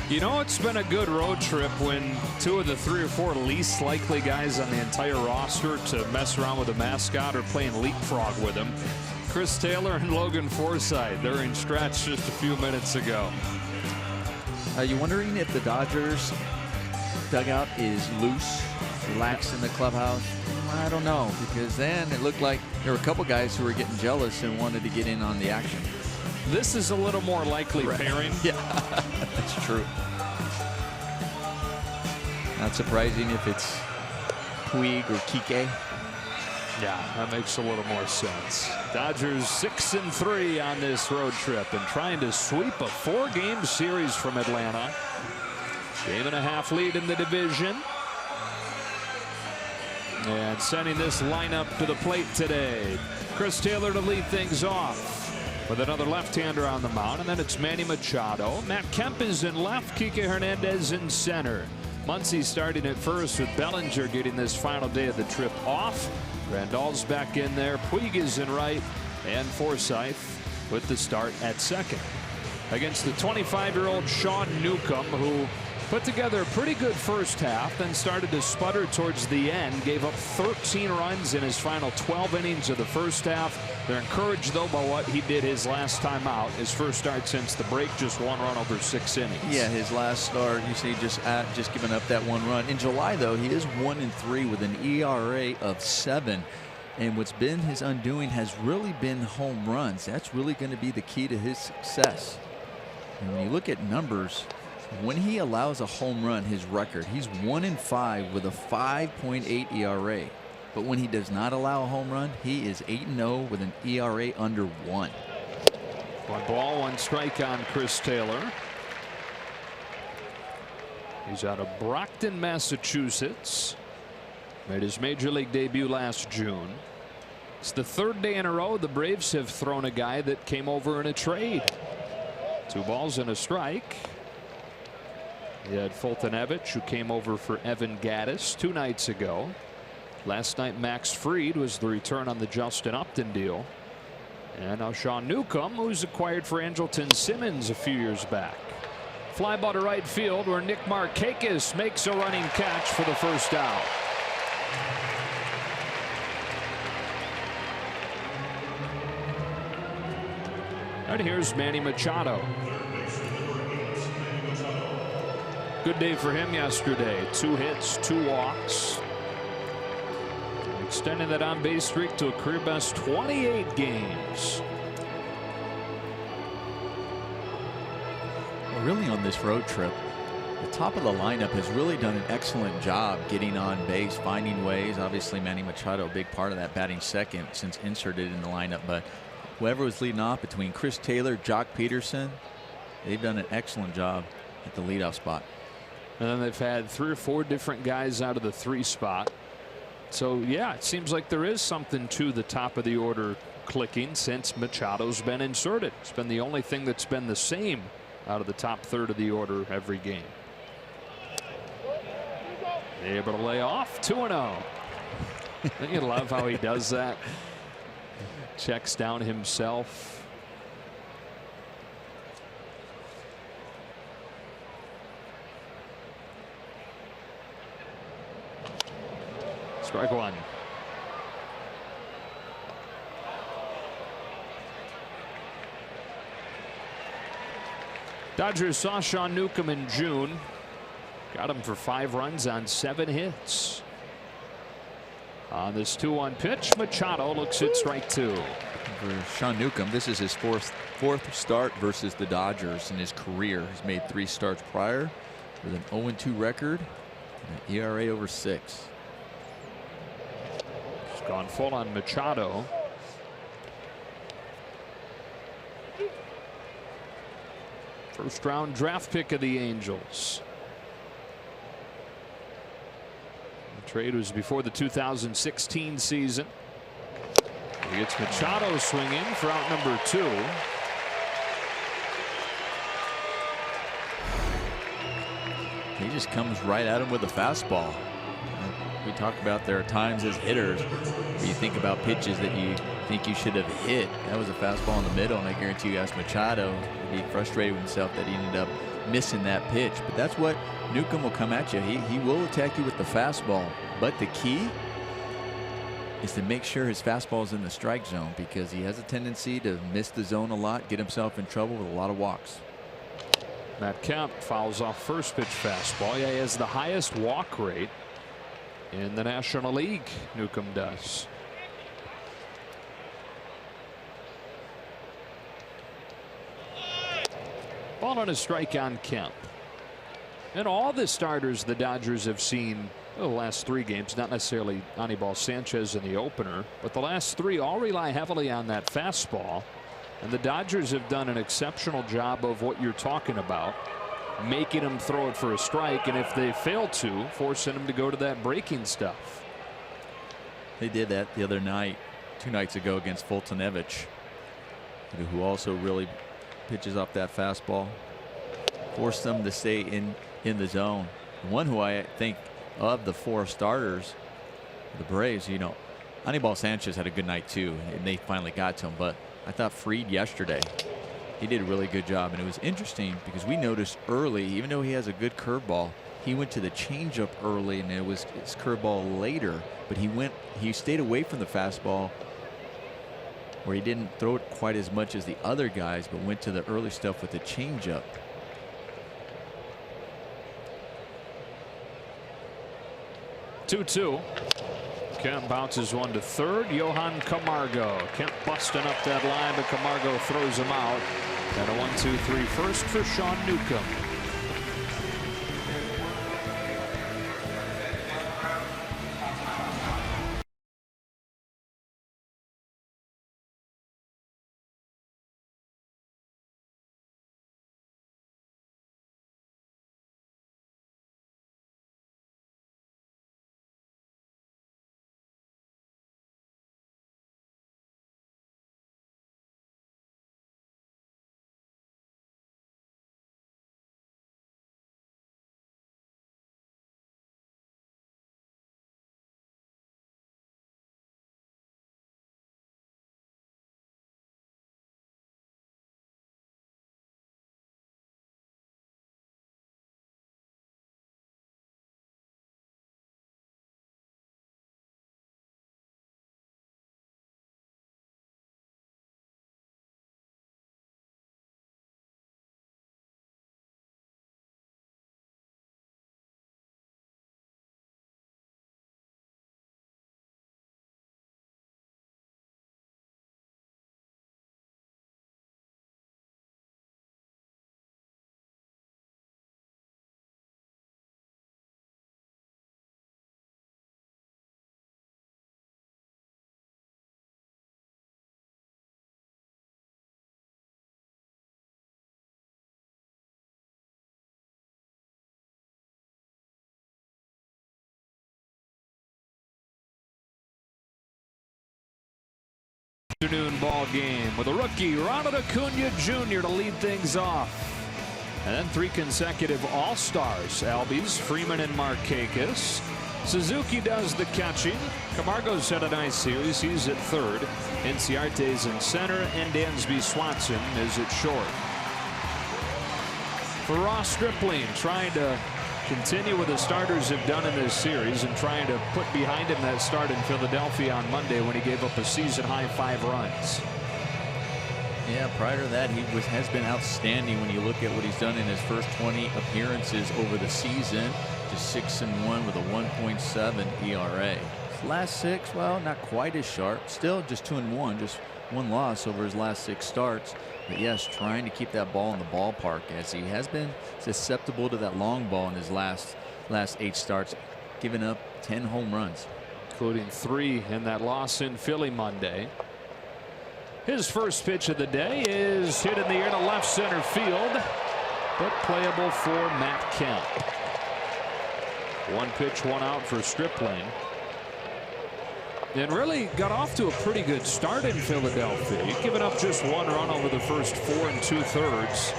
You know, it's been a good road trip when two of the 3 or 4 least likely guys on the entire roster to mess around with a mascot are playing leapfrog with him. Chris Taylor and Logan Forsythe during stretch just a few minutes ago. Are you wondering if the Dodgers dugout is loose, relaxed in the clubhouse? I don't know, because then it looked like there were a couple guys who were getting jealous and wanted to get in on the action. This is a little more likely pairing. Yeah, that's true. Not surprising if it's Puig or Kike. Yeah, that makes a little more sense. Dodgers 6-3 on this road trip and trying to sweep a 4-game series from Atlanta. 1.5 lead in the division. And sending this lineup to the plate today. Chris Taylor to lead things off with another left-hander on the mound, and then it's Manny Machado. Matt Kemp is in left, Kike Hernandez in center. Muncy starting at first with Bellinger getting this final day of the trip off. Randall's back in there. Puig is in right, and Forsythe with the start at second. Against the 25-year-old Sean Newcomb, who put together a pretty good first half, then started to sputter towards the end, gave up 13 runs in his final 12 innings of the first half. They're encouraged, though, by what he did his last time out. His first start since the break, just 1 run over 6 innings. Yeah, his last start, you see, just giving up that 1 run. In July, though, he is 1-3 with an ERA of 7. And what's been his undoing has really been home runs. That's really going to be the key to his success. And when you look at numbers, when he allows a home run, his record, he's 1-5 with a 5.8 ERA. But when he does not allow a home run, he is 8-0 with an ERA under 1. 1 ball, 1 strike on Chris Taylor. He's out of Brockton, Massachusetts. Made his major league debut last June. It's the 3rd day in a row the Braves have thrown a guy that came over in a trade. 2 balls and a strike. You had Fulton Evich, who came over for Evan Gattis 2 nights ago. Last night, Max Fried was the return on the Justin Upton deal. And now Sean Newcomb, who's acquired for Andrelton Simmons a few years back. Fly ball to right field, where Nick Markakis makes a running catch for the first out. And here's Manny Machado. Good day for him yesterday. 2 hits, 2 walks. Extending that on-base streak to a career best 28 games. Well, really on this road trip, the top of the lineup has really done an excellent job getting on base, finding ways. Obviously, Manny Machado, a big part of that, batting second since inserted in the lineup. But whoever was leading off between Chris Taylor, Jock Peterson, they've done an excellent job at the leadoff spot. And then they've had 3 or 4 different guys out of the 3 spot. So, yeah, it seems like there is something to the top of the order clicking since Machado's been inserted. It's been the only thing that's been the same out of the top third of the order every game. Able to lay off 2-0. Don't you love how he does that? Checks down himself. Strike 1. Dodgers saw Sean Newcomb in June. Got him for 5 runs on 7 hits. On this 2-1 pitch, Machado looks at strike 2. For Sean Newcomb, this is his fourth start versus the Dodgers in his career. He's made 3 starts prior with an 0-2 record and an ERA over 6. He's gone full on Machado. First round draft pick of the Angels. The trade was before the 2016 season. He gets Machado swinging for out number 2. He just comes right at him with a fastball. we talk about there are times as hitters where you think about pitches that you think you should have hit. That was a fastball in the middle, and I guarantee you, Machado would be frustrated with himself that he ended up missing that pitch. But that's what Newcomb will come at you. He will attack you with the fastball, but the key is to make sure his fastball is in the strike zone, because he has a tendency to miss the zone a lot, get himself in trouble with a lot of walks. Matt Kemp fouls off first pitch fastball. Yeah, he has the highest walk rate in the National League. Newcomb does. Ball on a strike on Kemp. And all the starters the Dodgers have seen the last 3 games, not necessarily Anibal Sanchez in the opener, but the last 3 all rely heavily on that fastball. And the Dodgers have done an exceptional job of what you're talking about, making them throw it for a strike, and if they fail to, forcing them to go to that breaking stuff. They did that the other night, 2 nights ago, against Fultonevich, who also really pitches off that fastball, forced them to stay in the zone. The one who I think of the 4 starters, the Braves, you know, Anibal Sanchez had a good night too, and they finally got to him. But I thought Fried yesterday, he did a really good job, and it was interesting because we noticed early, even though he has a good curveball, he went to the changeup early, and it was his curveball later. But he stayed away from the fastball, where he didn't throw it quite as much as the other guys, but went to the early stuff with the changeup. Two. Kemp bounces one to third. Johan Camargo. Kemp busting up that line, but Camargo throws him out. And a 1-2-3 first for Sean Newcomb. Afternoon ball game with a rookie, Ronald Acuna Jr. to lead things off. And then 3 consecutive All-Stars, Albies, Freeman, and Markakis. Suzuki does the catching. Camargo's had a nice series. He's at third. Inciarte's in center, and Dansby Swanson is at short. For Ross Stripling, trying to continue what the starters have done in this series and trying to put behind him that start in Philadelphia on Monday when he gave up a season-high 5 runs. Yeah, prior to that, he has been outstanding when you look at what he's done in his first 20 appearances over the season. Just 6-1 with a 1.7 ERA. His last 6, well, not quite as sharp. Still just 2-1, just 1 loss over his last 6 starts. But yes, trying to keep that ball in the ballpark, as he has been susceptible to that long ball in his last 8 starts, giving up 10 home runs, including 3 in that loss in Philly Monday. His first pitch of the day is hit in the air to left center field, but playable for Matt Kemp. 1 pitch, 1 out for Stripling. And really got off to a pretty good start in Philadelphia. He'd given up just 1 run over the first 4 2/3.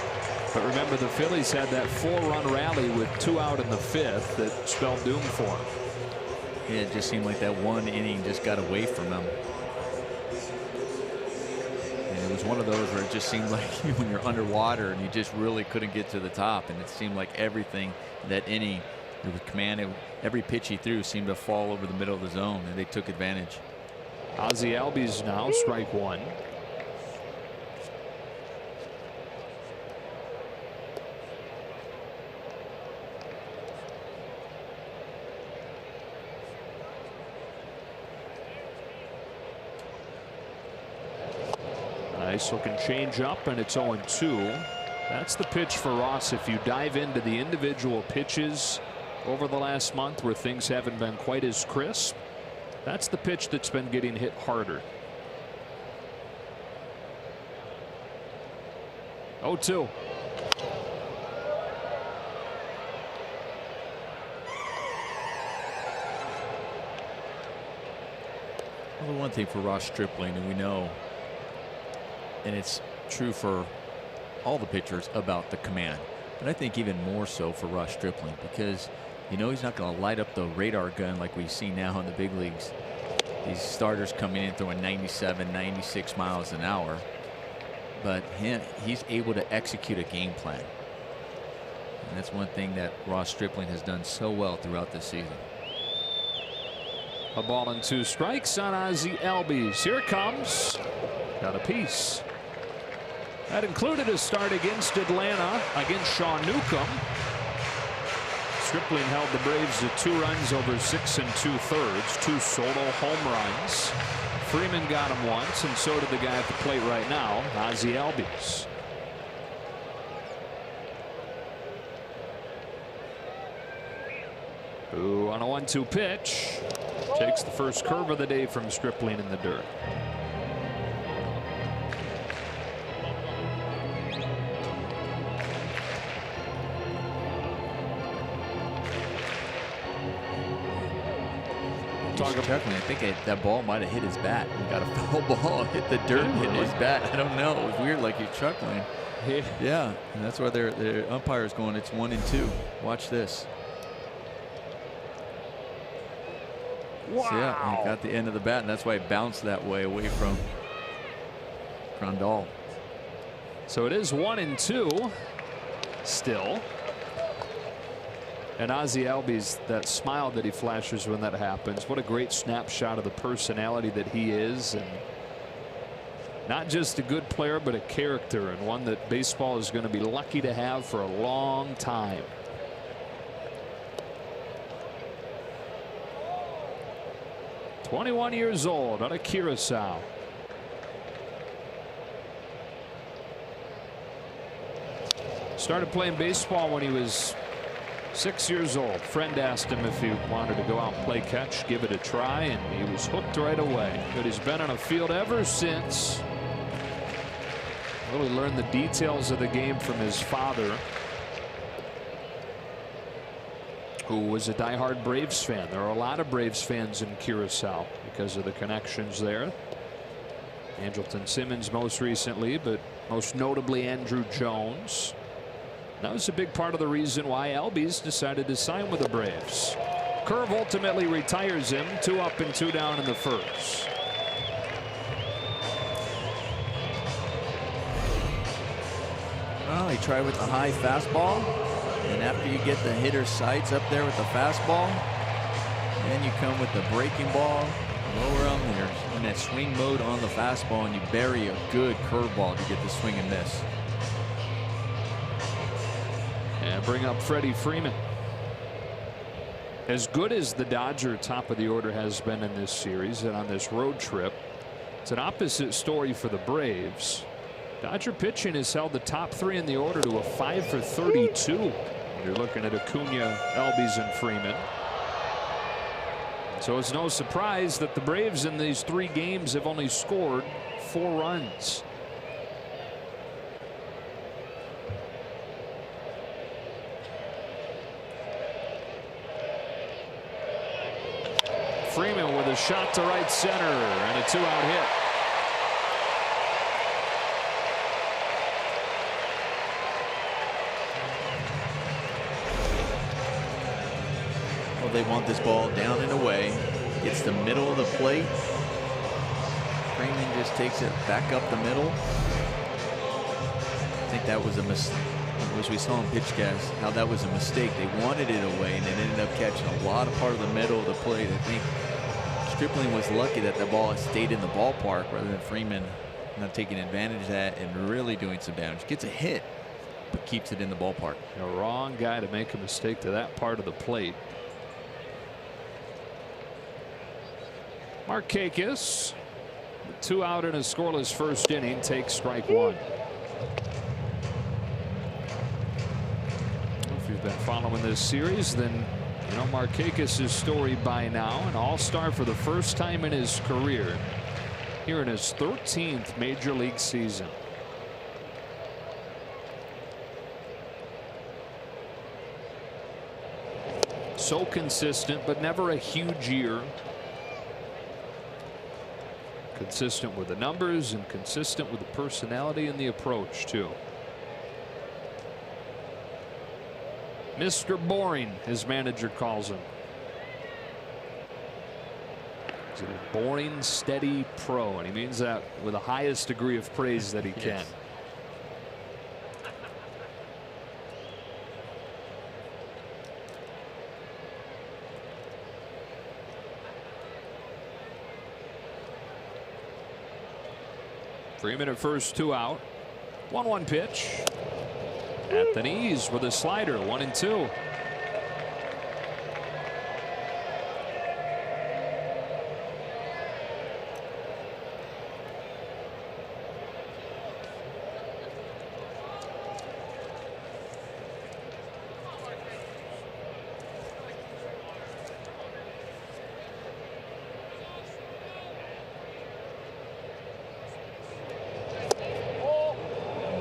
But remember, the Phillies had that 4-run rally with 2 out in the 5th that spelled doom for him. Yeah, it just seemed like that one inning just got away from him. And it was one of those where it just seemed like when you're underwater and you just really couldn't get to the top. And it seemed like everything that inning, it was commanded. Every pitch he threw seemed to fall over the middle of the zone, and they took advantage. Ozzie Albies now strike one. Nice looking change up, and it's 0-2. That's the pitch for Ross. If you dive into the individual pitches over the last month where things haven't been quite as crisp, that's the pitch that's been getting hit harder. 0-2. Well, the one thing for Ross Stripling, and we know, and it's true for all the pitchers, about the command, but I think even more so for Ross Stripling, because you know he's not going to light up the radar gun like we see now in the big leagues. These starters coming in throwing 97, 96 miles an hour, but he's able to execute a game plan, and that's one thing that Ross Stripling has done so well throughout this season. A ball and 2 strikes on Ozzie Albies. Here it comes. Got a piece. That included a start against Atlanta against Sean Newcomb. Stripling held the Braves to 2 runs over 6 2/3, 2 solo home runs. Freeman got him once, and so did the guy at the plate right now, Ozzie Albies. Ooh, on a 1-2 pitch. Takes the first curve of the day from Stripling in the dirt. Chuckling. I think that ball might have hit his bat. He got a foul ball, hit the dirt, and hit his bat. I don't know. It was weird, like he's chuckling. Yeah, and that's why their umpire's going, it's 1-2. Watch this. Wow. So yeah, he got the end of the bat, and that's why it bounced that way away from Grandal. So it is 1-2 still. And Ozzie Albies, that smile that he flashes when that happens, what a great snapshot of the personality that he is, and not just a good player but a character, and one that baseball is going to be lucky to have for a long time. "21 years old, out of Curacao." Started playing baseball when he was 6 years old. Friend asked him if he wanted to go out and play catch, give it a try, and he was hooked right away. But he's been on a field ever since. Really learned the details of the game from his father, who was a diehard Braves fan. There are a lot of Braves fans in Curacao because of the connections there. Andrelton Simmons most recently, but most notably Andrew Jones. That was a big part of the reason why Albies decided to sign with the Braves. Curve ultimately retires him. 2 up and 2 down in the first. Well, he tried with the high fastball, and after you get the hitter's sights up there with the fastball, then you come with the breaking ball, lower them, and you're in that swing mode on the fastball, and you bury a good curveball to get the swing and miss. And bring up Freddie Freeman. As good as the Dodger top of the order has been in this series and on this road trip, it's an opposite story for the Braves. Dodger pitching has held the top 3 in the order to a 5 for 32. You're looking at Acuna, Albies, and Freeman. So it's no surprise that the Braves in these 3 games have only scored 4 runs. Freeman with a shot to right center and a 2-out hit. Well, they want this ball down and away. It's the middle of the plate. Freeman just takes it back up the middle. I think that was a mistake. As we saw in pitchcast, how that was a mistake. They wanted it away, and it ended up catching a lot of part of the middle of the plate. I think Stripling was lucky that the ball stayed in the ballpark rather than Freeman not taking advantage of that and really doing some damage. Gets a hit, but keeps it in the ballpark. The wrong guy to make a mistake to that part of the plate. Markakis, 2 out in a scoreless first inning, takes strike 1. If you've been following this series, then you know Markakis' story by now. An all-star for the first time in his career here in his 13th major league season. So consistent, but never a huge year. Consistent with the numbers and consistent with the personality and the approach too. Mr. Boring, his manager calls him. He's a boring, steady pro, and he means that with the highest degree of praise that he can. Yes. Freeman at first, 2 out. 1-1 pitch. At the knees with a slider, 1-2.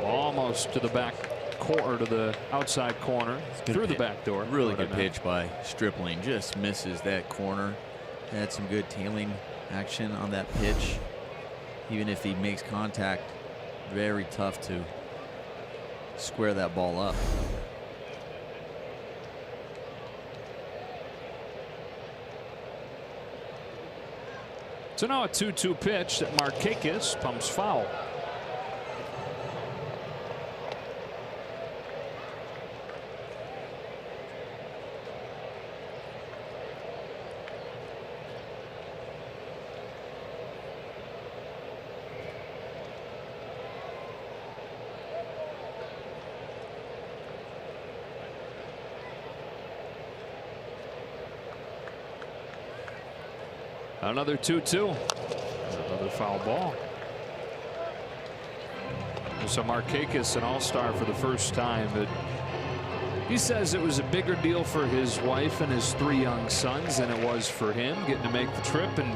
Almost to the back corner, to the outside corner, through the back door. Really good pitch by Stripling. Just misses that corner. Had some good tailing action on that pitch. Even if he makes contact, very tough to square that ball up. So now a 2-2 pitch that Markakis pumps foul. Another 2-2. Another foul ball. So Markakis, an all-star for the first time, but he says it was a bigger deal for his wife and his 3 young sons than it was for him getting to make the trip, and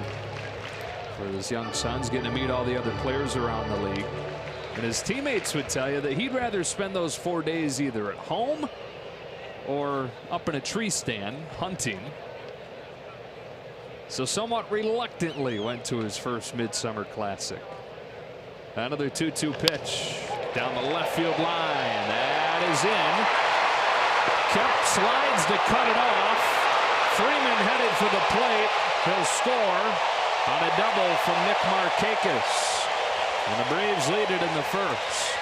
for his young sons getting to meet all the other players around the league. And his teammates would tell you that he'd rather spend those 4 days either at home or up in a tree stand hunting. So somewhat reluctantly went to his first Midsummer Classic. Another 2-2 pitch down the left field line. That is in. Kemp slides to cut it off. Freeman headed for the plate. He'll score on a double from Nick Markakis. And the Braves lead it in the first.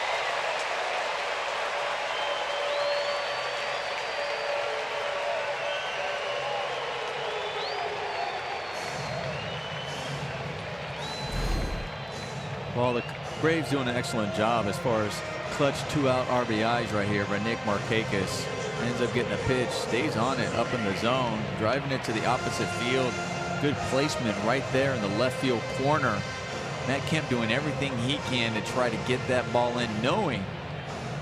Well, the Braves doing an excellent job as far as clutch 2-out RBIs right here by Nick Markakis. Ends up getting a pitch, stays on it up in the zone, driving it to the opposite field. Good placement right there in the left field corner. Matt Kemp doing everything he can to try to get that ball in, knowing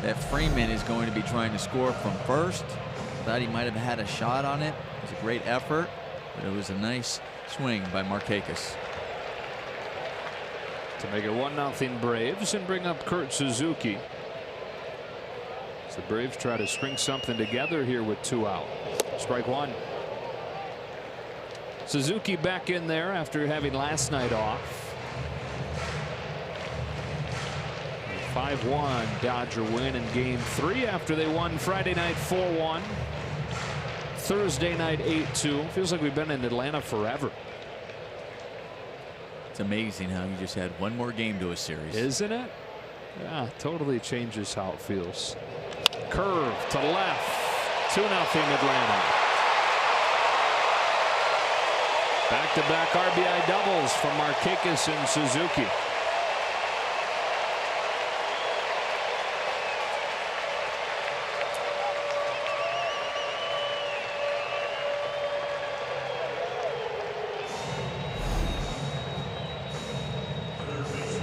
that Freeman is going to be trying to score from first. Thought he might have had a shot on it. It was a great effort, but it was a nice swing by Markakis. To make it 1-0 Braves and bring up Kurt Suzuki. So the Braves try to string something together here with 2 out. Strike 1. Suzuki back in there after having last night off. 5-1 Dodger win in Game 3 after they won Friday night 4-1. Thursday night 8-2. Feels like we've been in Atlanta forever. It's amazing how you just had one more game to a series. Isn't it? Yeah, totally changes how it feels. Curve to left. 2-0 Atlanta. Back-to-back RBI doubles from Markakis and Suzuki.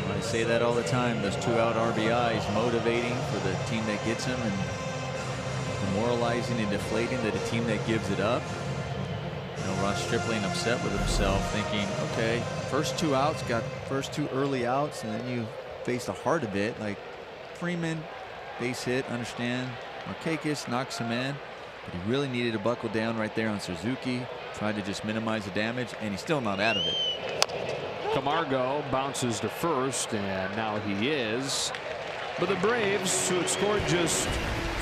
I say that all the time. Those 2-out RBIs motivating for the team that gets them, and demoralizing and deflating to the team that gives it up. You know, Ross Stripling upset with himself, thinking, okay, first 2 outs, got first 2 early outs, and then you face the heart of it. Like Freeman, base hit, understand. Markakis knocks him in, but he really needed to buckle down right there on Suzuki. Tried to just minimize the damage, and he's still not out of it. Camargo bounces to first, and now he is. But the Braves, who had scored just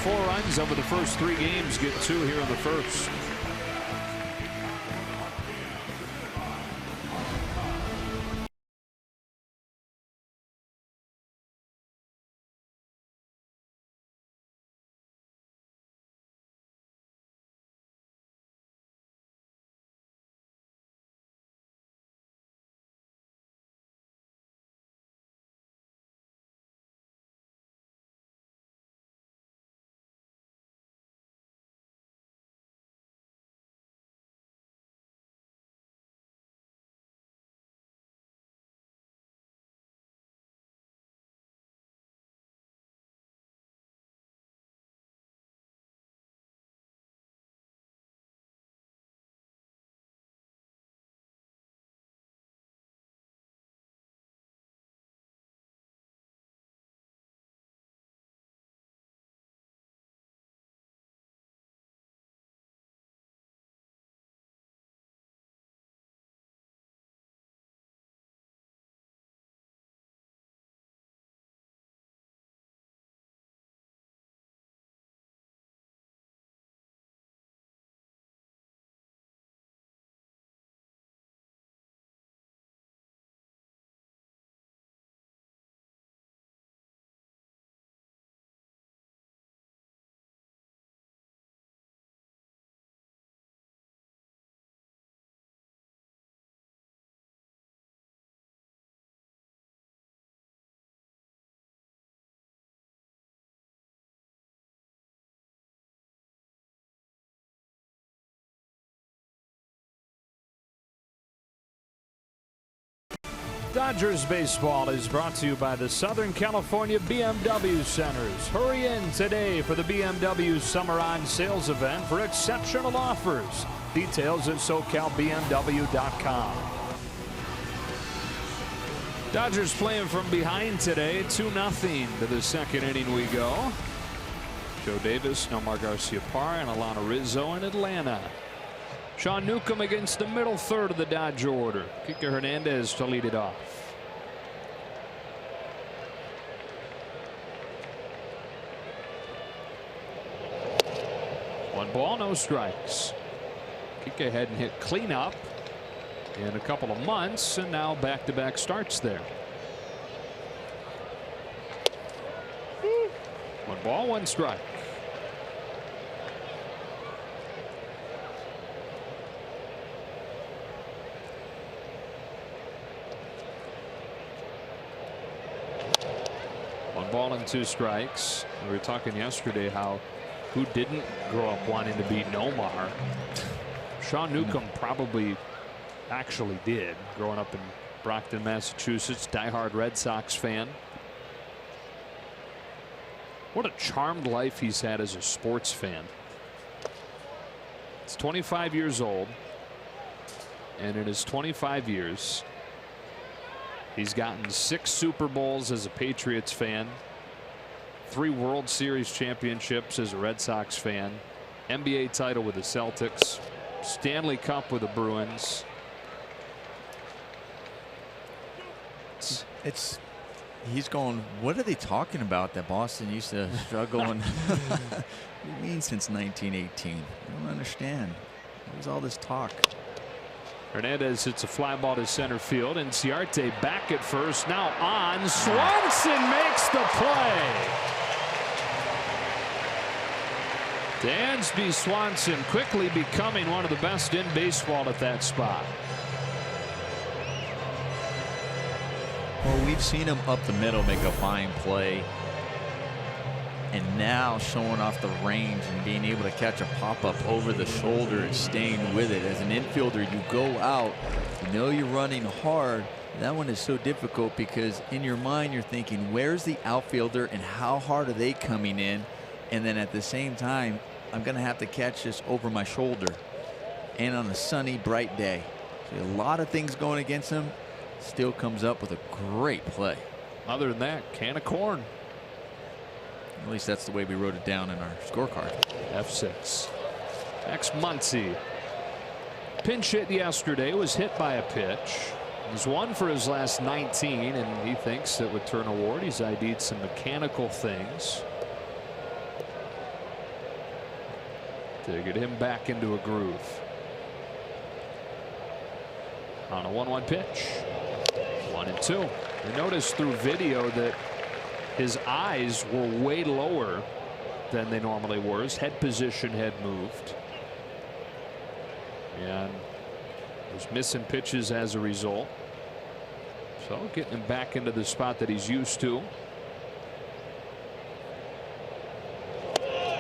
4 runs over the first 3 games, get 2 here in the first. Dodgers baseball is brought to you by the Southern California BMW Centers. Hurry in today for the BMW Summer On Sales event for exceptional offers. Details at SoCalBMW.com. Dodgers playing from behind today, 2-0 to the second inning we go. Joe Davis, Nomar Garciaparra, and Alana Rizzo in Atlanta. Sean Newcomb against the middle third of the Dodger order. Kike Hernandez to lead it off. One ball, no strikes. Kike hadn't hit cleanup in a couple of months, and now back-to-back starts there. One ball, one strike. One ball and 2 strikes. We were talking yesterday how who didn't grow up wanting to be Nomar. Sean Newcomb probably actually did, growing up in Brockton, Massachusetts, diehard Red Sox fan. What a charmed life he's had as a sports fan. He's 25 years old, and in his 25 years, he's gotten 6 Super Bowls as a Patriots fan, 3 World Series championships as a Red Sox fan, NBA title with the Celtics, Stanley Cup with the Bruins. It's he's going, what are they talking about that Boston used to struggle? And what do you mean since 1918? I don't understand. What was all this talk? Hernandez hits a fly ball to center field, and Ciarte back at first. Now on. Swanson makes the play. Dansby Swanson quickly becoming one of the best in baseball at that spot. Well, we've seen him up the middle make a fine play, and now showing off the range and being able to catch a pop-up over the shoulder and staying with it. As an infielder, you go out, you know you're running hard. That one is so difficult because in your mind you're thinking, where's the outfielder and how hard are they coming in? And then at the same time, I'm going to have to catch this over my shoulder and on a sunny, bright day. So a lot of things going against him. Still comes up with a great play. Other than that, can of corn. At least that's the way we wrote it down in our scorecard. F6. Next, Muncy. Pinch hit yesterday, was hit by a pitch. He's won for his last 19, and he thinks that with Turner Ward, he's ID'd some mechanical things to get him back into a groove. On a 1-1 pitch. 1-2. You notice through video that his eyes were way lower than they normally were. His head position had moved, and was missing pitches as a result. So getting him back into the spot that he's used to.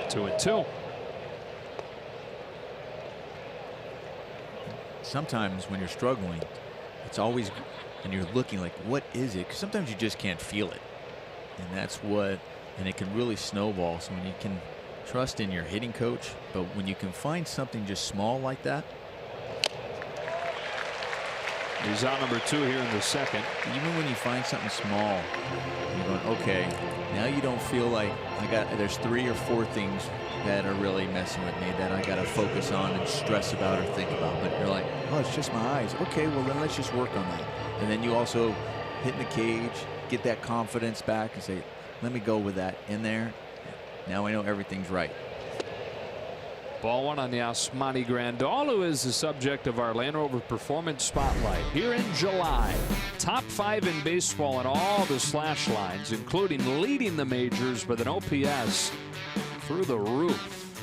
2-2. Sometimes when you're struggling, it's always, and you're looking like, what is it? 'Cause sometimes you just can't feel it. And that's what, and it can really snowball. So when you can trust in your hitting coach, but when you can find something just small like that. He's on number 2 here in the second. Even when you find something small, you're going, okay, now you don't feel like there's 3 or 4 things that are really messing with me that I got to focus on and stress about or think about. But you're like, oh, it's just my eyes. Okay, well then let's just work on that. And then you also hit in the cage, get that confidence back and say, let me go with that in there. Now I know everything's right. Ball 1 on the Yasmani Grandal, who is the subject of our Land Rover Performance Spotlight here in July. Top 5 in baseball in all the slash lines, including leading the majors with an OPS through the roof.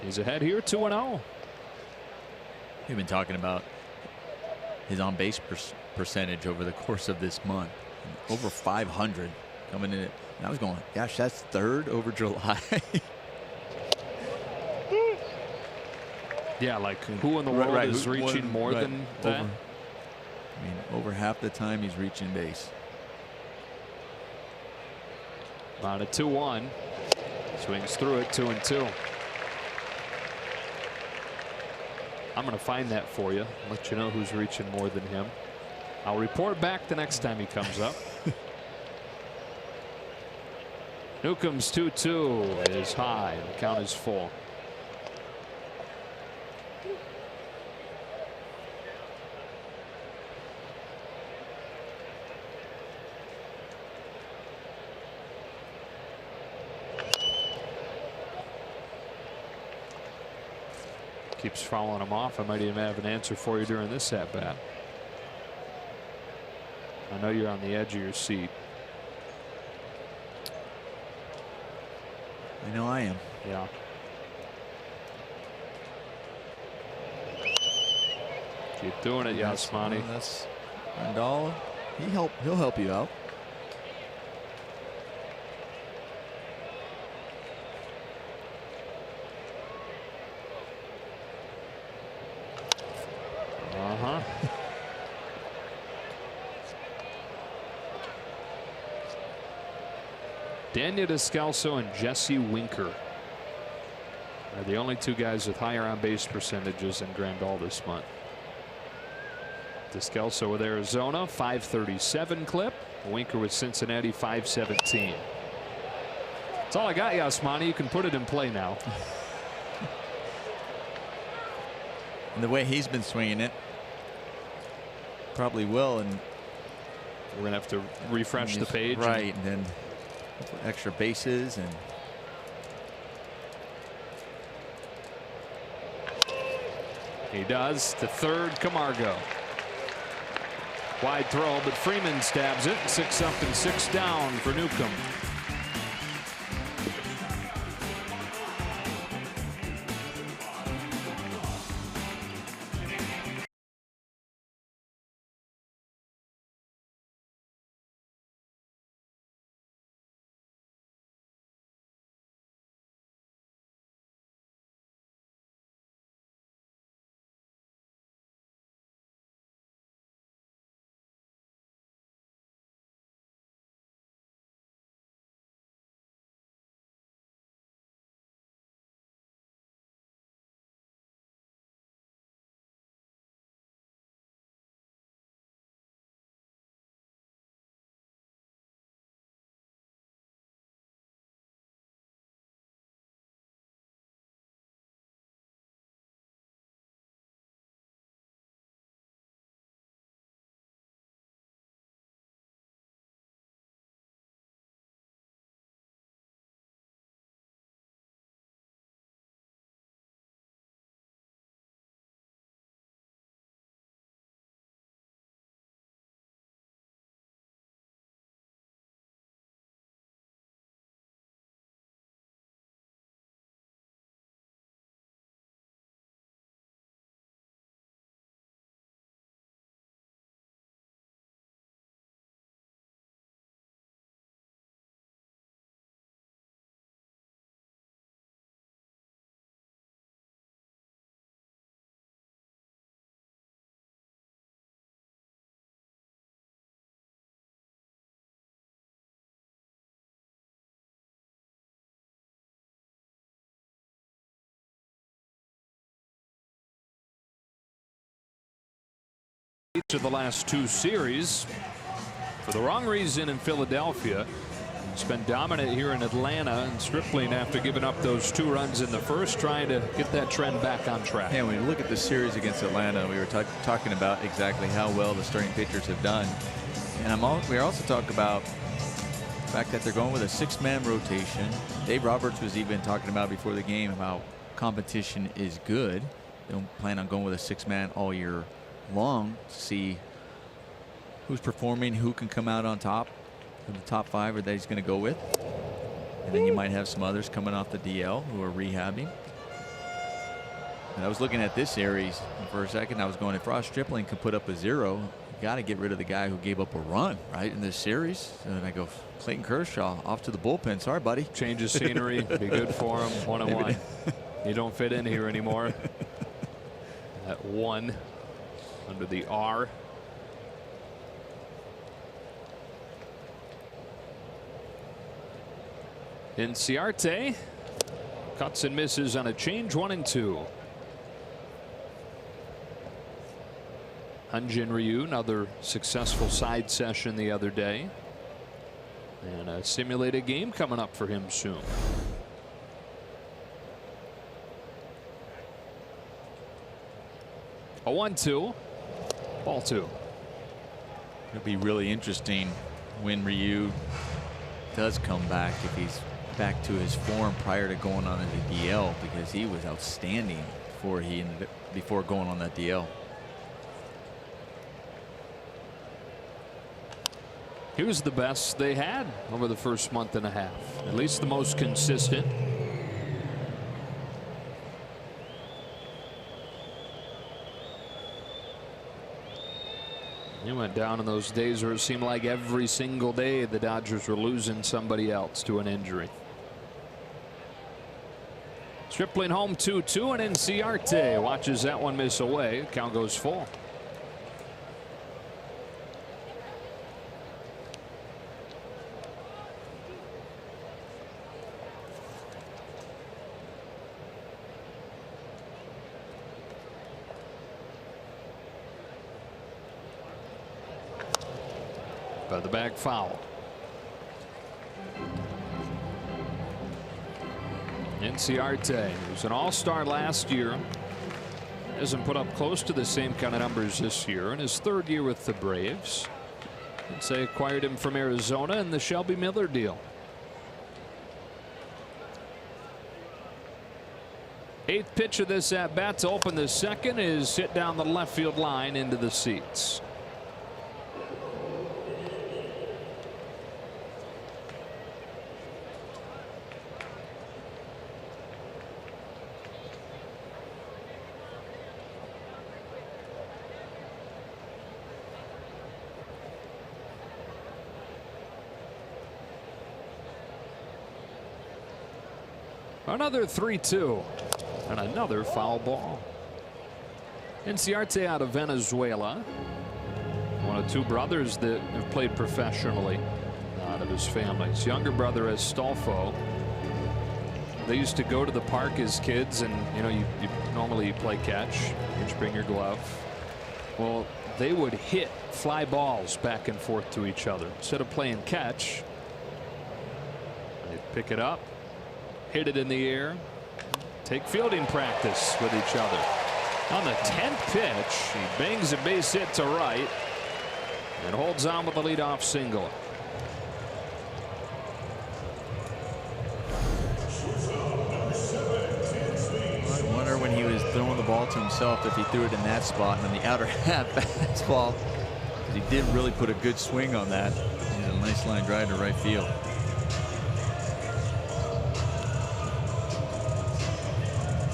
He's ahead here 2-0. We've been talking about his on base percentage over the course of this month. Over 500 coming in. And I was going, gosh, that's 3rd over July. Yeah, like who in the world is reaching more than that? I mean, over half the time he's reaching base. On a 2-1. Swings through it, 2-2. I'm going to find that for you. Let you know who's reaching more than him. I'll report back the next time he comes up. Newcomb's 2-2 is high. The count is full. Keeps fouling him off. I might even have an answer for you during this at bat. I know you're on the edge of your seat. I know I am. Yeah. Keep doing it, Yasmani. That's Grandal. He'll help you out. Daniel Descalso and Jesse Winker are the only 2 guys with higher on base percentages than Grandal this month. Descalso with Arizona, 537 clip. Winker with Cincinnati, 517. That's all I got, Yasmani. You can put it in play now. And the way he's been swinging it, probably will. And We're going to have to refresh the page. Right, and then extra bases. And he does to third. Camargo. Wide throw, but Freeman stabs it. 6 up and 6 down for Newcomb. Each of the last 2 series for the wrong reason in Philadelphia. It's been dominant here in Atlanta, and Stripling, after giving up those 2 runs in the first, trying to get that trend back on track. Yeah, when you look at the series against Atlanta, we were talking about exactly how well the starting pitchers have done, and we also talk about the fact that they're going with a 6-man rotation. Dave Roberts was even talking about before the game how competition is good. They don't plan on going with a 6-man all year long to see who's performing, who can come out on top, who the top 5 are that he's going to go with. And then you might have some others coming off the DL who are rehabbing. And I was looking at this series for a second. I was going, if Ross Stripling can put up a 0, you got to get rid of the guy who gave up a run right in this series. And then I go, Clayton Kershaw off to the bullpen. Sorry, buddy. Change of scenery. Be good for him. 1-1. You don't fit in here anymore. At 1. Under the R. Inciarte cuts and misses on a change. 1-2. Hyun-Jin Ryu, another successful side session the other day, and a simulated game coming up for him soon. A 1-2. Ball 2. It'll be really interesting when Ryu does come back, if he's back to his form prior to going on the DL, because he was outstanding before going on that DL. He was the best they had over the first month and a half, at least the most consistent. He went down in those days where it seemed like every single day the Dodgers were losing somebody else to an injury. Stripling home 2-2, and Inciarte watches that one miss away. Count goes full. By the back foul. Inciarte, who was an all-star last year, hasn't put up close to the same kind of numbers this year in his 3rd year with the Braves. Let's say acquired him from Arizona in the Shelby Miller deal. 8th pitch of this at bat to open the second is hit down the left field line into the seats. Another 3-2 and another foul ball. Inciarte out of Venezuela, one of 2 brothers that have played professionally out of his family. His younger brother Astolfo. They used to go to the park as kids, and you normally play catch. You bring your glove. Well, they would hit fly balls back and forth to each other instead of playing catch. They'd pick it up, hit it in the air, take fielding practice with each other. On the 10th pitch, he bangs a base hit to right and holds on with the leadoff single. I wonder when he was throwing the ball to himself if he threw it in that spot and on the outer half fastball. He did really put a good swing on that. He's a nice line drive to right field.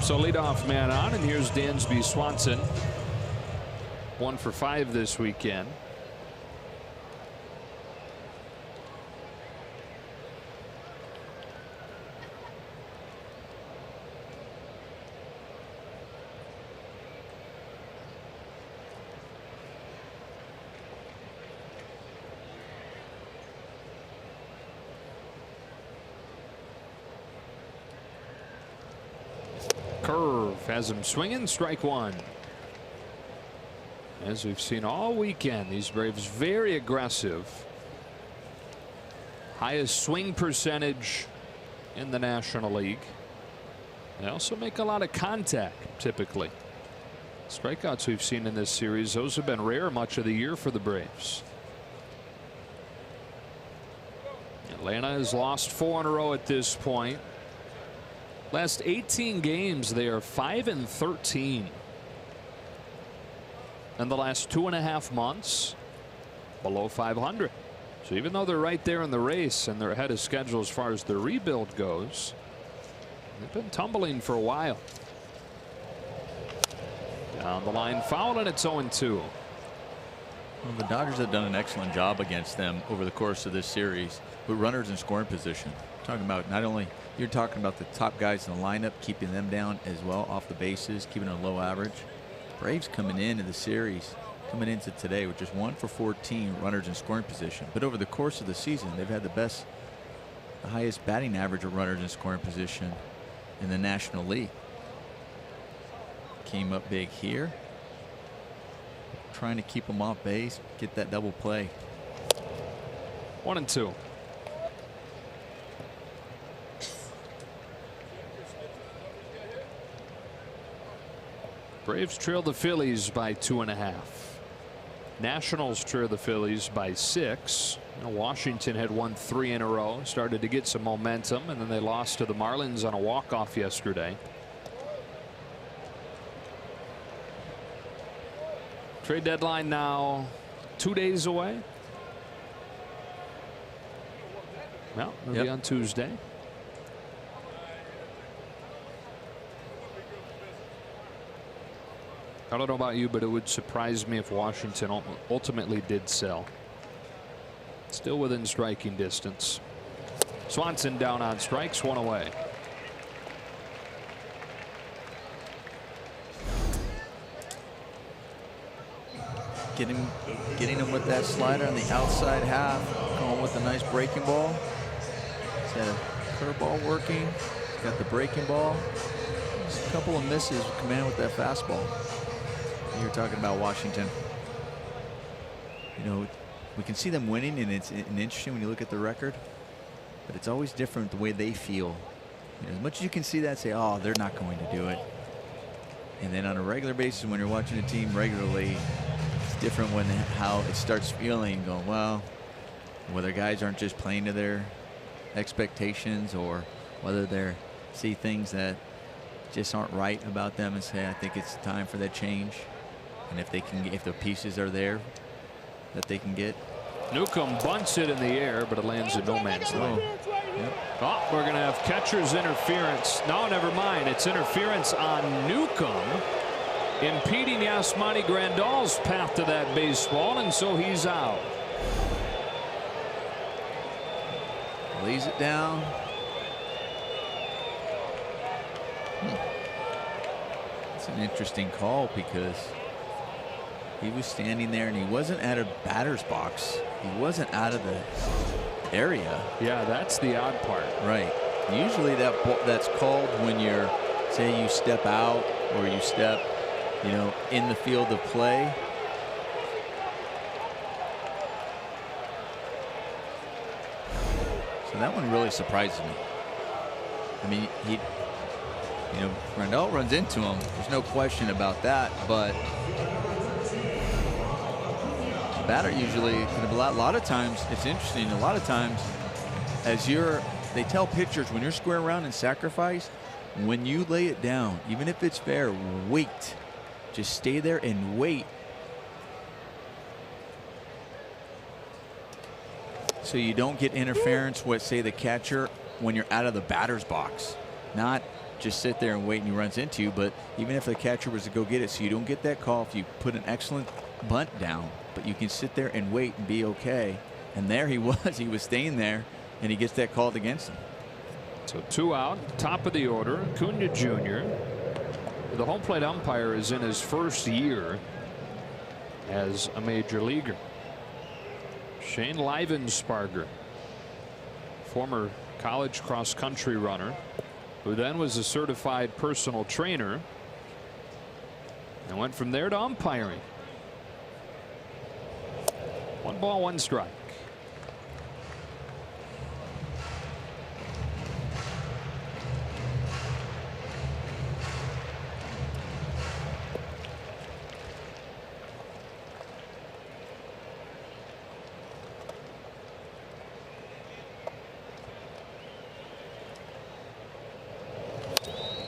So leadoff man on, and here's Dansby Swanson. 1 for 5 this weekend. Curve has him swinging, strike 1. As we've seen all weekend, these Braves very aggressive. Highest swing percentage in the National League. They also make a lot of contact typically. Strikeouts we've seen in this series, those have been rare much of the year for the Braves. Atlanta has lost 4 in a row at this point. Last 18 games, they are 5-13. In the last 2.5 months, below 500. So even though they're right there in the race and they're ahead of schedule as far as their rebuild goes, they've been tumbling for a while. Down the line, foul, and it's 0-2. Well, the Dodgers have done an excellent job against them over the course of this series with runners in scoring position. Talking about not only you're talking about the top guys in the lineup, keeping them down as well off the bases, keeping a low average. Braves coming into the series, coming into today with just 1 for 14 runners in scoring position. But over the course of the season, they've had the highest batting average of runners in scoring position in the National League. Came up big here, trying to keep them off base, get that double play. 1-2. Braves trail the Phillies by 2.5. Nationals trail the Phillies by 6. Washington had won 3 in a row, started to get some momentum, and then they lost to the Marlins on a walk-off yesterday. Trade deadline now 2 days away. Well, it'll be on Tuesday. I don't know about you, but it would surprise me if Washington ultimately did sell. Still within striking distance. Swanson down on strikes, 1 away. Getting him with that slider on the outside half, going with a nice breaking ball. He's had a curveball working. He's got the breaking ball. Just a couple of misses coming in with that fastball. You're talking about Washington. We can see them winning, and it's interesting when you look at the record. But it's always different the way they feel. As much as you can see that, say, oh, they're not going to do it. And then on a regular basis, when you're watching a team regularly, different when how it starts feeling. Going, well, whether guys aren't just playing to their expectations, or whether they're see things that just aren't right about them and say, I think it's time for that change. And if they can, if the pieces are there that they can get. Newcomb bunts it in the air, but it lands in no man's land. Oh, we're going to have catcher's interference. No, never mind. It's interference on Newcomb, impeding Yasmani Grandal's path to that baseball, and so he's out. Lays it down. It's an interesting call because he was standing there and he wasn't out of batter's box. He wasn't out of the area. Yeah, that's the odd part. Right. Usually that's called when you're, say you step out or you step, you know, in the field of play. So that one really surprises me. I mean, you know, Grandal runs into him. There's no question about that, but the batter usually, a lot of times, it's interesting, a lot of times, they tell pitchers when you're square around and sacrifice, when you lay it down, even if it's fair, wait. Just stay there and wait. So you don't get interference with, say, the catcher when you're out of the batter's box. Not just sit there and wait and he runs into you, but even if the catcher was to go get it, so you don't get that call if you put an excellent bunt down, but you can sit there and wait and be okay. And there he was staying there, and he gets that called against him. So 2 out, top of the order, Acuna Jr. The home plate umpire is in his first year as a major leaguer. Shane Livensparger, former college cross country runner, who then was a certified personal trainer and went from there to umpiring. 1 ball, 1 strike.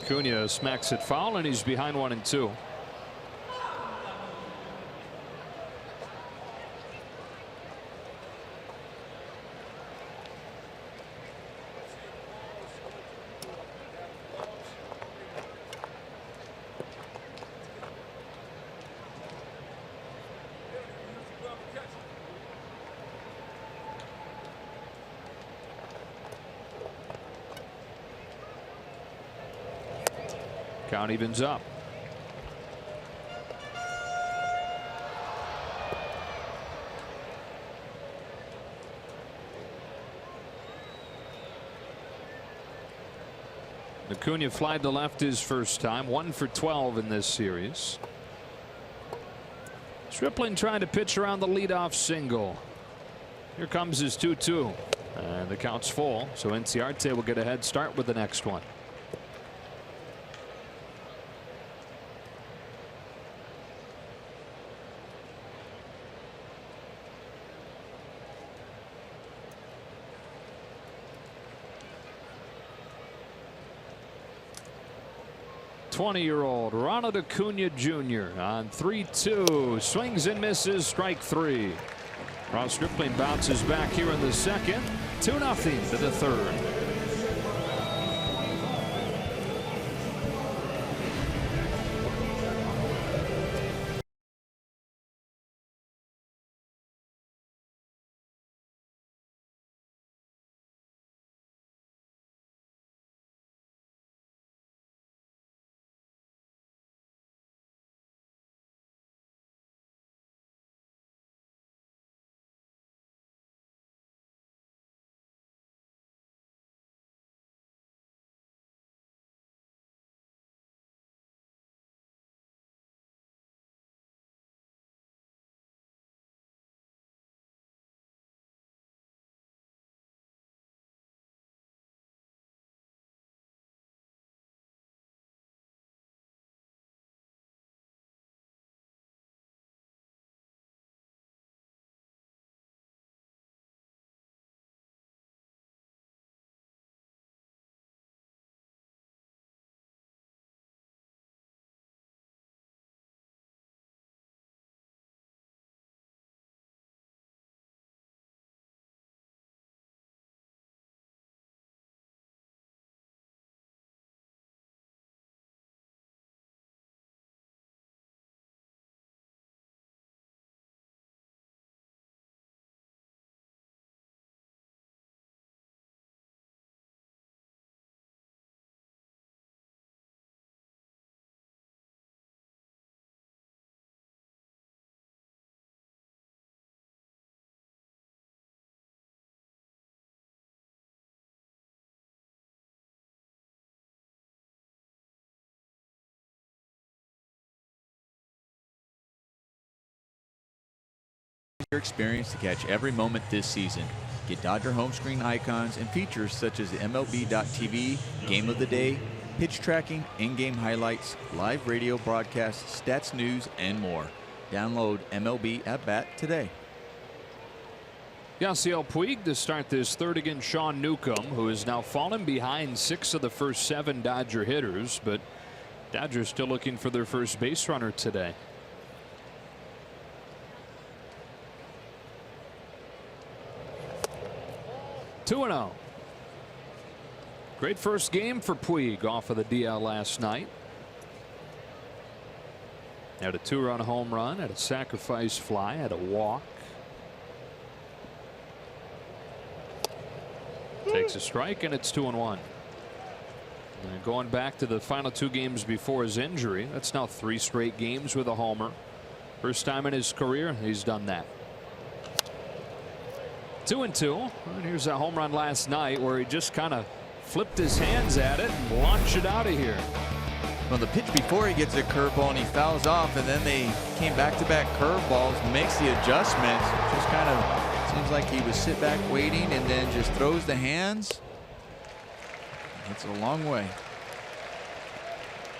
Acuna smacks it foul, and he's behind 1-2. Count evens up. Acuna flied to left his first time, 1 for 12 in this series. Stripling trying to pitch around the leadoff single. Here comes his 2-2, and the count's full, so Inciarte will get a head start with the next one. '20-year-old Ronald Acuna Jr. on 3-2, swings and misses, strike 3. Ross Stripling bounces back here in the second, 2-0 to the third. your experience to catch every moment this season. Get Dodger home screen icons and features such as the MLB.tv, Game of the Day, pitch tracking, in-game highlights, live radio broadcasts, stats news, and more. Download MLB at Bat today. Yasiel Puig to start this third against Sean Newcomb, who has now fallen behind 6 of the first 7 Dodger hitters, but Dodgers still looking for their first base runner today. Two and 0. Great first game for Puig off of the DL last night. Had a 2-run home run, had a sacrifice fly, had a walk. Takes a strike, and it's 2-1. And going back to the final 2 games before his injury, that's now 3 straight games with a homer. First time in his career he's done that. 2-2. And here's a home run last night where he just kind of flipped his hands at it and launched it out of here. Well, the pitch before he gets a curveball and he fouls off, and then they came back-to-back curveballs, makes the adjustments. Just kind of seems like he was sit back waiting and then just throws the hands. It's a long way.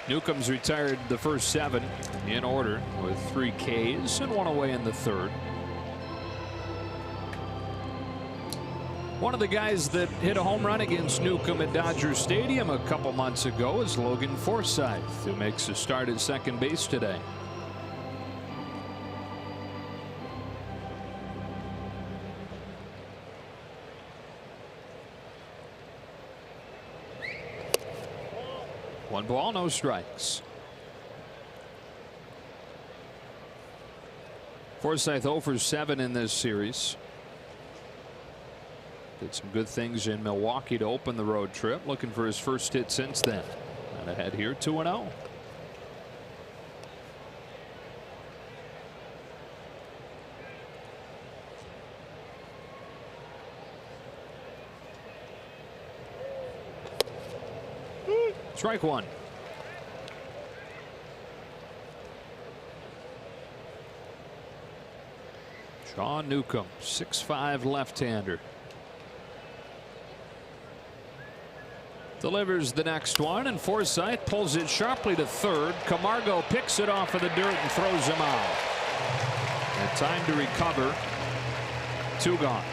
Newcomb's retired the first 7 in order with 3 Ks and 1 away in the third. One of the guys that hit a home run against Newcomb at Dodger Stadium a couple months ago is Logan Forsythe, who makes a start at second base today. One ball, no strikes. Forsythe 0 for 7 in this series. Did some good things in Milwaukee to open the road trip. Looking for his first hit since then. And ahead here 2-0. Strike 1. Sean Newcomb, 6'5" left-hander. Delivers the next one, and Forsythe pulls it sharply to third. Camargo picks it off of the dirt and throws him out. And time to recover. 2 gone.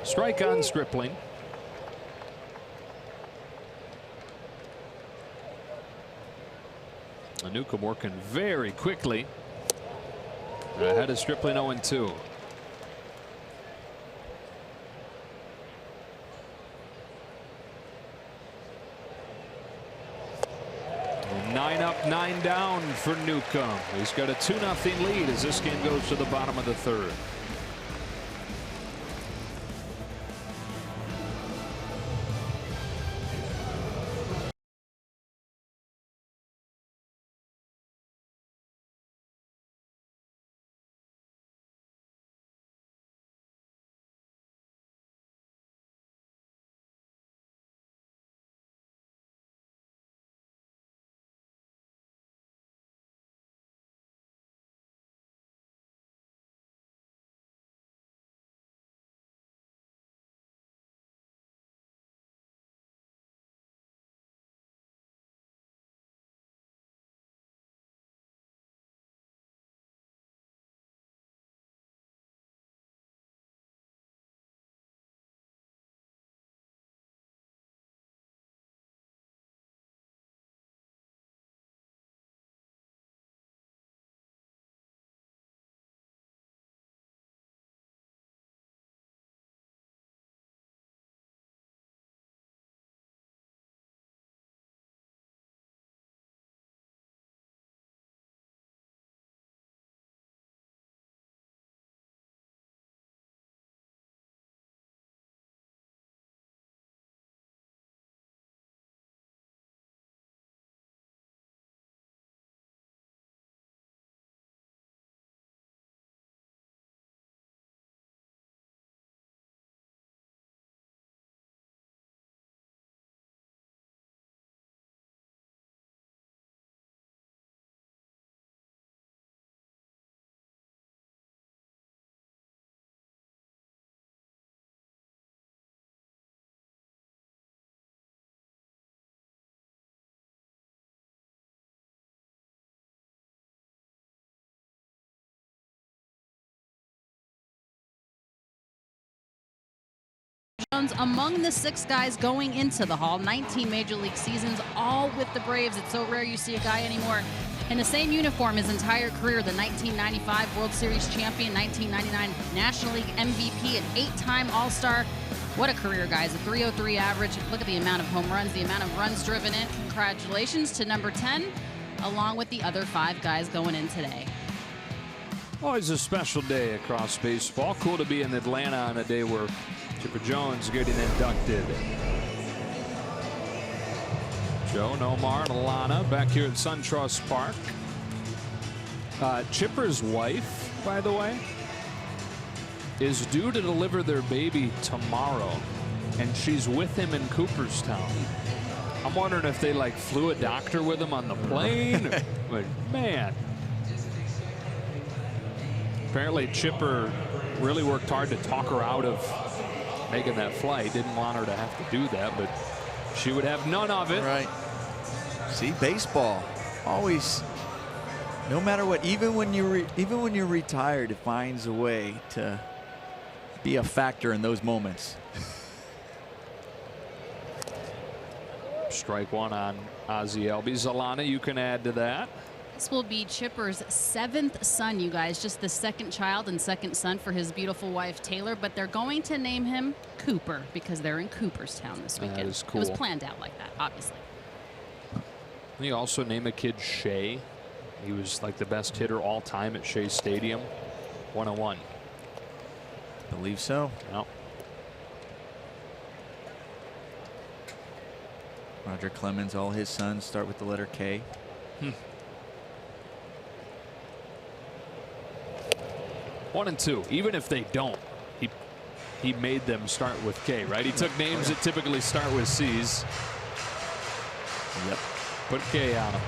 Strike on Stripling. Newcomb working very quickly. Ahead of Stripling 0-2. Nine up, 9 down for Newcomb. He's got a 2-0 lead as this game goes to the bottom of the third. Among the 6 guys going into the Hall, 19 Major League seasons, all with the Braves. It's so rare you see a guy anymore in the same uniform his entire career. The 1995 World Series champion, 1999 National League MVP, an 8-time All-Star. What a career, guys. A .303 average. Look at the amount of home runs, the amount of runs driven in. Congratulations to number 10, along with the other 5 guys going in today. Always a special day across baseball. Cool to be in Atlanta on a day where Chipper Jones getting inducted. Joe, Nomar, and Alana back here at SunTrust Park. Chipper's wife, by the way, is due to deliver their baby tomorrow, and she's with him in Cooperstown. I'm wondering if they like flew a doctor with him on the plane. But man, apparently Chipper really worked hard to talk her out of making that flight. Didn't want her to have to do that, but she would have none of it. Right. See, baseball always, no matter what, even when you're retired, it finds a way to be a factor in those moments. Strike one on Ozzie Albies. Alana, you can add to that. This will be Chipper's 7th son, you guys. Just the 2nd child and 2nd son for his beautiful wife, Taylor. But they're going to name him Cooper because they're in Cooperstown this weekend. That is cool. It was planned out like that, obviously. You also name a kid Shea. He was like the best hitter all time at Shea Stadium. 101. Believe so. Yep. Roger Clemens, all his sons start with the letter K. 1 and 2. Even if they don't, he made them start with K, right? He took names that typically start with C's. Yep. Put K on them.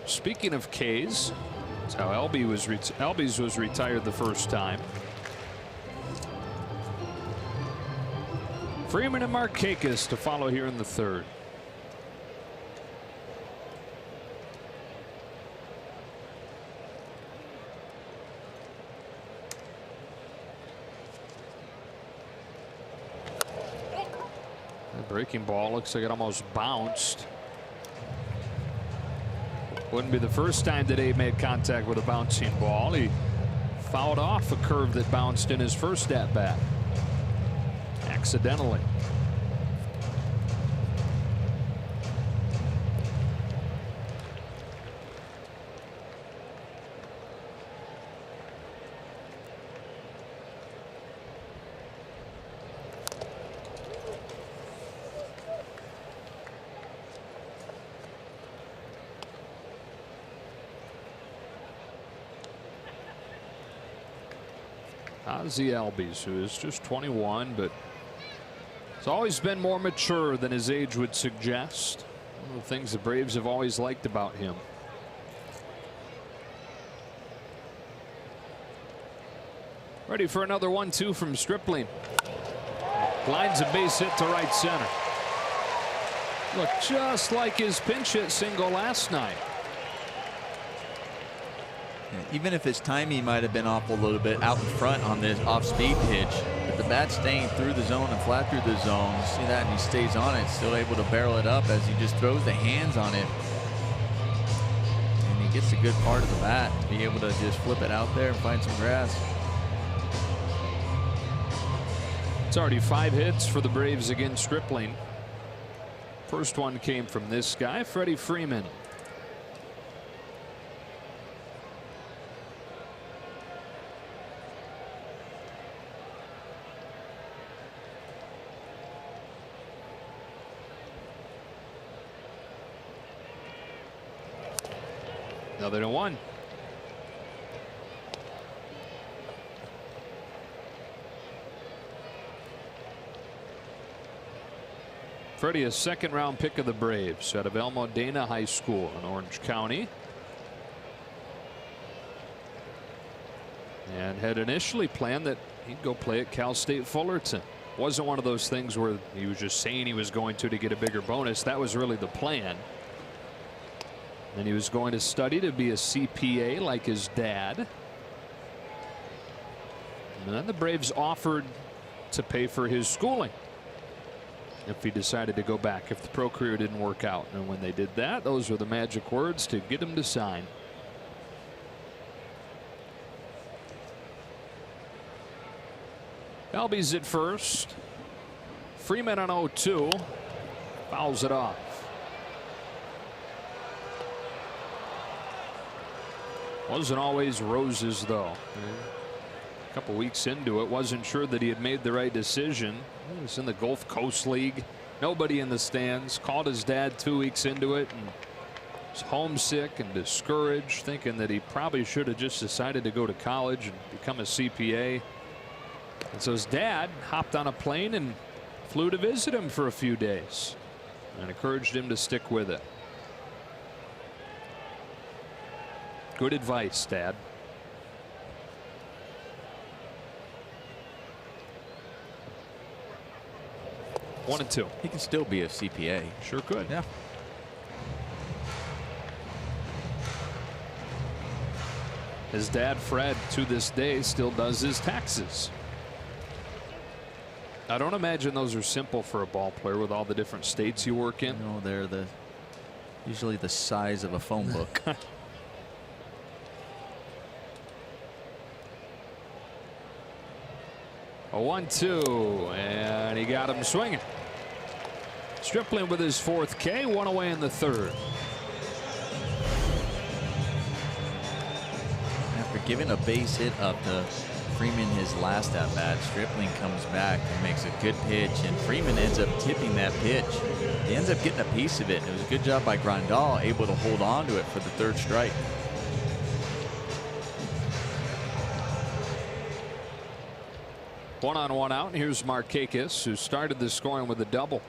Speaking of K's, that's how Albies was retired the first time. Freeman and Markakis to follow here in the 3rd. The breaking ball looks like it almost bounced. Wouldn't be the first time today he made contact with a bouncing ball. He fouled off a curve that bounced in his first at bat. Accidentally. Ozzie Albies, who is just 21, but he's always been more mature than his age would suggest. One of the things the Braves have always liked about him. Ready for another 1-2 from Stripling. Lines a base hit to right center. Looked just like his pinch hit single last night. Even if his timing might have been off a little bit out in front on this off-speed pitch, if the bat's staying through the zone and flat through the zone, you see that, and he stays on it, still able to barrel it up as he just throws the hands on it. And he gets a good part of the bat to be able to just flip it out there and find some grass. It's already 5 hits for the Braves against Stripling. First one came from this guy, Freddie Freeman. Another 1. Freddie, a 2nd round pick of the Braves out of El Modena High School in Orange County. And had initially planned that he'd go play at Cal State Fullerton. Wasn't one of those things where he was just saying he was going to get a bigger bonus. That was really the plan. And he was going to study to be a CPA like his dad. And then the Braves offered to pay for his schooling if he decided to go back, if the pro career didn't work out. And when they did that, those were the magic words to get him to sign. Albies at first. Freeman on 0-2. Fouls it off. Wasn't always roses, though. A couple weeks into it, wasn't sure that he had made the right decision. He was in the Gulf Coast League. Nobody in the stands. Called his dad 2 weeks into it and was homesick and discouraged, thinking that he probably should have just decided to go to college and become a CPA. And so his dad hopped on a plane and flew to visit him for a few days and encouraged him to stick with it. Good advice, Dad. One and two. He can still be a CPA. Sure could. Yeah. His dad, Fred, to this day still does his taxes. I don't imagine those are simple for a ball player with all the different states you work in. No, they're usually the size of a phone book. A 1-2, and he got him swinging. Stripling with his fourth K, one away in the third. After giving a base hit up to Freeman his last at bat, Stripling comes back and makes a good pitch, and Freeman ends up tipping that pitch. He ends up getting a piece of it. It was a good job by Grandal, able to hold on to it for the third strike. One on, one out, and here's Markakis, who started the scoring with a double.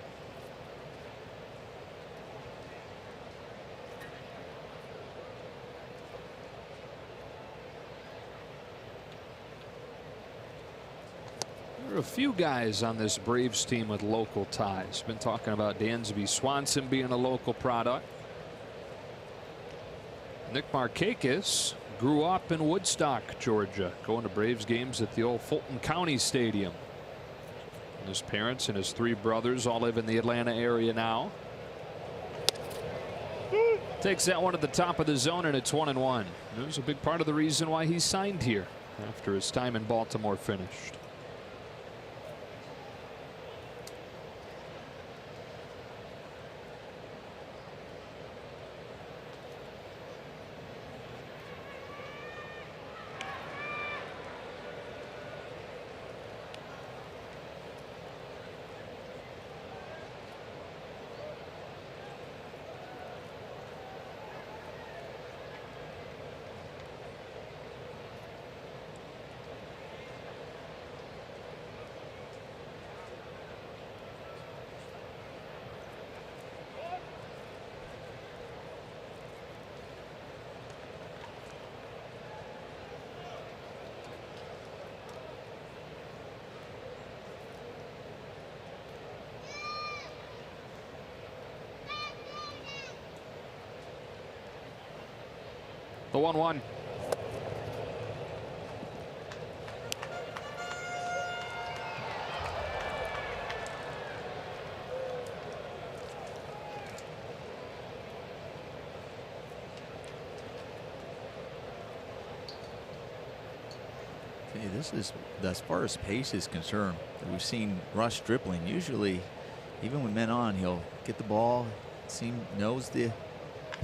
There are a few guys on this Braves team with local ties. Been talking about Dansby Swanson being a local product. Nick Markakis grew up in Woodstock, Georgia, going to Braves games at the old Fulton County Stadium. And his parents and his three brothers all live in the Atlanta area now. Takes that one at the top of the zone, and it's 1-1. It was a big part of the reason why he signed here after his time in Baltimore finished. The 1-1. Okay, this is, as far as pace is concerned, we've seen Russ Stripling. Usually, even when men on, he'll get the ball, knows the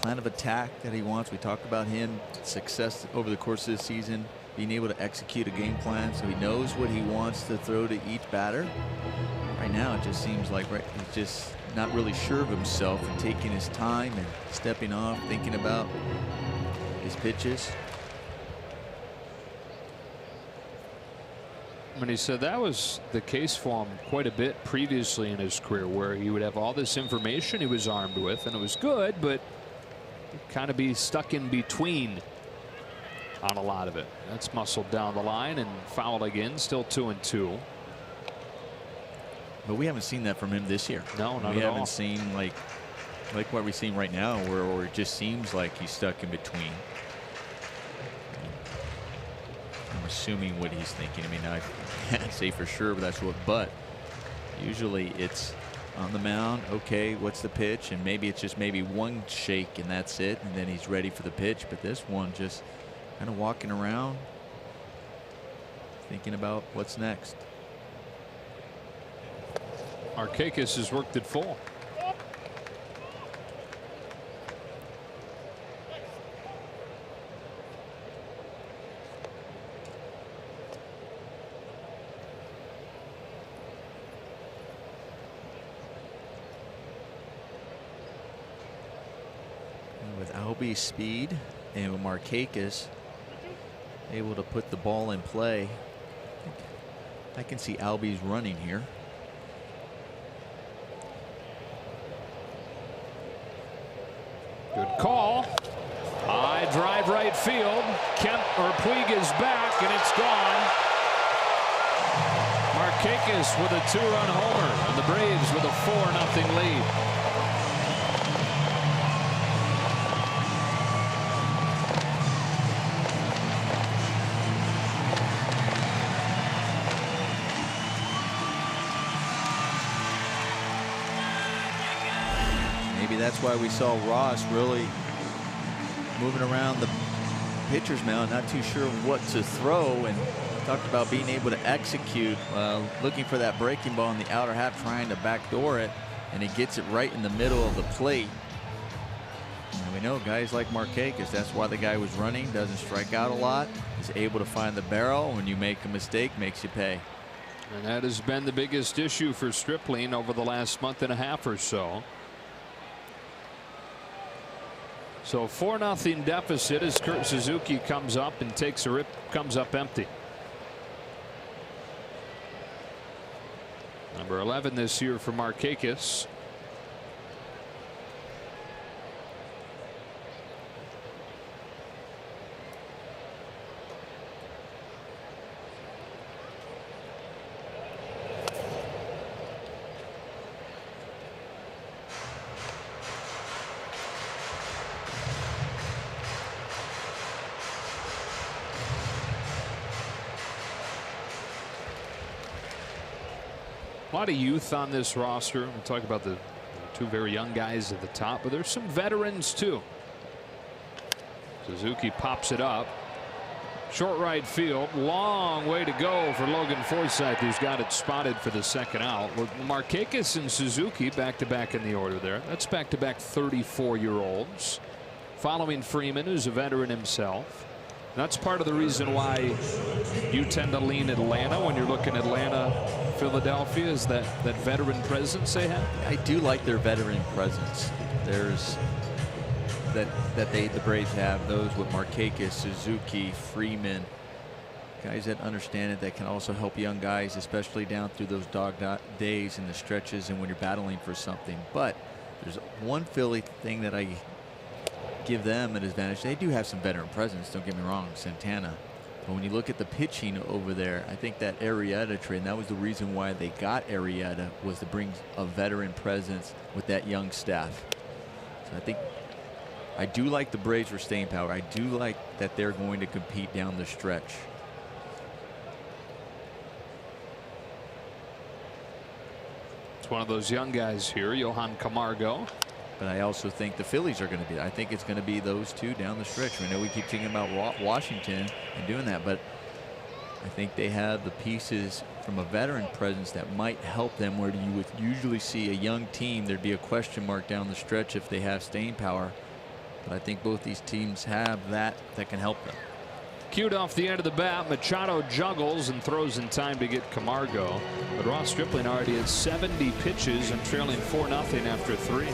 plan of attack that he wants. We talked about him success over the course of the season, being able to execute a game plan, so he knows what he wants to throw to each batter. Right now it just seems like he's just not really sure of himself and taking his time and stepping off, thinking about his pitches. And he said that was the case for him quite a bit previously in his career, where he would have all this information he was armed with, and it was good, but kind of be stuck in between on a lot of it. That's muscled down the line and fouled again. Still 2-2. But we haven't seen that from him this year. No, not we at all. haven't seen like what we're seeing right now, where it just seems like he's stuck in between. I'm assuming what he's thinking. I mean, I can't say for sure, but that's what. But usually it's on the mound. Okay, what's the pitch? And maybe it's just maybe one shake and that's it, and then he's ready for the pitch. But this one just kind of walking around, thinking about what's next. Markakis has worked it full. With Albie's speed and with Markakis able to put the ball in play, I can see Albie's running here. Good call. High drive right field. Puig is back, and it's gone. Markakis with a 2-run homer, and the Braves with a 4-0 lead. That's why we saw Ross really moving around the pitcher's mound, not too sure what to throw, and talked about being able to execute, looking for that breaking ball in the outer half, trying to backdoor it, and he gets it right in the middle of the plate. And we know guys like Markakis, that's why the guy was running, doesn't strike out a lot, is able to find the barrel. When you make a mistake, makes you pay. And that has been the biggest issue for Stripling over the last month and a half or so. So 4-0 deficit as Kurt Suzuki comes up and takes a rip, comes up empty. Number 11 this year for Markakis. A lot of youth on this roster. We talk about the two very young guys at the top, but there's some veterans too. Suzuki pops it up. Short right field. Long way to go for Logan Forsythe, who's got it spotted for the second out. Markakis and Suzuki back-to-back in the order there. That's back-to-back 34-year-olds. Following Freeman, who's a veteran himself. That's part of the reason why you tend to lean Atlanta when you're looking at Atlanta, Philadelphia, is that veteran presence they have. I do like their veteran presence. There's the Braves have those with Markakis, Suzuki, Freeman, guys that understand it, that can also help young guys, especially down through those dog days and the stretches and when you're battling for something. But there's one Philly thing that I give them an advantage. They do have some veteran presence, don't get me wrong, Santana. But when you look at the pitching over there, I think that Arrieta trade, and that was the reason why they got Arrieta, was to bring a veteran presence with that young staff. So I do like the Braves for staying power. I do like that they're going to compete down the stretch. It's one of those young guys here, Johan Camargo. But I also think the Phillies are going to be. I think it's going to be those two down the stretch. I know we keep thinking about Washington and doing that, but I think they have the pieces from a veteran presence that might help them, where you would usually see a young team, there'd be a question mark down the stretch if they have staying power. But I think both these teams have that can help them. Cued off the end of the bat, Machado juggles and throws in time to get Camargo. But Ross Stripling already had 70 pitches and trailing 4-0 after 3.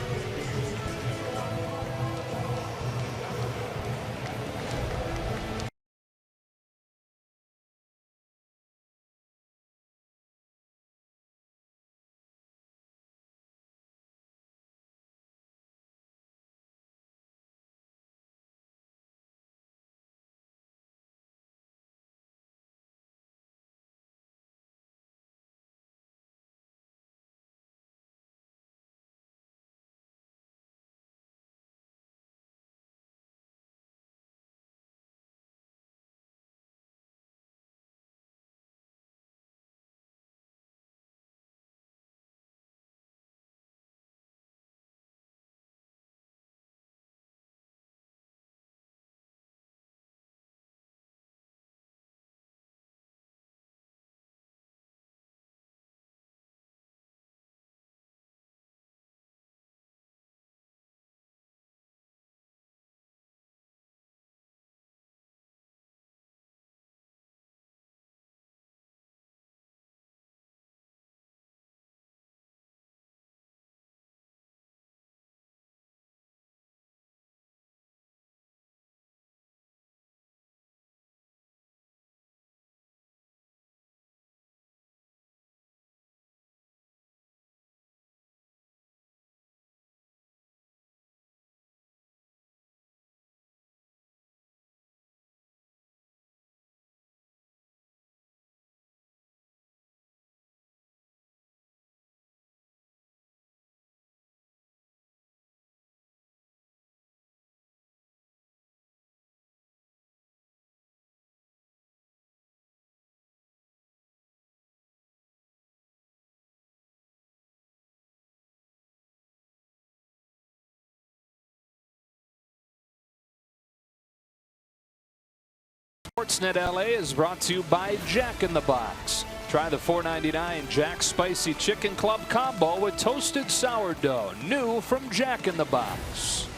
Sportsnet LA is brought to you by Jack in the Box. Try the $4.99 Jack Spicy Chicken Club Combo with toasted sourdough. New from Jack in the Box.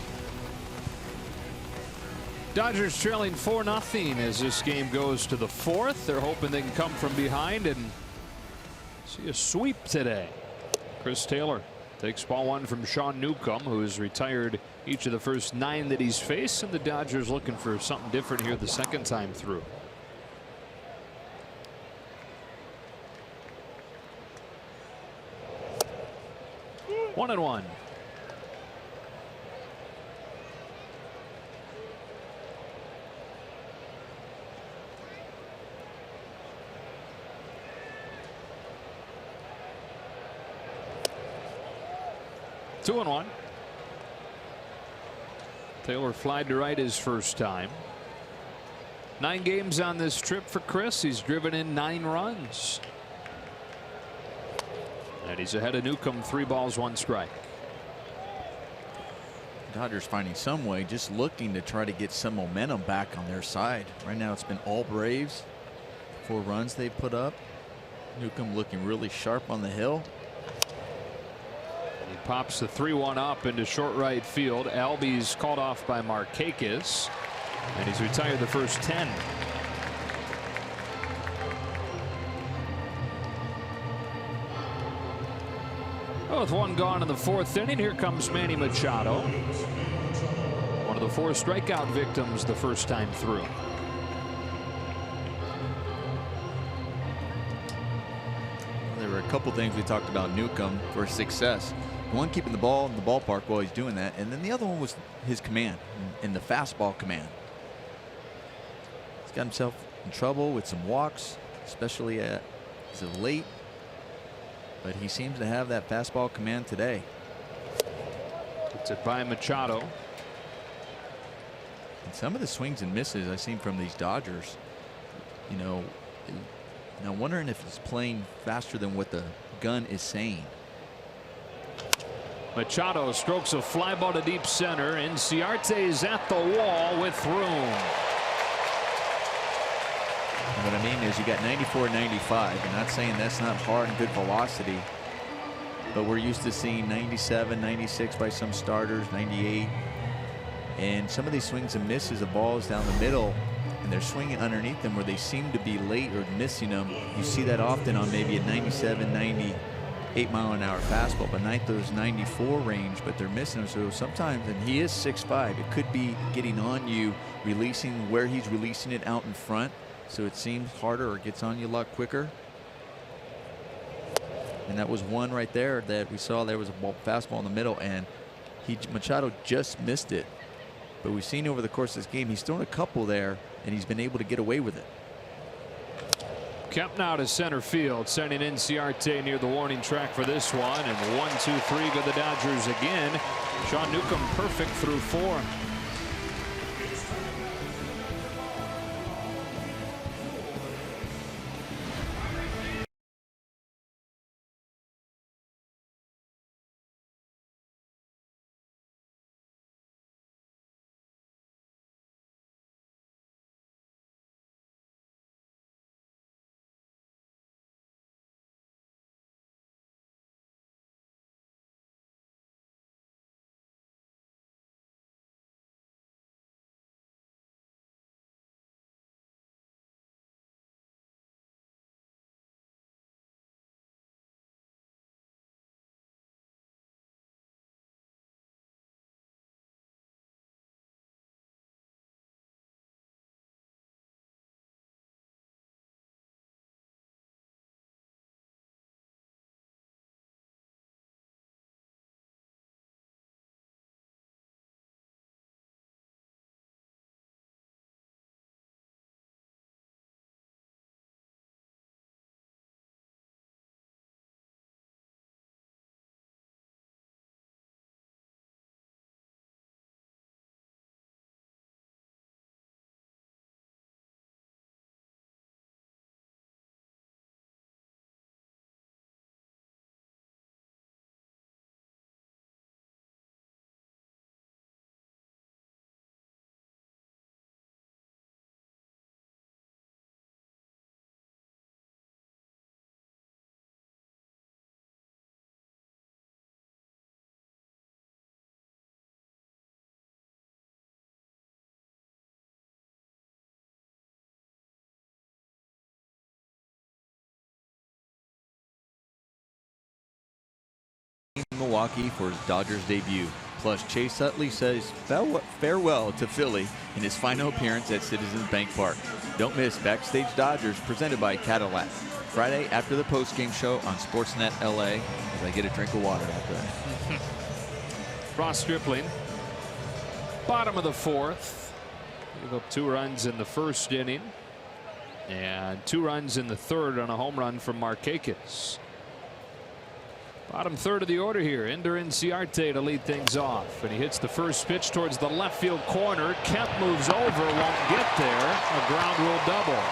Dodgers trailing 4-0 as this game goes to the fourth. They're hoping they can come from behind and see a sweep today. Chris Taylor takes ball one from Sean Newcomb, who has retired each of the first 9 that he's faced, and the Dodgers looking for something different here the second time through. One and one. Two and one. Taylor flied to right his first time. 9 games on this trip for Chris. He's driven in 9 runs. And he's ahead of Newcomb, 3 balls, 1 strike. Dodgers finding some way, just looking to try to get some momentum back on their side. Right now it's been all Braves. 4 runs they've put up. Newcomb looking really sharp on the hill. He pops the 3-1 up into short right field. Albies called off by Markakis, and he's retired the first 10. Well, with 1 gone in the 4th inning, here comes Manny Machado. One of the 4 strikeout victims the first time through. There were a couple things we talked about Newcomb for success. One, keeping the ball in the ballpark while he's doing that, and then the other one was his command and the fastball command. He's got himself in trouble with some walks, especially as of late, but he seems to have that fastball command today. Gets it by Machado. And some of the swings and misses I've seen from these Dodgers, you know, now wondering if he's playing faster than what the gun is saying. Machado strokes a fly ball to deep center. Inciarte's at the wall with room. And what I mean is you got 94, 95. I'm not saying that's not hard and good velocity, but we're used to seeing 97, 96 by some starters, 98. And some of these swings and misses of balls down the middle, and they're swinging underneath them where they seem to be late or missing them. You see that often on maybe a 97, 98-mile-an-hour fastball, but not those 94 range, but they're missing them. So sometimes, and he is 6'5", it could be getting on you, releasing where he's releasing it out in front, so it seems harder or gets on you a lot quicker. And that was one right there that we saw. There was a fastball in the middle, and Machado just missed it. But we've seen over the course of this game, he's thrown a couple there, and he's been able to get away with it. Kept now to center field, sending Inciarte near the warning track for this one. And 1-2-3 go the Dodgers again. Sean Newcomb perfect through 4. Milwaukee for his Dodgers debut. Plus, Chase Utley says farewell to Philly in his final appearance at Citizens Bank Park. Don't miss Backstage Dodgers, presented by Cadillac. Friday after the postgame show on Sportsnet LA, as I get a drink of water after that. Ross Stripling, bottom of the fourth. Gave up 2 runs in the first inning and 2 runs in the third on a home run from Markakis. Bottom third of the order here. Ender Inciarte to lead things off, and he hits the first pitch towards the left field corner. Kemp moves over, won't get there. A ground rule double.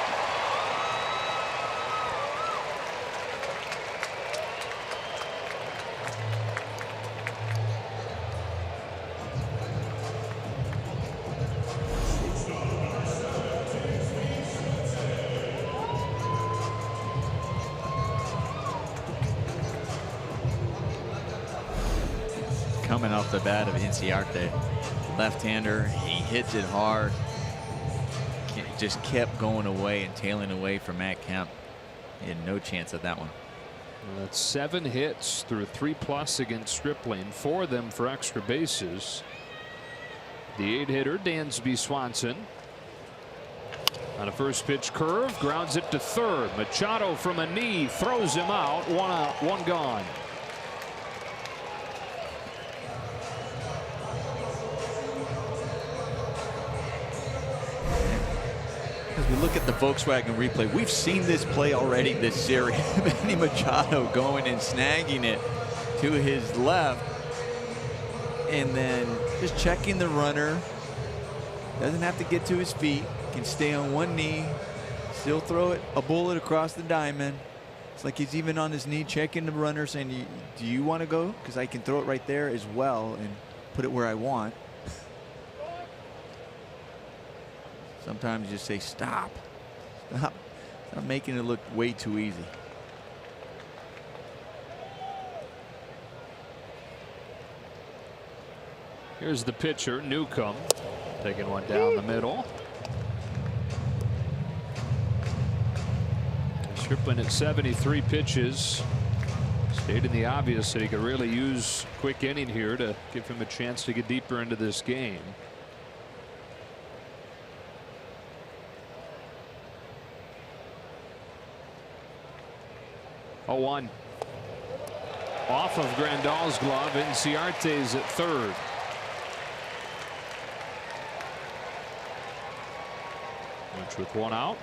Coming off the bat of Inciarte, left-hander, he hits it hard. Just kept going away and tailing away from Matt Kemp. He had no chance at that one. Well, that's 7 hits through 3+ against Stripling, 4 of them for extra bases. The 8-hitter, Dansby Swanson, on a first pitch curve, grounds it to third. Machado from a knee throws him out. 1 out, 1 gone. As we look at the Volkswagen replay, we've seen this play already this series. Manny Machado going and snagging it to his left, and then just checking the runner. Doesn't have to get to his feet. Can stay on one knee, still throw it a bullet across the diamond. It's like he's even on his knee checking the runner, saying, do you want to go? Because I can throw it right there as well and put it where I want. Sometimes you just say, stop. Stop. Stop making it look way too easy. Here's the pitcher, Newcomb, taking one down the middle. Stripling at 73 pitches. Stating the obvious that he could really use quick inning here to give him a chance to get deeper into this game. 0-1. Off of Grandal's glove. Inciarte's at third. Lynch with 1 out.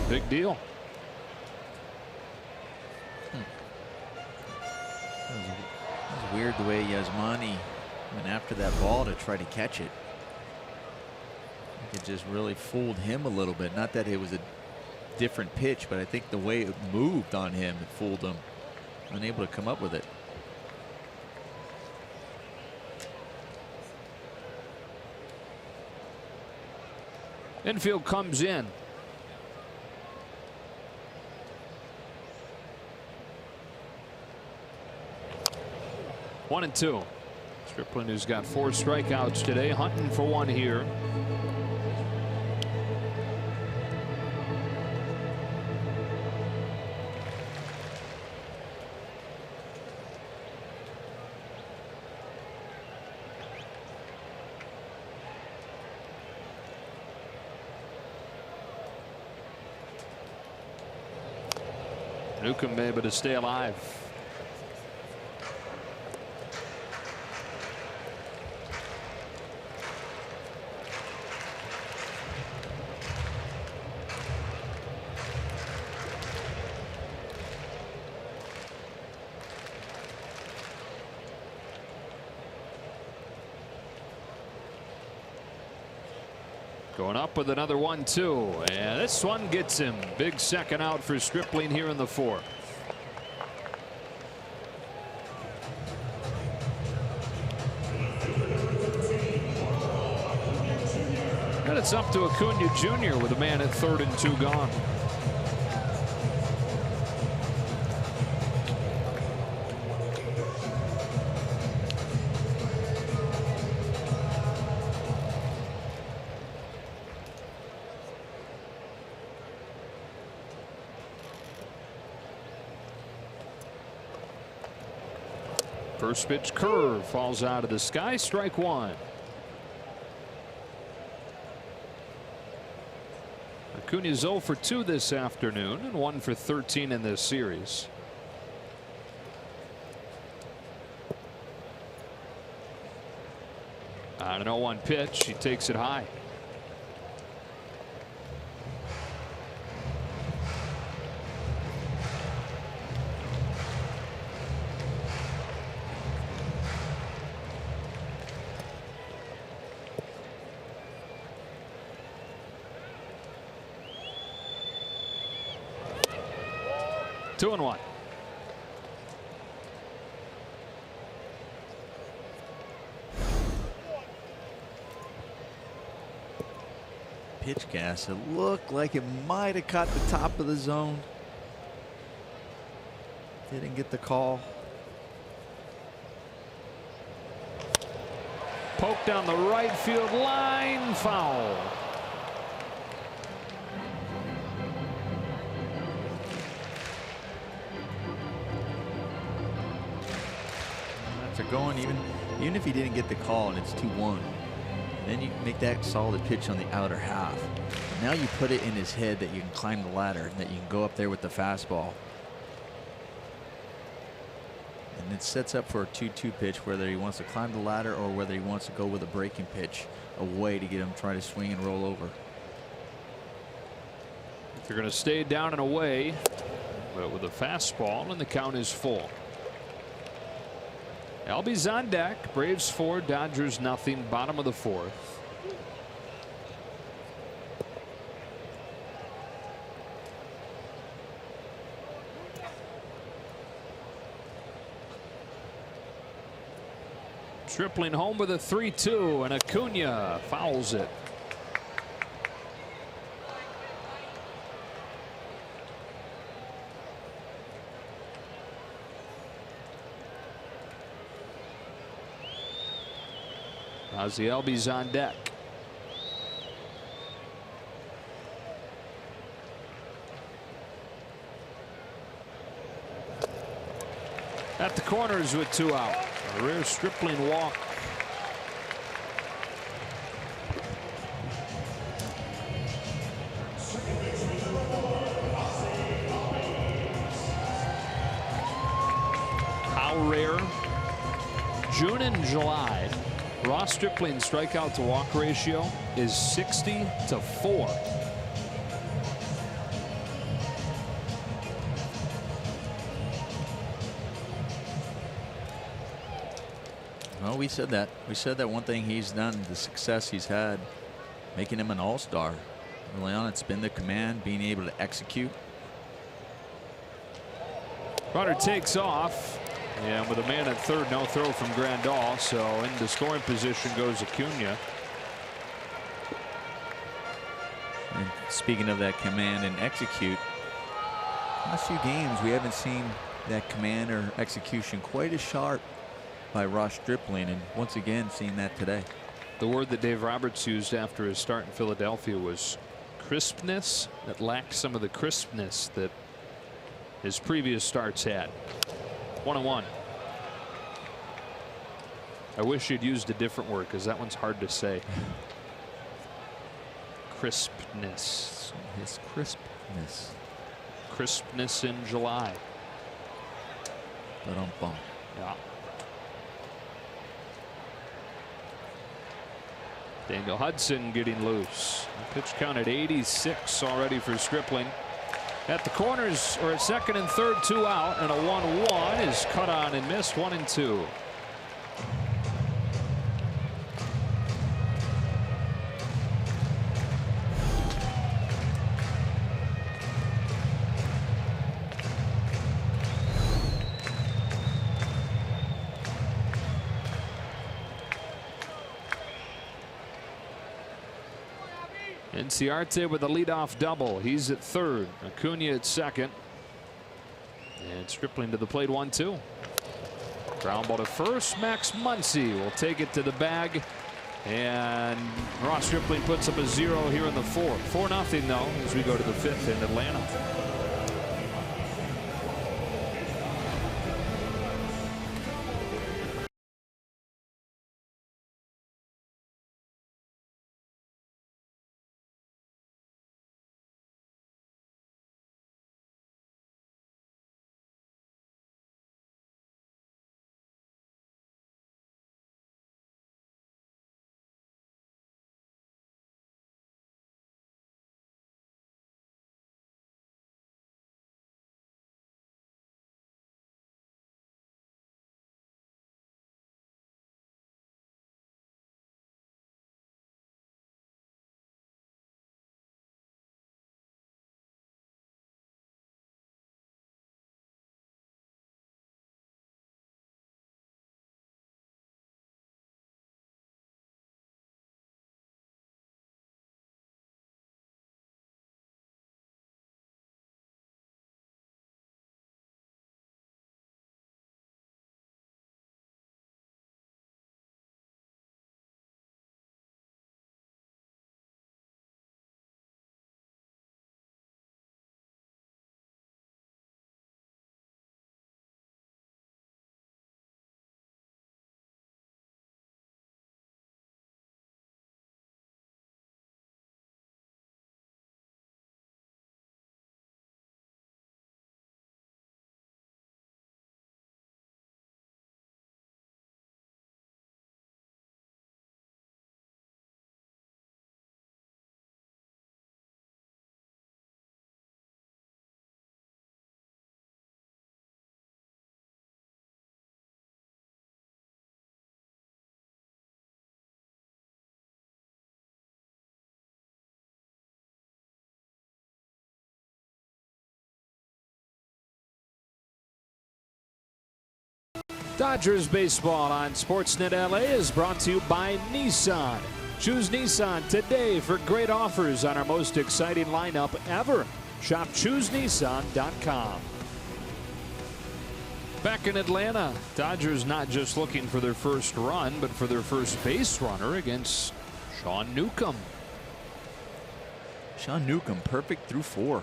Big deal. It was weird the way Yasmani went after that ball to try to catch it. It just really fooled him a little bit. Not that it was a different pitch, but I think the way it moved on him, it fooled him. Unable to come up with it. Infield comes in. One and 2. Stripling, who's got 4 strikeouts today, hunting for 1 here. Newcomb able to stay alive. Going up with another 1-2, and this one gets him. Big second out for Stripling here in the 4th. And it's up to Acuna Jr. with a man at 3rd and 2 gone. First pitch curve falls out of the sky. Strike one. Acuña's 0 for 2 this afternoon and 1 for 13 in this series. On an 0-1 pitch, he takes it high. Two and one. Pitch gas. It looked like it might have caught the top of the zone. Didn't get the call. Poke down the right field line. Foul. After going, even if he didn't get the call and it's 2-1, then you make that solid pitch on the outer half. Now you put it in his head that you can climb the ladder and that you can go up there with the fastball. And it sets up for a 2-2 pitch, whether he wants to climb the ladder or whether he wants to go with a breaking pitch away to get him try to swing and roll over. They're going to stay down and away, but with a fastball, and the count is full. Albies on deck. Braves 4, Dodgers nothing. Bottom of the 4th. Stripling home with a 3-2, and Acuña fouls it. Ozzie Albies on deck. At the corners with 2 out. A rare Stripling walk. How rare? June and July. Ross Stripling's strikeout to walk ratio is 60-4. Well, we said that. We said that one thing he's done, the success he's had, making him an all-star. Early on, it's been the command, being able to execute. Runner takes off. And with a man at third, no throw from Grandal, so into scoring position goes Acuña. And speaking of that command and execute, last few games we haven't seen that command or execution quite as sharp by Ross Stripling, and once again seeing that today. The word that Dave Roberts used after his start in Philadelphia was crispness. That lacked some of the crispness that his previous starts had. 1-1. I wish you'd used a different word because that one's hard to say. Crispness. His crispness. Crispness in July. Ba-dum-bum. Yeah. Daniel Hudson getting loose. Pitch count at 86 already for Stripling. At the corners, or at second and third, 2 out, and a 1-1 is cut on and missed. 1-2. Inciarte with a leadoff double. He's at third. Acuña at second. And Stripling to the plate. 1-2. Ground ball to first. Max Muncy will take it to the bag. And Ross Stripling puts up a 0 here in the 4th. 4-0 though as we go to the 5th in Atlanta. Dodgers baseball on Sportsnet LA is brought to you by Nissan. Choose Nissan today for great offers on our most exciting lineup ever. Shop ChooseNissan.com. Back in Atlanta, Dodgers not just looking for their first run, but for their first base runner against Sean Newcomb. Sean Newcomb, perfect through 4.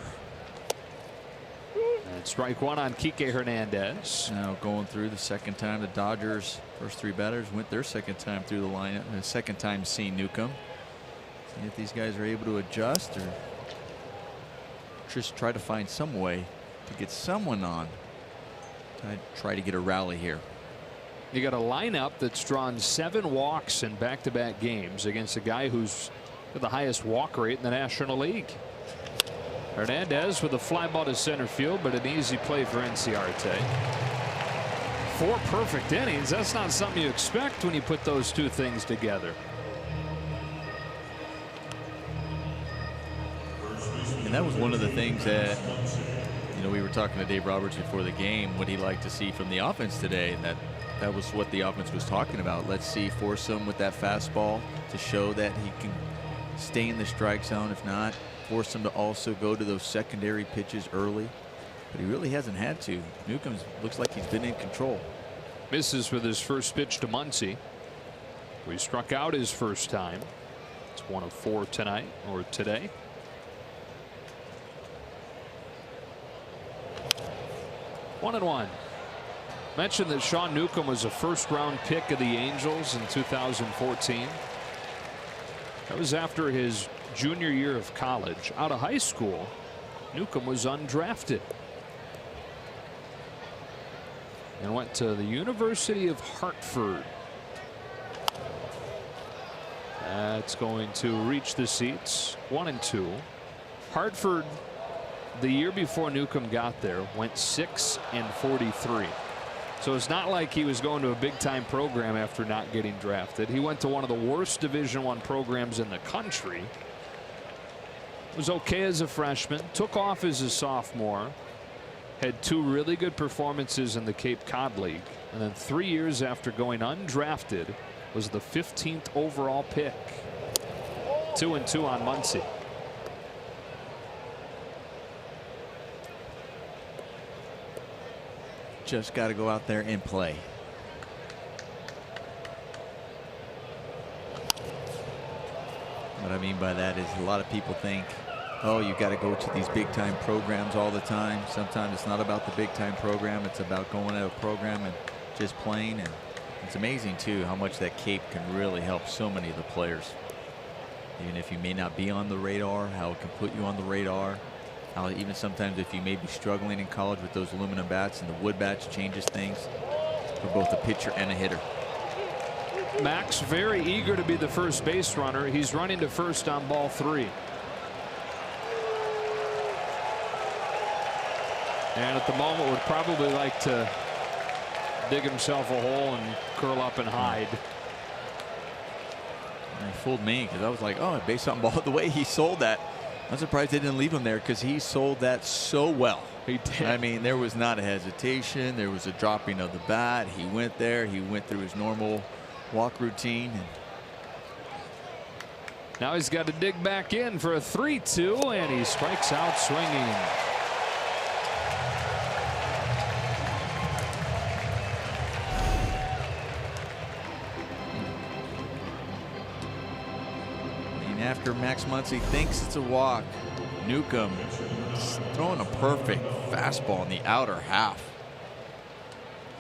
And strike 1 on Kike Hernandez. Now going through the second time, the Dodgers first 3 batters went their second time through the lineup, and the second time seeing Newcomb. See if these guys are able to adjust or just try to find some way to get someone on. Try to get a rally here. You got a lineup that's drawn 7 walks in back-to-back games against a guy who's got the highest walk rate in the National League. Hernandez with a fly ball to center field, but an easy play for Enciarte. 4 perfect innings. That's not something you expect when you put those 2 things together. And that was one of the things that, you know, we were talking to Dave Roberts before the game, what he liked to see from the offense today, and that was what the offense was talking about. Let's see, force him with that fastball to show that he can stay in the strike zone. If not, force him to also go to those secondary pitches early. But he really hasn't had to. Newcomb looks like he's been in control. Misses with his first pitch to Muncy. He struck out his first time. It's 1 of 4 tonight or today. One and 1. Mentioned that Sean Newcomb was a first-round pick of the Angels in 2014. That was after his junior year of college. Out of high school, Newcomb was undrafted and went to the University of Hartford. That's going to reach the seats. 1 and 2. Hartford, the year before Newcomb got there, went 6 and 43. So it's not like he was going to a big-time program after not getting drafted. He went to one of the worst Division I programs in the country. Was okay as a freshman, took off as a sophomore, had 2 really good performances in the Cape Cod League, and then 3 years after going undrafted was the 15th overall pick. 2 and 2 on Muncy. Just got to go out there and play. What I mean by that is a lot of people think, oh, you got to go to these big time programs all the time. Sometimes it's not about the big time program. It's about going to a program and just playing. And it's amazing too how much that Cape can really help so many of the players. Even if you may not be on the radar, how it can put you on the radar. How even sometimes if you may be struggling in college with those aluminum bats, and the wood bats changes things for both a pitcher and a hitter. Max very eager to be the first base runner. He's running to first on ball 3. And at the moment would probably like to dig himself a hole and curl up and hide. And it fooled me because I was like, oh, base on ball. The way he sold that, I'm surprised they didn't leave him there because he sold that so well. He did. I mean, there was not a hesitation. There was a dropping of the bat. He went there. He went through his normal walk routine. And now he's got to dig back in for a 3-2, and he strikes out swinging. After Max Muncy thinks it's a walk, Newcomb throwing a perfect fastball in the outer half.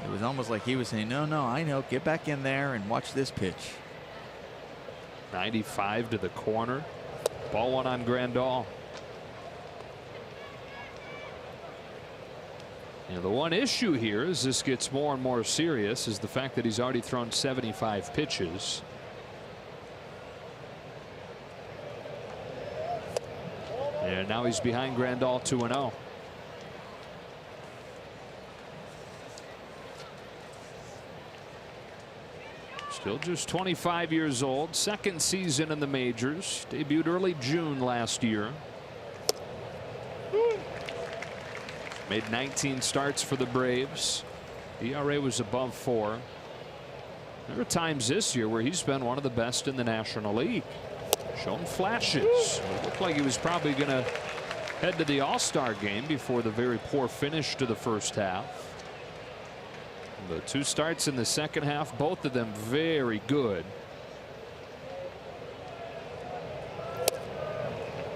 It was almost like he was saying, no, I know, get back in there and watch this pitch. 95 to the corner. Ball 1 on Grandal. You know, the one issue here as this gets more and more serious is the fact that he's already thrown 75 pitches. And now he's behind Grandal 2-0. Still just 25 years old. Second season in the majors. Debuted early June last year. Made 19 starts for the Braves. ERA was above 4. There are times this year where he's been one of the best in the National League. Shown flashes. It looked like he was probably going to head to the All-Star game before the very poor finish to the first half. The 2 starts in the second half, both of them very good.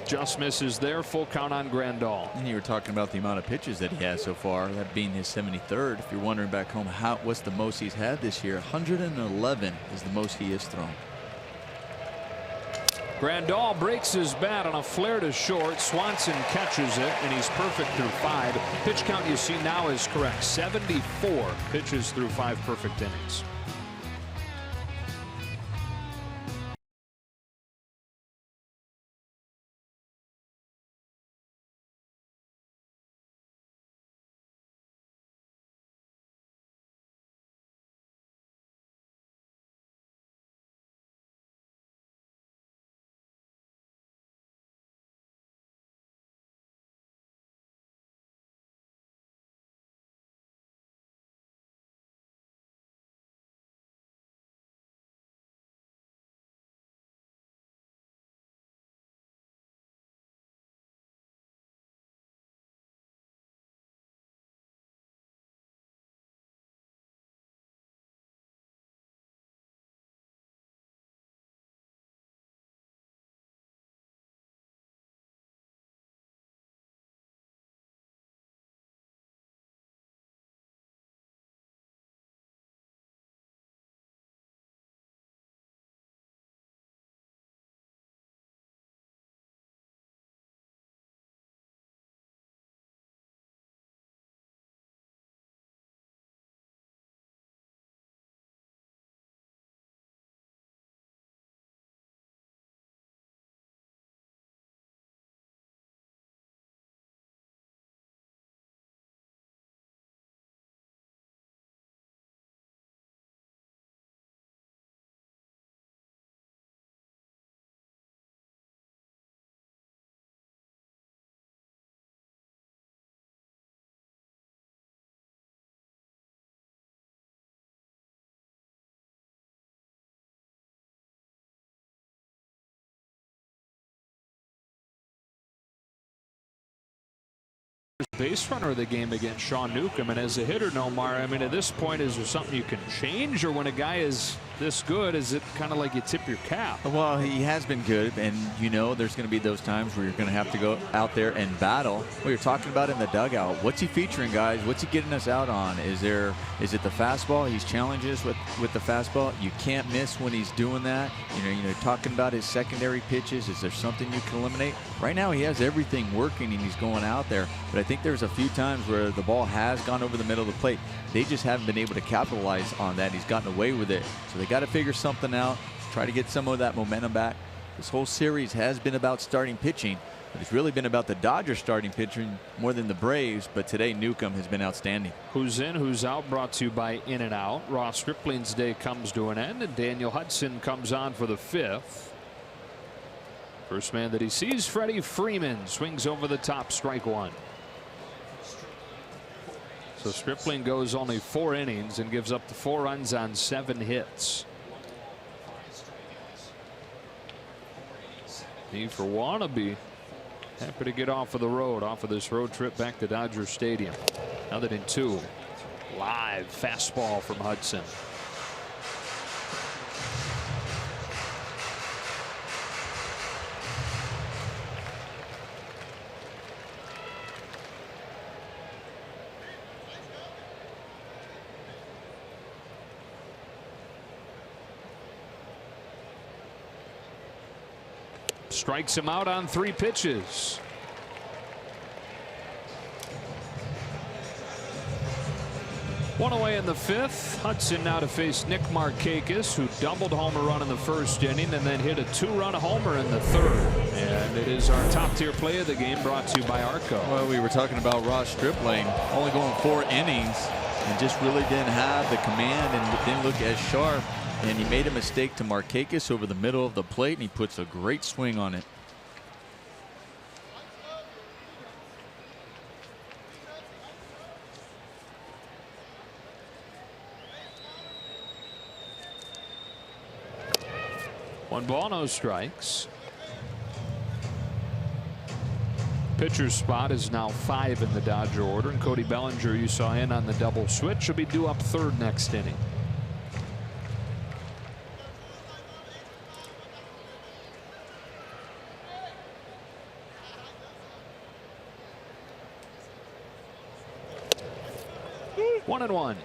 Just misses there. Full count on Grandal. And you were talking about the amount of pitches that he has so far, that being his 73rd. If you're wondering back home, what's the most he's had this year? 111 is the most he has thrown. Grandal breaks his bat on a flare to short. Swanson catches it, and he's perfect through 5. Pitch count you see now is correct. 74 pitches through 5 perfect innings. Base runner of the game against Sean Newcomb, and as a hitter, Nomar, I mean, at this point, is there something you can change, or when a guy is this good, is it kind of like you tip your cap? Well, he has been good, and you know there's going to be those times where you're going to have to go out there and battle. We were talking about in the dugout. What's he featuring, guys? What's he getting us out on? Is it the fastball? He's challenges with the fastball. You can't miss when he's doing that. You know, talking about his secondary pitches. Is there something you can eliminate? Right now, he has everything working, and he's going out there. But I think there's a few times where the ball has gone over the middle of the plate. They just haven't been able to capitalize on that. He's gotten away with it. So they got to figure something out, try to get some of that momentum back. This whole series has been about starting pitching, but it's really been about the Dodgers starting pitching more than the Braves. But today, Newcomb has been outstanding. Who's in, who's out, brought to you by In and Out. Ross Stripling's day comes to an end, and Daniel Hudson comes on for the 5th. First man that he sees, Freddie Freeman, swings over the top, strike 1. So Stripling goes only 4 innings and gives up the 4 runs on 7 hits. He, for Wannabe, happy to get off of the road, off of this road trip back to Dodger Stadium. Another in 2. Live fastball from Hudson. Strikes him out on 3 pitches. One away in the 5th. Hudson now to face Nick Markakis, who doubled home run in the 1st inning and then hit a 2-run homer in the 3rd. And it is our top tier play of the game, brought to you by Arco. Well, we were talking about Ross Stripling only going 4 innings and just really didn't have the command and didn't look as sharp. And he made a mistake to Markakis over the middle of the plate, and he puts a great swing on it. 1 ball, no strikes. Pitcher's spot is now 5 in the Dodger order, and Cody Bellinger, you saw in on the double switch, will be due up 3rd next inning. One and one.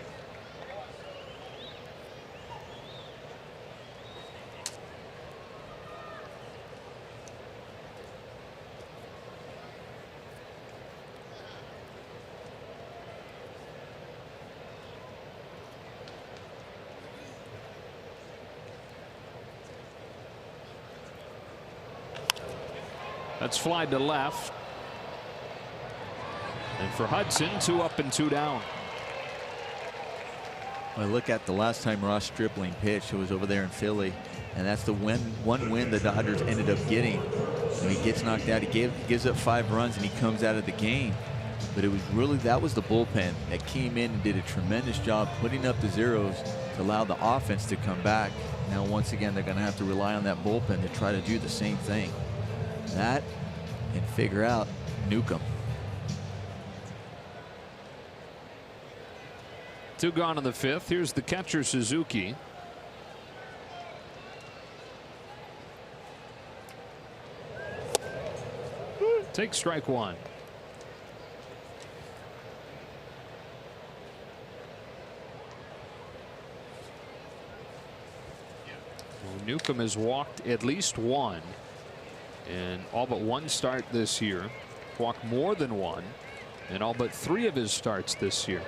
That's fly to left. And for Hudson, 2 up and 2 down. Well, look at the last time Ross Stripling pitched. It was over there in Philly, and that's the one win the Dodgers ended up getting. When he gets knocked out, he gives up 5 runs, and he comes out of the game. But it was really, that was the bullpen that came in and did a tremendous job putting up the zeros to allow the offense to come back. Now, once again, they're going to have to rely on that bullpen to try to do the same thing. That and figure out Newcomb. 2 gone in the 5th. Here's the catcher, Suzuki. Take strike 1. Well, Newcomb has walked at least 1 in all but 1 start this year. Walked more than 1 in all but 3 of his starts this year.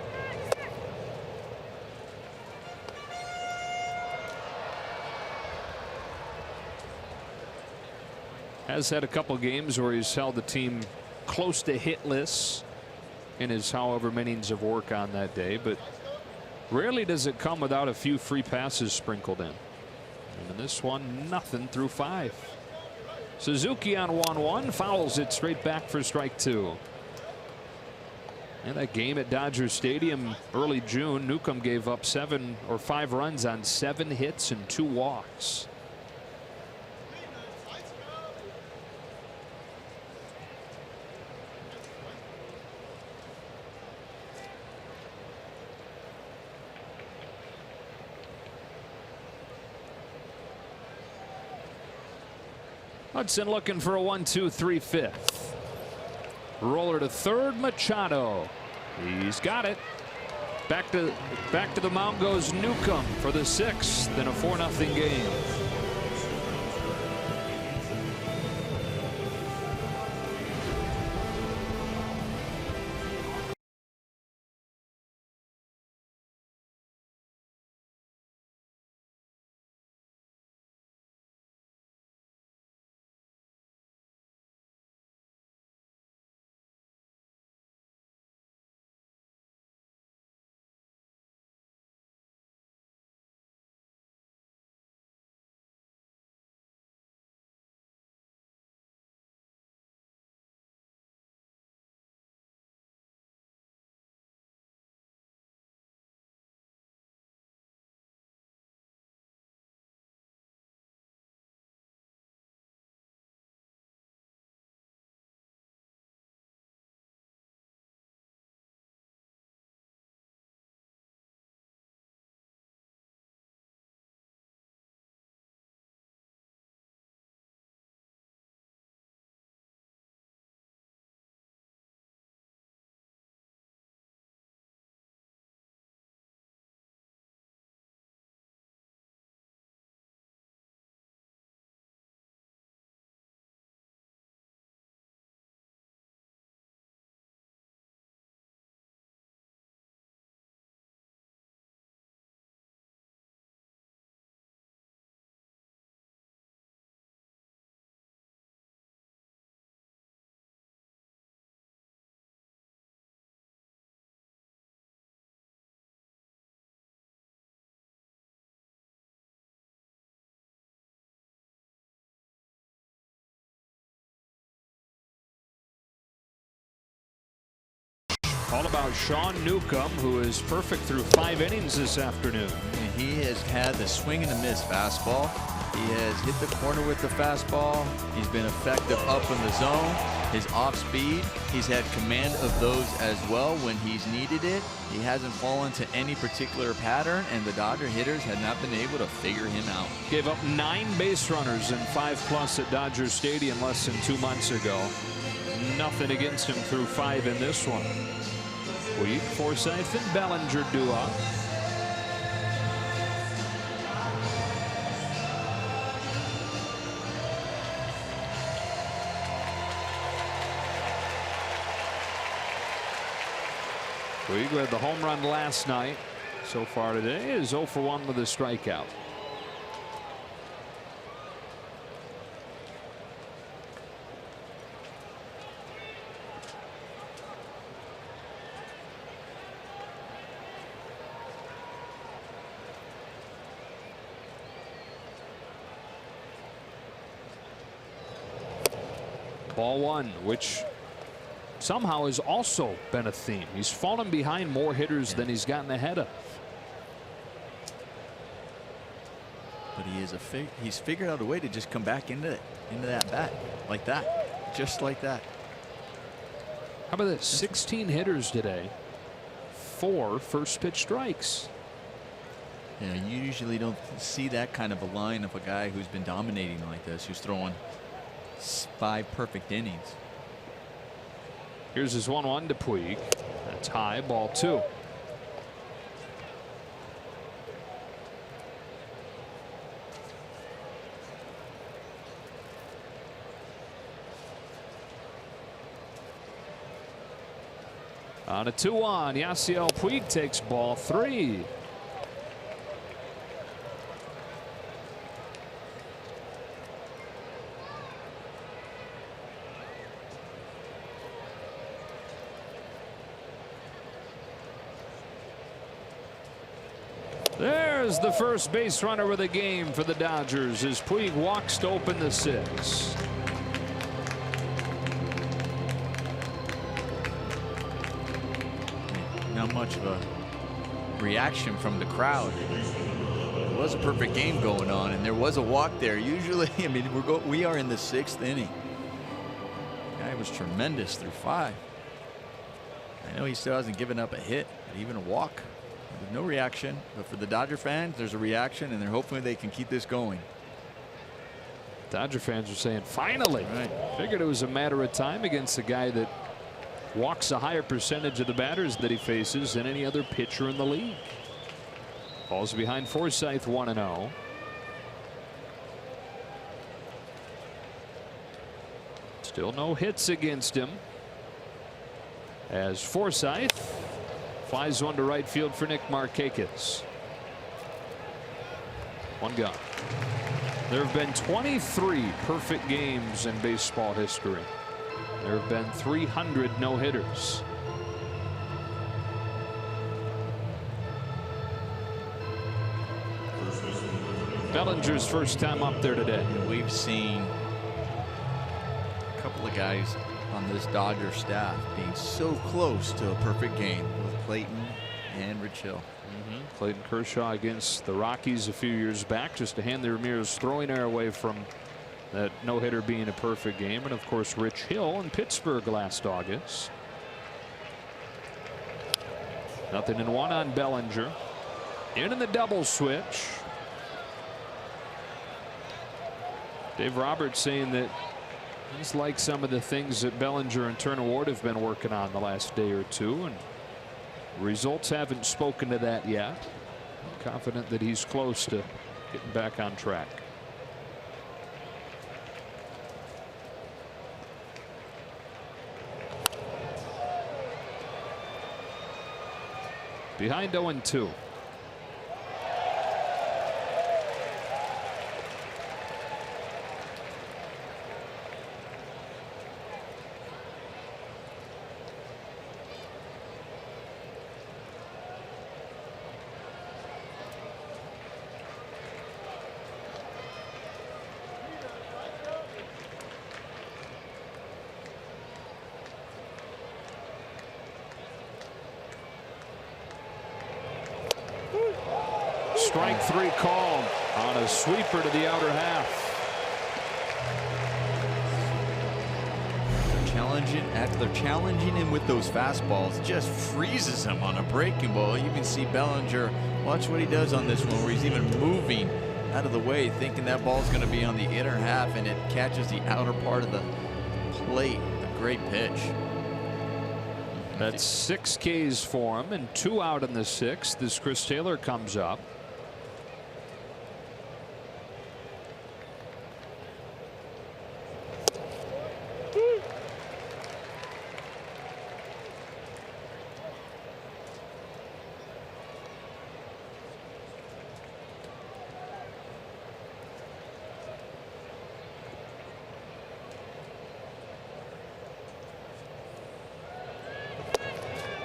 Has had a couple games where he's held the team close to hitless in his however many innings of work on that day, but rarely does it come without a few free passes sprinkled in. And in this one, nothing through 5. Suzuki on 1-1, fouls it straight back for strike 2. And that game at Dodger Stadium early June, Newcomb gave up 7 or 5 runs on 7 hits and 2 walks. Hudson looking for a 1-2-3 fifth. Roller to 3rd, Machado. He's got it. Back to the mound goes Newcomb for the 6th in a 4-0 game. All about Sean Newcomb, who is perfect through 5 innings this afternoon. And he has had the swing and a miss fastball. He has hit the corner with the fastball. He's been effective up in the zone. His off speed, he's had command of those as well when he's needed it. He hasn't fallen to any particular pattern, and the Dodger hitters have not been able to figure him out. Gave up 9 base runners in 5+ at Dodger Stadium less than 2 months ago. Nothing against him through 5 in this one. Puig, Forsythe, and Bellinger do up. Puig had the home run last night. So far today is 0 for 1 with a strikeout. Ball 1, which somehow has also been a theme. He's fallen behind more hitters than he's gotten ahead of. But he's figured out a way to just come back into that bat like that, just like that. How about this? 16 hitters today, 4 first pitch strikes. You know, you usually don't see that kind of a line of a guy who's been dominating like this, who's throwing 5 perfect innings. Here's his 1-1 to Puig. That's high, ball 2. On a 2-1, Yasiel Puig takes ball 3. There's the first base runner of the game for the Dodgers as Puig walks to open the 6th. Not much of a reaction from the crowd. It was a perfect game going on, and there was a walk there. Usually, I mean, we are in the 6th inning. The guy was tremendous through 5. I know he still hasn't given up a hit, but even a walk. With no reaction, but for the Dodger fans, there's a reaction, and they're hoping they can keep this going. Dodger fans are saying, finally. Right. Figured it was a matter of time against a guy that walks a higher percentage of the batters that he faces than any other pitcher in the league. Falls behind Forsythe 1-0. Still no hits against him as Forsythe flies one to right field for Nick Markakis. 1 gone. There have been 23 perfect games in baseball history. There have been 300 no-hitters. Bellinger's first time up there today. And we've seen a couple of guys on this Dodger staff being so close to a perfect game with Clayton and Rich Hill. Clayton Kershaw against the Rockies a few years back, just to hand the Ramirez throwing error away from that no-hitter being a perfect game. And of course Rich Hill in Pittsburgh last August. 0-1 on Bellinger. In the double switch. Dave Roberts saying that he's like some of the things that Bellinger and Turner Ward have been working on the last day or two, and results haven't spoken to that yet. Confident that he's close to getting back on track. Behind 0-2. strike 3 called on a sweeper to the outer half. They're challenging him with those fastballs. Just freezes him on a breaking ball. You can see Bellinger. Watch what he does on this one, where he's even moving out of the way, thinking that ball's going to be on the inner half, and it catches the outer part of the plate. A great pitch. That's 6 Ks for him, and 2 out in the 6th as Chris Taylor comes up.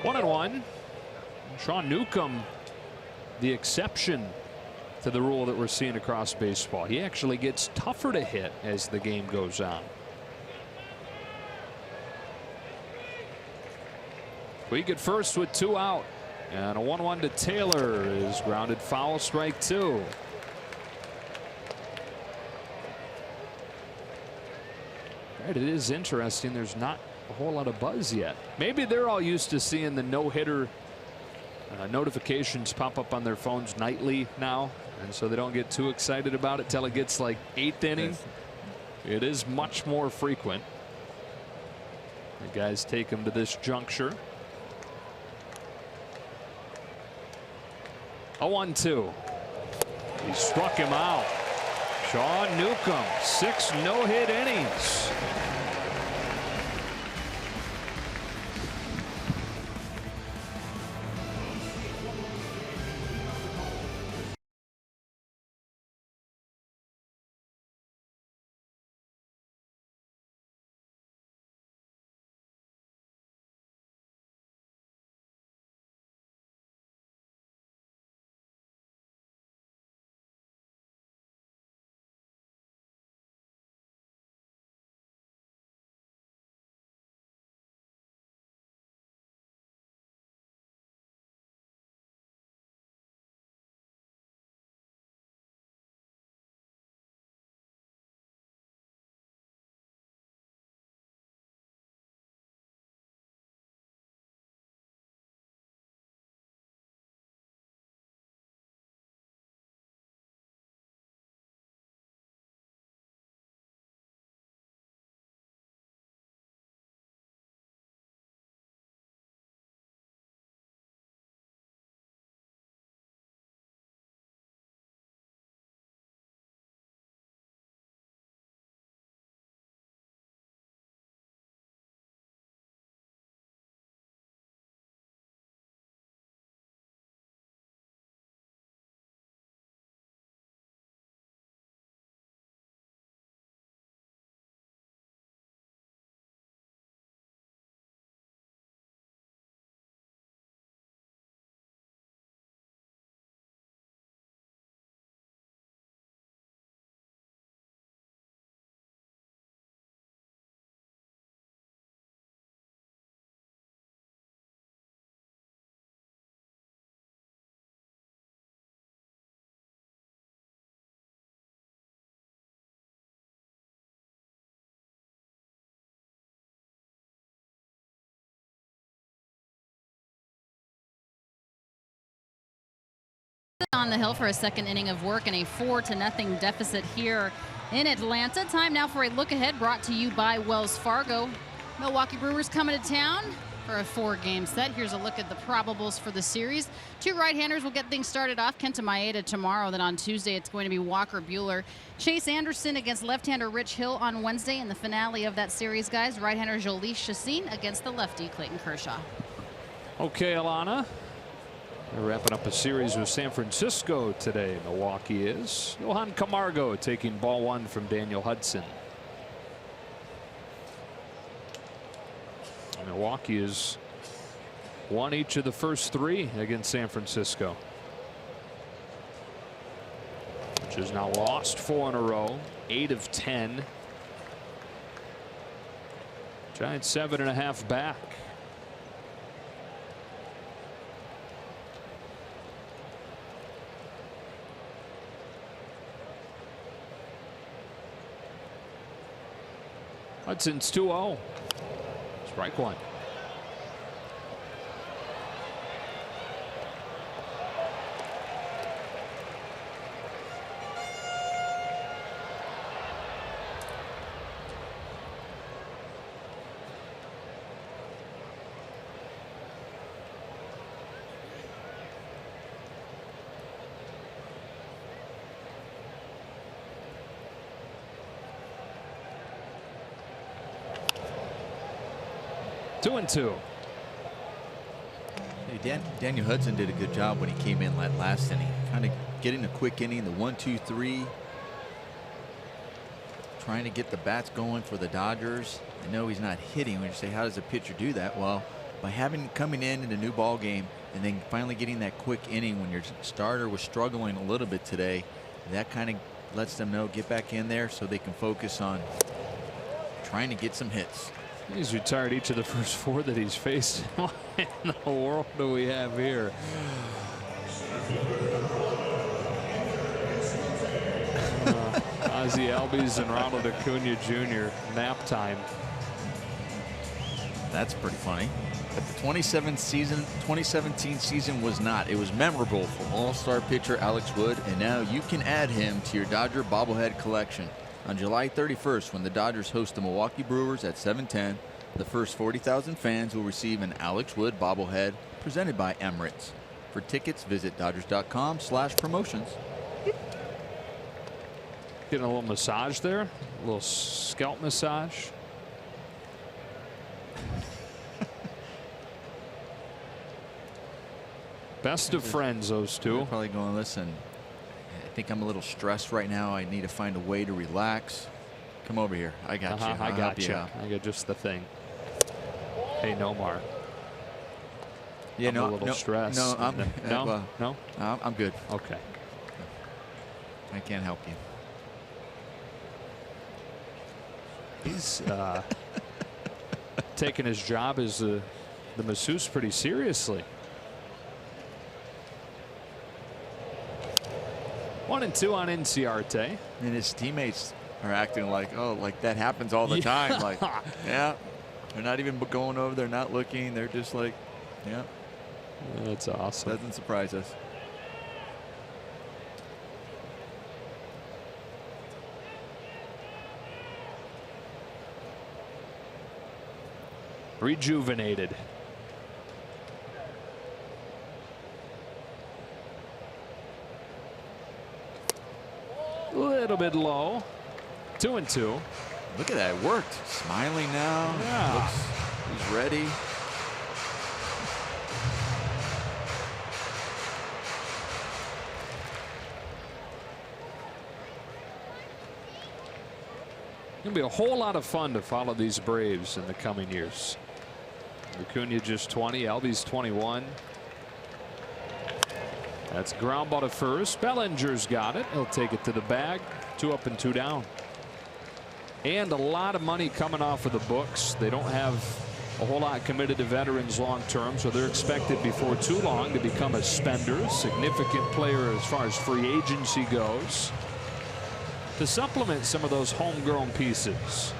One and one. Sean Newcomb, the exception to the rule that we're seeing across baseball. He actually gets tougher to hit as the game goes on. Puig at first with 2 out, and a 1-1 to Taylor is grounded foul, strike 2. Right, it is interesting. There's not a whole lot of buzz yet. Maybe they're all used to seeing the no-hitter notifications pop up on their phones nightly now, and so they don't get too excited about it till it gets like 8th inning. Yes. It is much more frequent. The guys take him to this juncture. A 1-2. He struck him out. Sean Newcomb, 6 no-hit innings. On the hill for a second inning of work and a 4-0 deficit here in Atlanta. Time now for a look ahead brought to you by Wells Fargo. Milwaukee Brewers coming to town for a 4-game set. Here's a look at the probables for the series. 2 right-handers will get things started off. Kenta Maeda tomorrow. Then on Tuesday, it's going to be Walker Buehler. Chase Anderson against left-hander Rich Hill on Wednesday in the finale of that series, guys. Right-hander Jhoulys Chacin against the lefty Clayton Kershaw. Okay, Alana. They're wrapping up a series with San Francisco today. Milwaukee is. Johan Camargo taking ball 1 from Daniel Hudson. Milwaukee has won each of the first 3 against San Francisco, which has now lost 4 in a row, 8 of 10. Giants 7.5 back. Hudson's 2-0. Strike one. Two and two. Hey, Daniel Hudson did a good job when he came in that last inning, kind of getting a quick inning, the 1-2-3, trying to get the bats going for the Dodgers. I know he's not hitting. When you say, how does a pitcher do that? Well, by coming in a new ball game and then finally getting that quick inning when your starter was struggling a little bit today, that kind of lets them know, get back in there so they can focus on trying to get some hits. He's retired each of the first four that he's faced. What in the world do we have here? Ozzie Albies and Ronald Acuna Jr. Nap time. That's pretty funny. But the 2017 season was not. It was memorable for All-Star pitcher Alex Wood, and now you can add him to your Dodger bobblehead collection. On July 31st, when the Dodgers host the Milwaukee Brewers at 7:10, the first 40,000 fans will receive an Alex Wood bobblehead presented by Emirates. For tickets, visit Dodgers.com/promotions. Getting a little massage there, a little scalp massage. Best of friends, those two. They're probably going, listen, I think I'm a little stressed right now. I need to find a way to relax. Come over here. I got you. I got you. I got just the thing. Hey, Nomar. Yeah, I'm a little stressed. No, no. I'm good. Okay. I can't help you. He's taking his job as the masseuse pretty seriously. 1-2 on Inciarte. And his teammates are acting like, oh, like that happens all the time. Like, yeah, they're not even going over. They're not looking. They're just like, yeah. That's awesome. Doesn't surprise us. Rejuvenated. A little bit low. 2-2. Look at that. It worked. Smiling now. Yeah. He's ready. Going to be a whole lot of fun to follow these Braves in the coming years. Acuna just 20. Albies 21. That's ground ball to first. Bellinger's got it. He'll take it to the bag. 2 up and 2 down. And a lot of money coming off of the books. They don't have a whole lot committed to veterans long term, so they're expected before too long to become a spender, significant player as far as free agency goes, to supplement some of those homegrown pieces.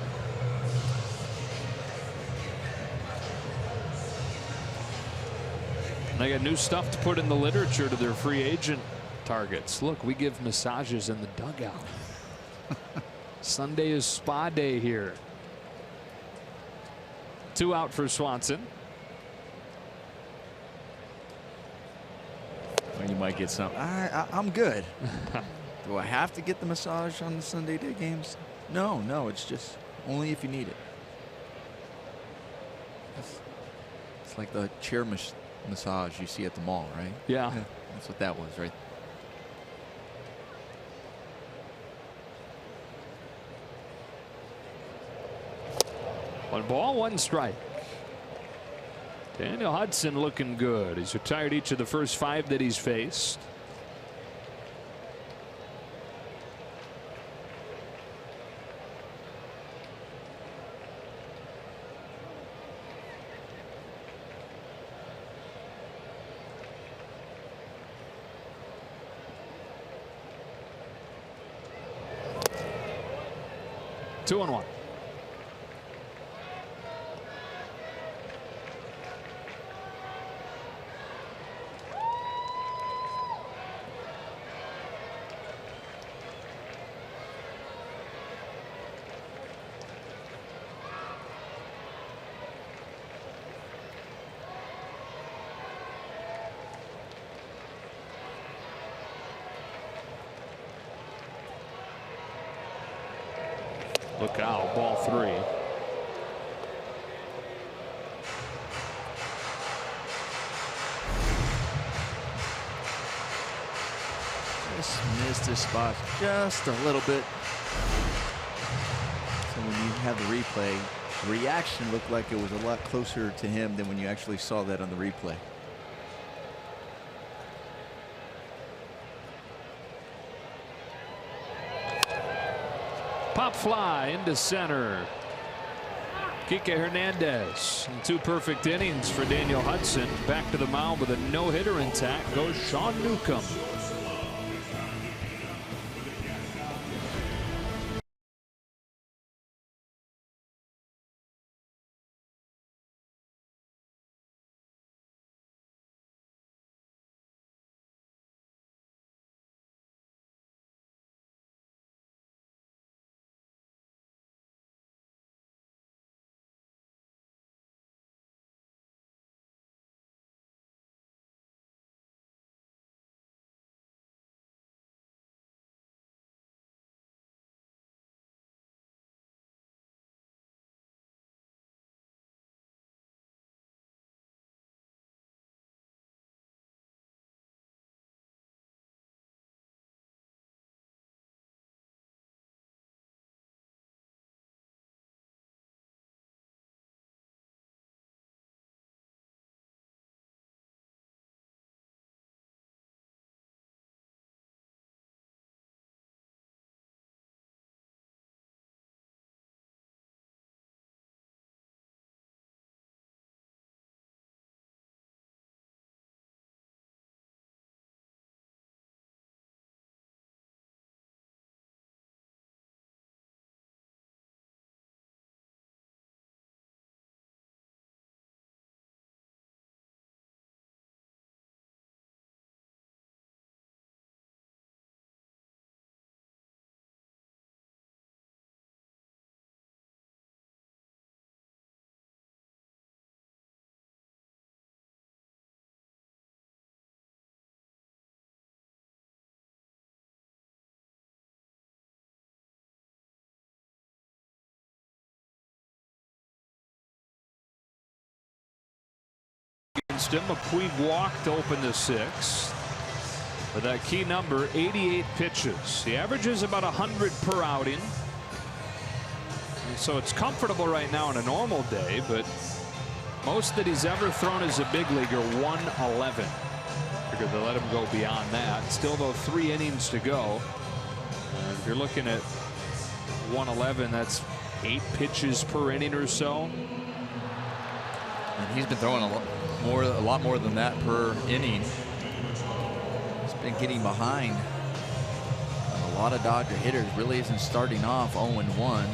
They got new stuff to put in the literature to their free agent targets. Look, we give massages in the dugout. Sunday is spa day here. 2 out for Swanson. Well, you might get some. I'm good. Do I have to get the massage on the Sunday day games? No, it's just only if you need it. It's like the chair massage you see at the mall, right? Yeah. That's what that was, right? One ball, one strike. Daniel Hudson looking good. He's retired each of the first 5 that he's faced. Two and 1. Look out, ball 3. Just missed his spot just a little bit. So when you have the replay, the reaction looked like it was a lot closer to him than when you actually saw that on the replay. Pop fly into center. Kike Hernandez. And 2 perfect innings for Daniel Hudson. Back to the mound with a no-hitter intact goes Sean Newcomb. Against him, a Puig walk to open the 6th. With that key number, 88 pitches. The average is about 100 per outing. And so it's comfortable right now on a normal day, but most that he's ever thrown as a big leaguer, 111. Figured they let him go beyond that. Still, though, 3 innings to go. If you're looking at 111, that's 8 pitches per inning or so. And he's been throwing a lot more than that per inning. He's been getting behind a lot of Dodger hitters. Really isn't starting off 0-1.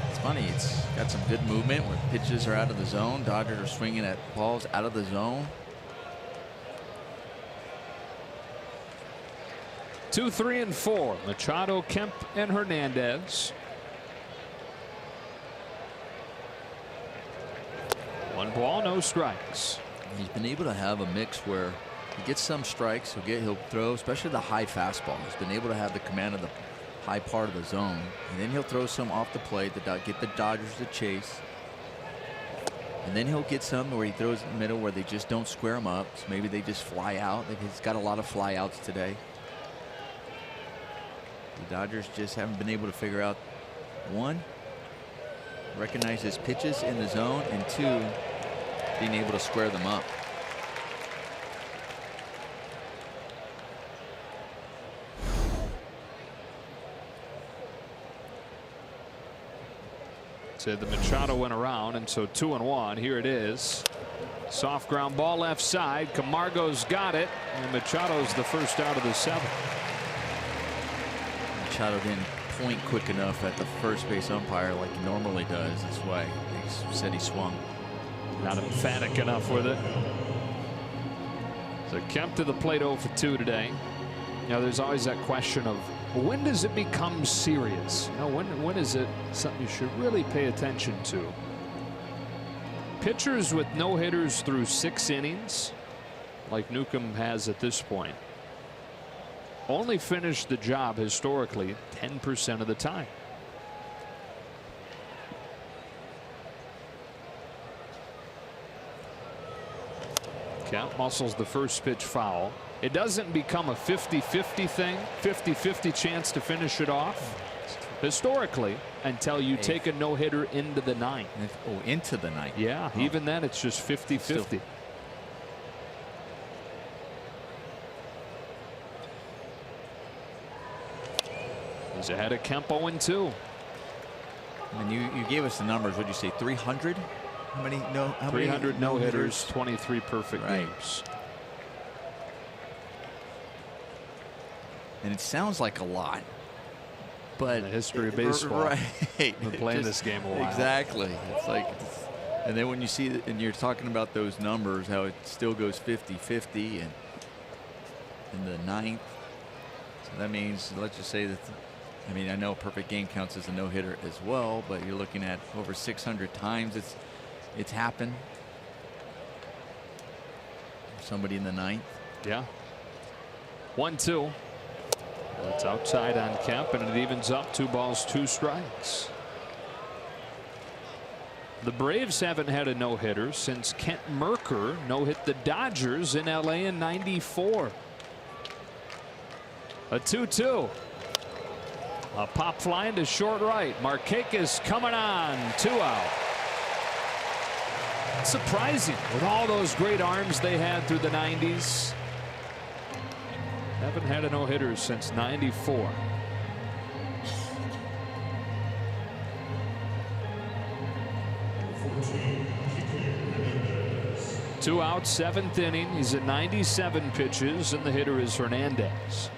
It's funny. It's got some good movement when pitches are out of the zone. Dodgers are swinging at balls out of the zone. 2, 3, and 4. Machado, Kemp, and Hernandez. 1 ball, no strikes. He's been able to have a mix where he gets some strikes. He'll throw, especially the high fastball. He's been able to have the command of the high part of the zone, and then he'll throw some off the plate to get the Dodgers to chase. And then he'll get some where he throws in the middle where they just don't square him up. So maybe they just fly out. He's got a lot of fly outs today. The Dodgers just haven't been able to figure out, 1, recognize his pitches in the zone, and 2, being able to square them up. Said the Machado went around, and so 2-1. Here it is. Soft ground ball left side. Camargo's got it, and Machado's the first out of the 7th. Machado didn't point quick enough at the first base umpire like he normally does. That's why he said he swung. Not emphatic enough with it. So Kemp to the plate 0 for 2 today. You know, there's always that question of, well, when does it become serious? You know, when is it something you should really pay attention to? Pitchers with no hitters through 6 innings, like Newcomb has at this point, only finished the job historically 10% of the time. Kemp muscles the first pitch foul. It doesn't become a 50-50 thing, 50-50 chance to finish it off historically until you take a no-hitter into the ninth. Oh, into the ninth. Yeah, even then it's just 50-50. He's ahead of Kemp 0-2. And you gave us the numbers. What did you say? 300? How many? No. How 300 many no-hitters, 23 perfect right. games. And it sounds like a lot, but in the history of baseball, right? Been playing this game a while. Exactly. It's like, and then when you see and you're talking about those numbers, how it still goes 50-50 and in the ninth. So that means, let's just say that. I mean, I know a perfect game counts as a no-hitter as well, but you're looking at over 600 times it's happened. Somebody in the ninth. Yeah. 1-2. That's outside on Kemp, and it evens up 2 balls, 2 strikes. The Braves haven't had a no-hitter since Kent Mercker no-hit the Dodgers in LA in '94. A 2-2. A pop fly into short right. Markakis coming on. 2 out. Surprising with all those great arms they had through the 90s. Haven't had a no-hitter since '94. Two out, 7th inning. He's at 97 pitches, and the hitter is Hernandez.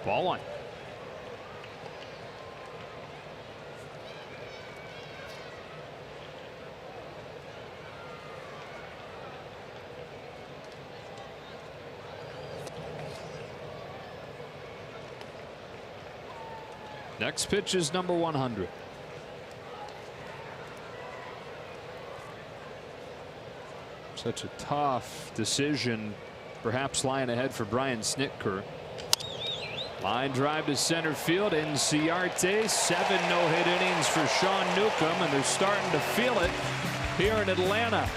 Ball 1. Next pitch is number 100. Such a tough decision, perhaps lying ahead for Brian Snitker. Line drive to center field. Inciarte. 7 no-hit innings for Sean Newcomb, and they're starting to feel it here in Atlanta.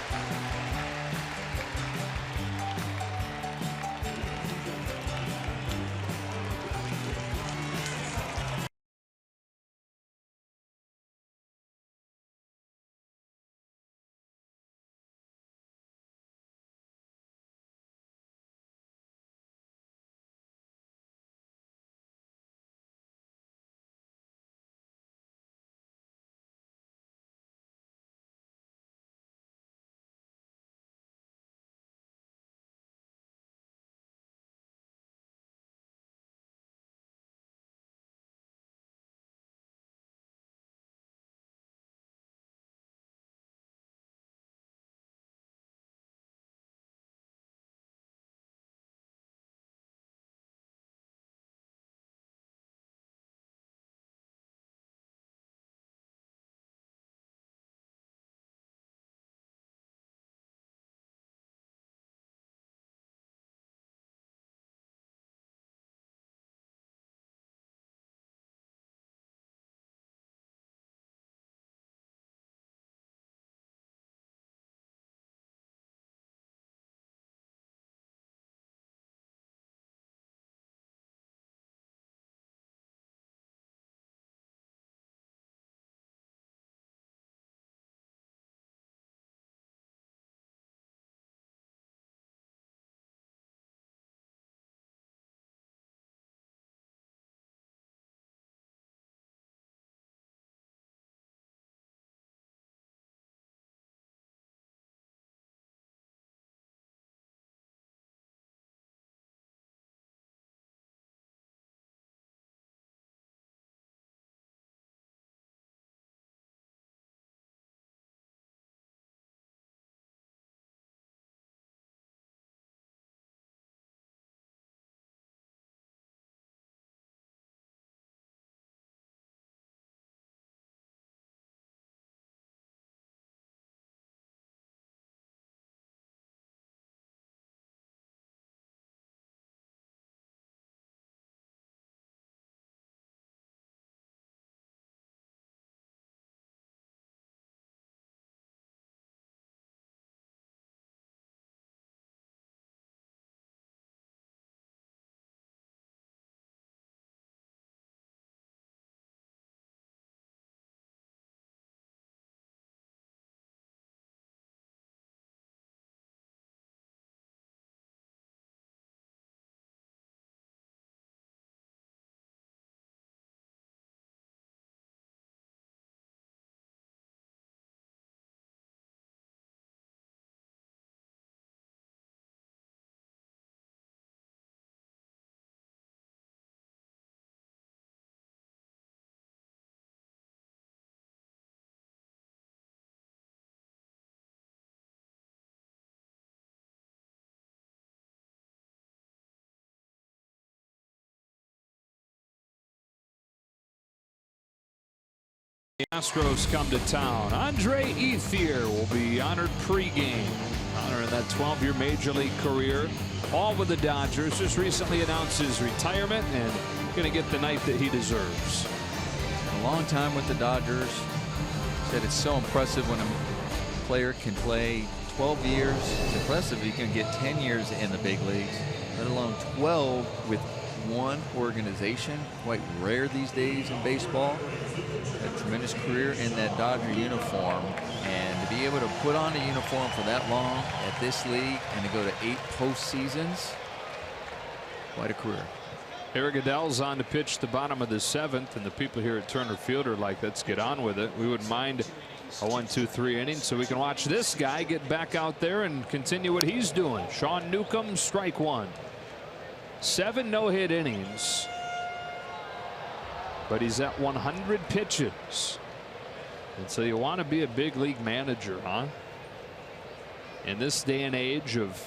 Astros come to town. Andre Ethier will be honored pregame, honoring that 12-year Major League career, all with the Dodgers. Just recently announced his retirement and going to get the night that he deserves. A long time with the Dodgers. Said it's so impressive when a player can play 12 years. It's impressive he can get 10 years in the big leagues, let alone 12 with one organization. Quite rare these days in baseball. A tremendous career in that Dodger uniform, and to be able to put on a uniform for that long at this league and to go to 8 postseasons, quite a career. Eric Adell's on to pitch the bottom of the 7th, and the people here at Turner Field are like, let's get on with it. We wouldn't mind a 1-2-3 inning so we can watch this guy get back out there and continue what he's doing. Sean Newcomb, strike 1. 7 no-hit innings, but he's at 100 pitches. And so you want to be a big league manager, huh? In this day and age of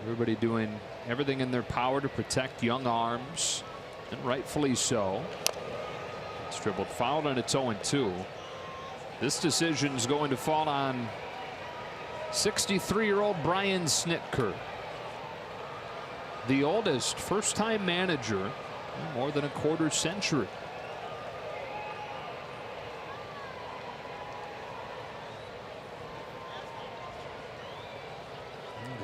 everybody doing everything in their power to protect young arms, and rightfully so. It's dribbled foul, and it's 0-2. This decision is going to fall on 63-year-old Brian Snitker, the oldest first-time manager in more than a quarter century.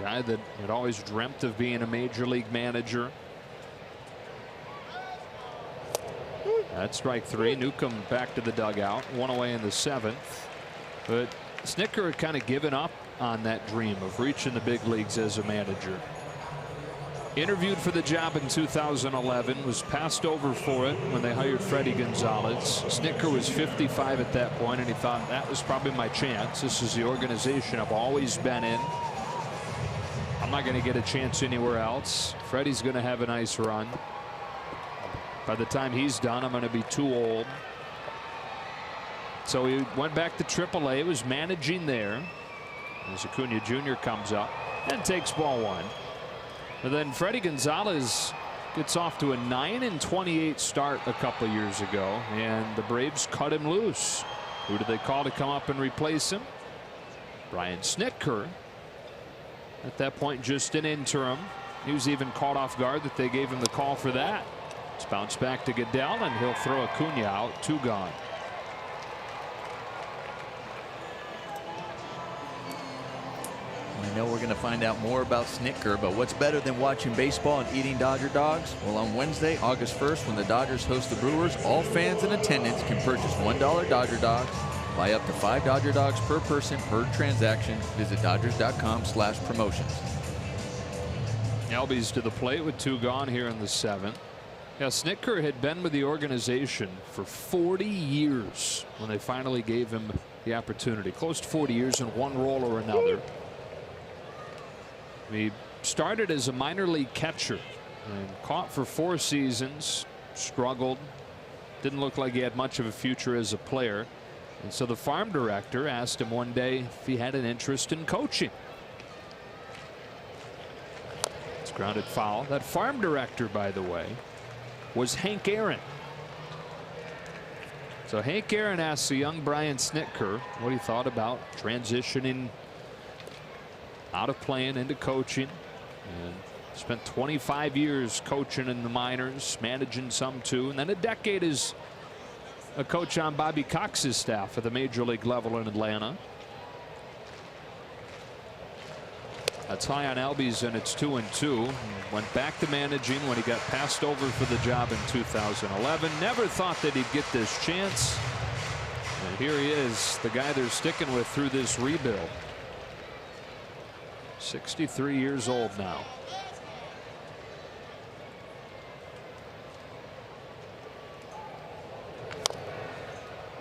A guy that had always dreamt of being a major league manager. That's strike 3. Newcomb back to the dugout, 1 away in the 7th. But Snitker had kind of given up on that dream of reaching the big leagues as a manager. Interviewed for the job in 2011, was passed over for it when they hired Freddie Gonzalez. Snitker was 55 at that point, and he thought that was probably my chance. This is the organization I've always been in. I'm not going to get a chance anywhere else. Freddie's going to have a nice run. By the time he's done, I'm going to be too old. So he went back to AAA, was managing there as Acuna Jr. comes up and takes ball 1. And then Freddie Gonzalez gets off to a 9-28 start a couple years ago, and the Braves cut him loose. Who do they call to come up and replace him? Brian Snitker. At that point, just an interim. He was even caught off guard that they gave him the call for that. It's bounced back to Goodell, and he'll throw Acuna out. 2 gone. I know we're going to find out more about Snitker, but what's better than watching baseball and eating Dodger dogs? Well, on Wednesday, August 1st, when the Dodgers host the Brewers, all fans in attendance can purchase $1 Dodger dogs. Buy up to 5 Dodger dogs per person per transaction. Visit Dodgers.com/promotions. Albies to the plate with 2 gone here in the 7th. Yeah, Snitker had been with the organization for 40 years when they finally gave him the opportunity. Close to 40 years in one role or another. He started as a minor league catcher and caught for 4 seasons, struggled, didn't look like he had much of a future as a player. And so the farm director asked him one day if he had an interest in coaching. It's grounded foul. That farm director, by the way, was Hank Aaron. So Hank Aaron asked the young Brian Snitker what he thought about transitioning out of playing into coaching, and spent 25 years coaching in the minors, managing some too, and then a decade as a coach on Bobby Cox's staff at the major league level in Atlanta. That's high on Albies, and it's 2-2. Went back to managing when he got passed over for the job in 2011. Never thought that he'd get this chance, and here he is, the guy they're sticking with through this rebuild. 63 years old now.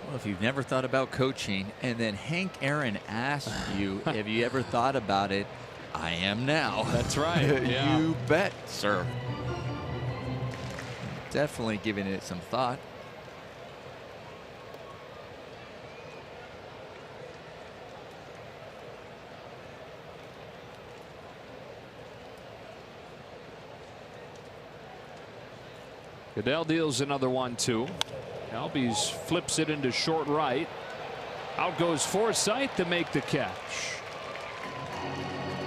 Well, if you've never thought about coaching and then Hank Aaron asks you, have you ever thought about it? I am now. That's right. Yeah. You bet, sir. Definitely giving it some thought. Goodell deals another 1-2. Albies flips it into short right. Out goes Forsythe to make the catch.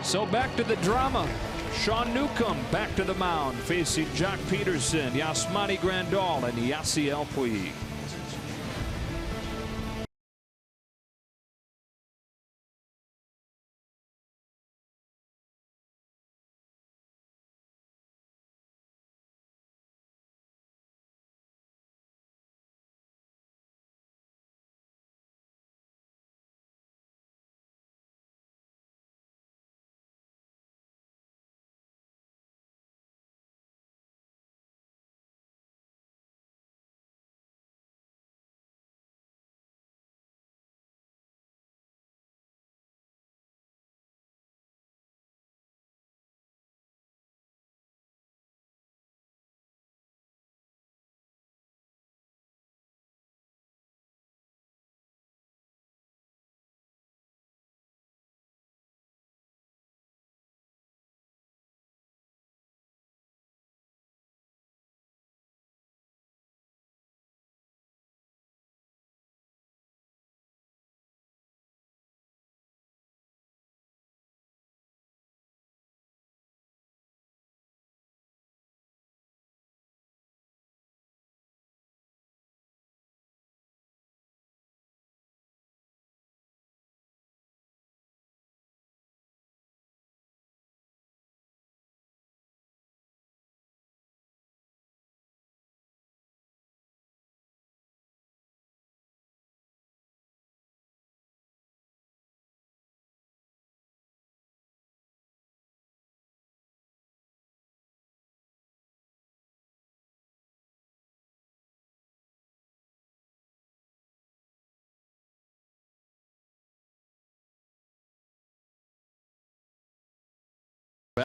So back to the drama. Sean Newcomb back to the mound, facing Jock Peterson, Yasmani Grandal, and Yasiel Puig.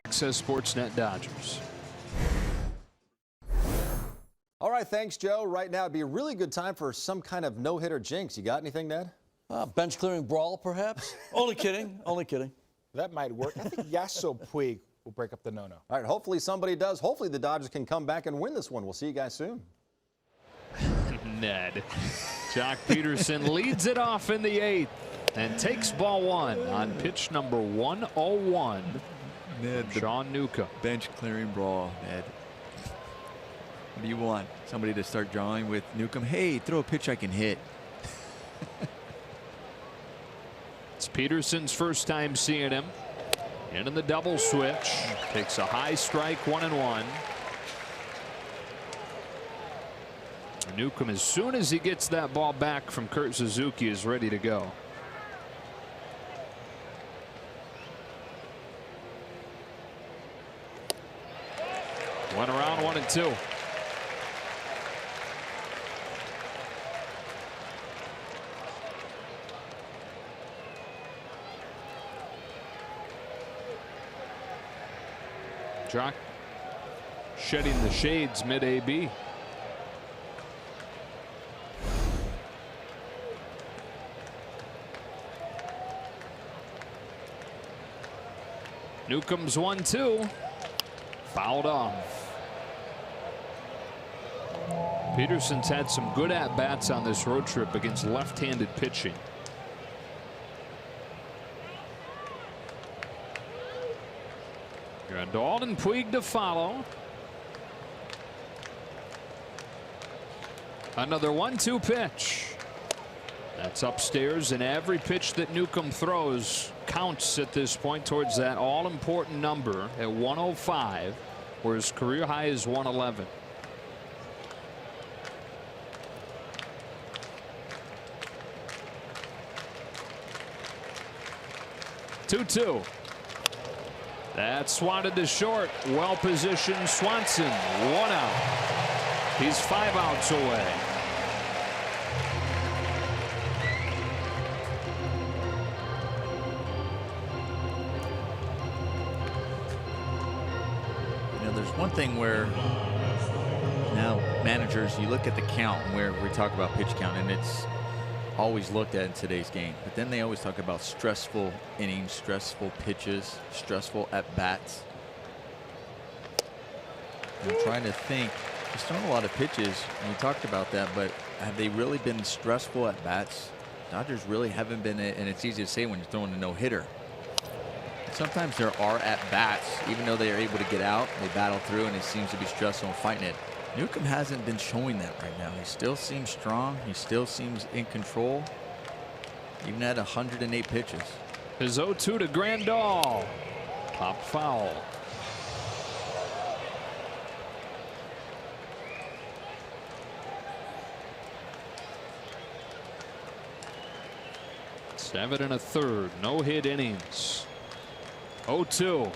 Access Sportsnet Dodgers. All right, thanks, Joe. Right now, it'd be a really good time for some kind of no-hitter jinx. You got anything, Ned? Bench clearing brawl, perhaps? Only kidding. Only kidding. That might work. I think Yasiel Puig will break up the no-no. All right, hopefully somebody does. Hopefully the Dodgers can come back and win this one. We'll see you guys soon. Ned. Jock Peterson leads it off in the 8th and takes ball 1 on pitch number 101. Ned, Sean Newcomb. Bench clearing brawl, Ned. What do you want? Somebody to start drawing with Newcomb? Hey, throw a pitch I can hit. It's Peterson's first time seeing him. In the double switch. Takes a high strike, 1-1. Newcomb, as soon as he gets that ball back from Kurt Suzuki, is ready to go. One around, 1-2. Jock shedding the shades mid-AB. Newcomb's 1-2. Fouled off. Peterson's had some good at-bats on this road trip against left-handed pitching. Grandal and Puig to follow. Another 1-2 pitch. That's upstairs, and every pitch that Newcomb throws counts at this point towards that all-important number at 105, where his career high is 111. Two. That's swatted to short. Well positioned Swanson. 1 out. He's 5 outs away. You know, there's one thing where now managers, you look at the count where we talk about pitch count, and it's always looked at in today's game, but then they always talk about stressful innings, stressful pitches, stressful at bats. I'm trying to think He's thrown a lot of pitches, and we talked about that, but have they really been stressful at bats? Dodgers really haven't been, and it's easy to say when you're throwing a no-hitter. Sometimes there are at bats, even though they are able to get out, they battle through, and it seems to be stressful and fighting it. Newcomb hasn't been showing that right now. He still seems strong. He still seems in control, even at 108 pitches. His 0-2 to Grandal. Pop foul. Seven and a third, no hit innings. 0-2.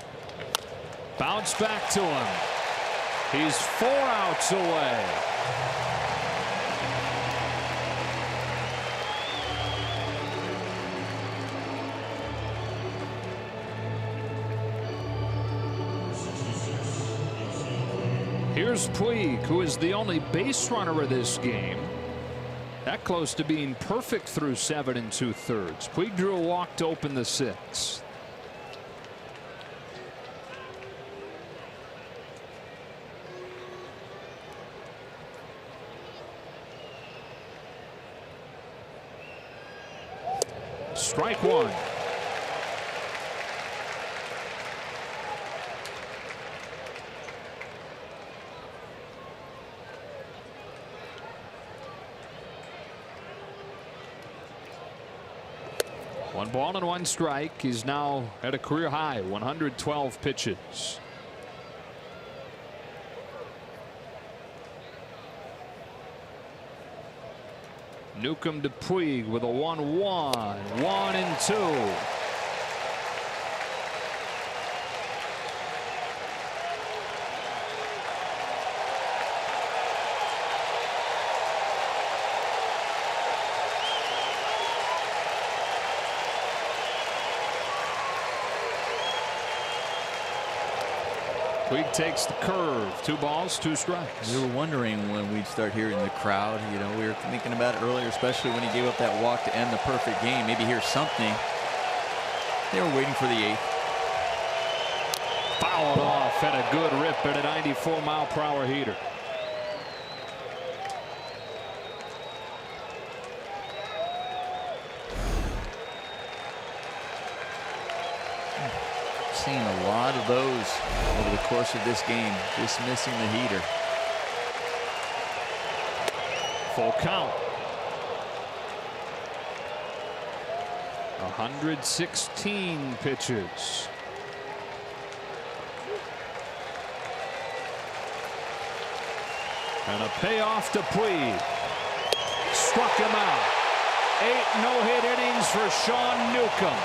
Bounce back to him. He's 4 outs away. Here's Puig, who is the only base runner of this game. That close to being perfect through 7 2/3. Puig drew a walk to open the 6th. Strike one. One ball and one strike. He's now at a career high 112 pitches. Newcomb to Puig with a 1-1. 1-2. Puig takes the curve. 2 balls, 2 strikes. We were wondering when we'd start hearing the crowd. You know, we were thinking about it earlier, especially when he gave up that walk to end the perfect game. Maybe hear something. They were waiting for the 8th. Fouled off at a good rip at a 94-mile-per-hour heater. Seen a lot of those over the course of this game, just missing the heater. Full count. 116 pitches. And a payoff to Puig. Struck him out. 8 no-hit innings for Sean Newcomb.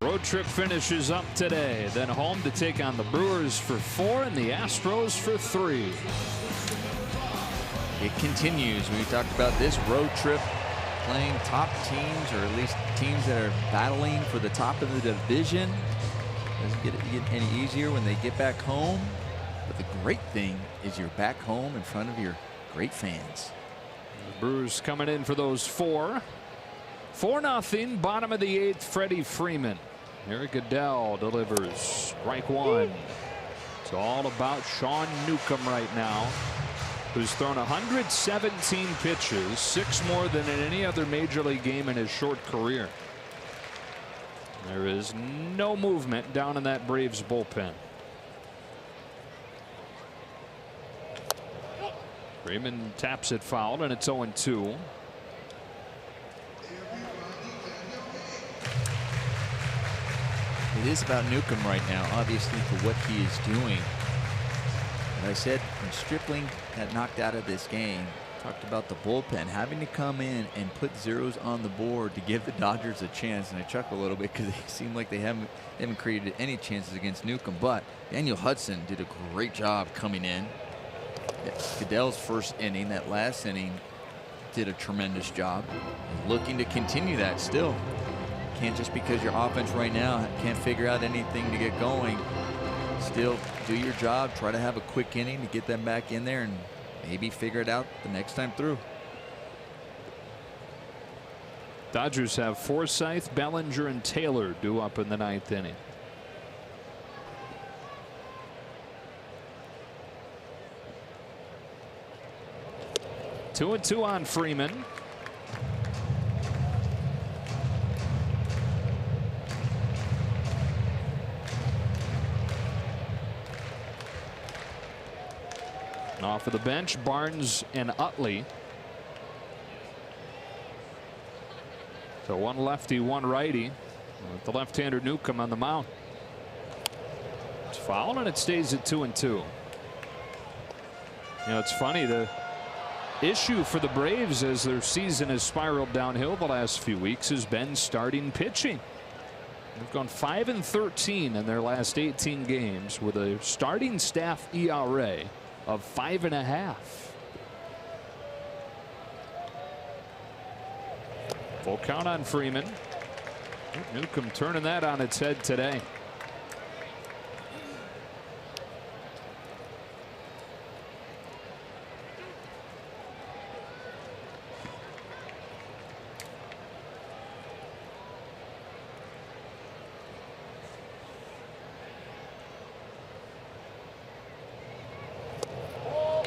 Road trip finishes up today, then home to take on the Brewers for 4 and the Astros for 3. It continues. We talked about this road trip, playing top teams, or at least teams that are battling for the top of the division. Doesn't get any easier when they get back home. But the great thing is you're back home in front of your great fans. The Brewers coming in for those 4. 4-0, bottom of the 8th, Freddie Freeman. Eric Goodell delivers strike 1. It's all about Sean Newcomb right now, who's thrown 117 pitches, 6 more than in any other major league game in his short career. There is no movement down in that Braves bullpen. Freeman taps it foul, and it's 0-2. It is about Newcomb right now, obviously, for what he is doing. And I said when Stripling got knocked out of this game, talked about the bullpen having to come in and put zeros on the board to give the Dodgers a chance. And I chuckle a little bit because they seem like they haven't created any chances against Newcomb. But Daniel Hudson did a great job coming in. Goodell's first inning, that last inning, did a tremendous job. Looking to continue that still. Can't just because your offense right now can't figure out anything to get going. Still do your job. Try to have a quick inning to get them back in there and maybe figure it out the next time through. Dodgers have Forsythe, Bellinger, and Taylor due up in the 9th inning. Two and 2 on Freeman. And off of the bench, Barnes and Utley. So one lefty, one righty, with the left-hander Newcomb on the mound. It's foul, and it stays at 2-2. You know, it's funny, the issue for the Braves as their season has spiraled downhill the last few weeks has been starting pitching. They've gone 5-13 in their last 18 games with a starting staff ERA of 5.5. Full count on Freeman. Newcomb turning that on its head today.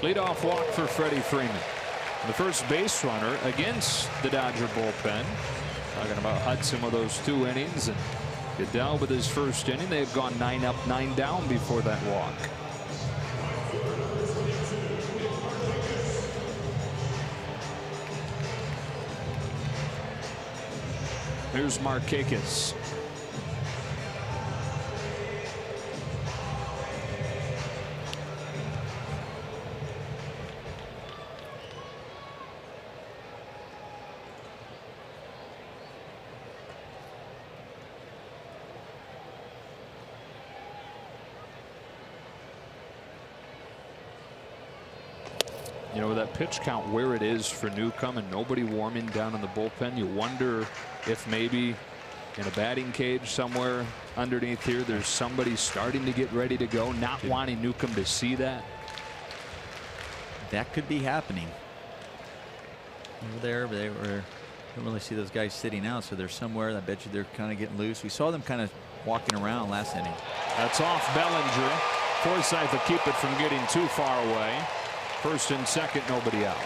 Leadoff walk for Freddie Freeman. The first base runner against the Dodger bullpen. Talking about Hudson with those 2 innings and Goodell with his first inning. They've gone 9 up, 9 down before that walk. Here's Markakis. You know, with that pitch count where it is for Newcomb and nobody warming down in the bullpen, you wonder if maybe in a batting cage somewhere underneath here there's somebody starting to get ready to go, not wanting Newcomb to see that. That could be happening. Over there, but don't really see those guys sitting out, so they're somewhere. I bet you they're kind of getting loose. We saw them kind of walking around last inning. That's off Bellinger. Forsythe will keep it from getting too far away. First and second, nobody out.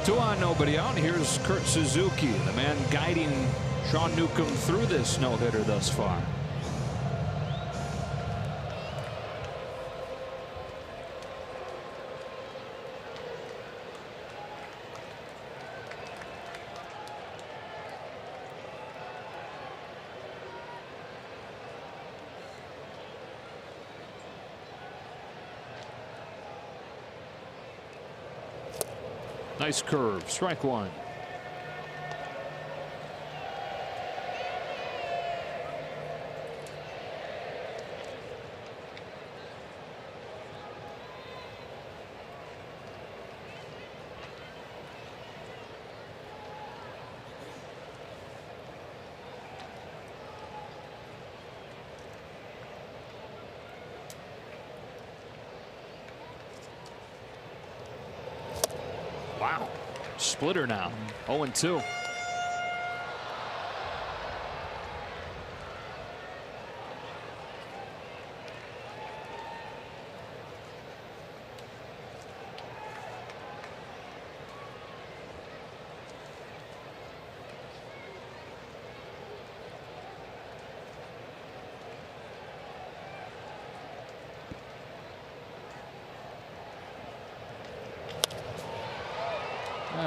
Two on, nobody out. Here's Kurt Suzuki, the man guiding Sean Newcomb through this no-hitter thus far. Nice curve. Strike one. Wow. Splitter now. 0-2.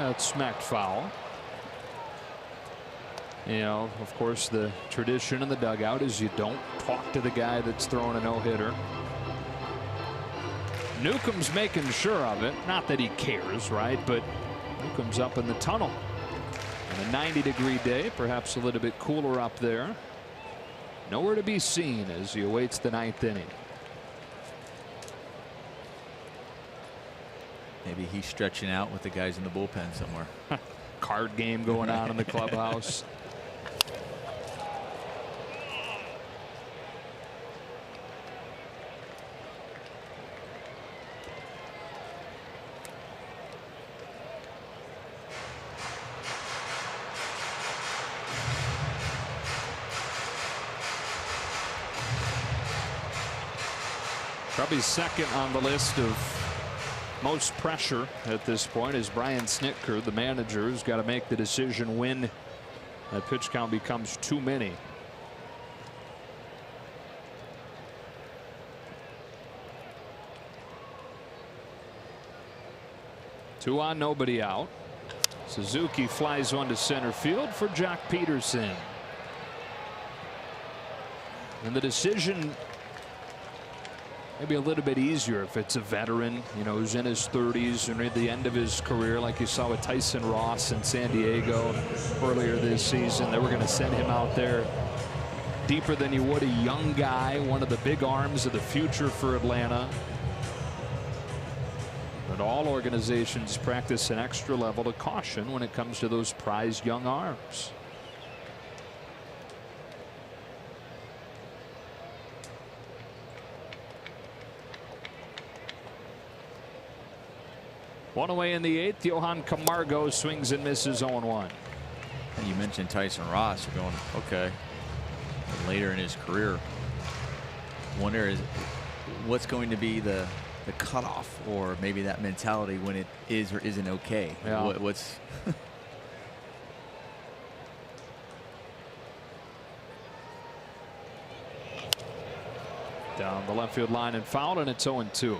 It's smacked foul. You know, of course, the tradition in the dugout is you don't talk to the guy that's throwing a no-hitter. Newcomb's making sure of it. Not that he cares, right? But Newcomb's up in the tunnel. On a 90-degree day, perhaps a little bit cooler up there. Nowhere to be seen as he awaits the 9th inning. Maybe he's stretching out with the guys in the bullpen somewhere. Card game going on in the clubhouse. Probably second on the list of most pressure at this point is Brian Snitker, the manager, who's got to make the decision when that pitch count becomes too many. Two on, nobody out. Suzuki flies one to center field for Jack Peterson. And the decision maybe a little bit easier if it's a veteran, you know, who's in his 30s and at the end of his career, like you saw with Tyson Ross in San Diego earlier this season. They were going to send him out there deeper than you would a young guy, one of the big arms of the future for Atlanta. But all organizations practice an extra level of caution when it comes to those prized young arms. One away in the 8th. Johan Camargo swings and misses 0-1. And you mentioned Tyson Ross. You're going, okay. And later in his career, wonder is what's going to be the cutoff, or maybe that mentality when it is or isn't okay. Yeah. What's down the left field line and foul, and it's 0-2.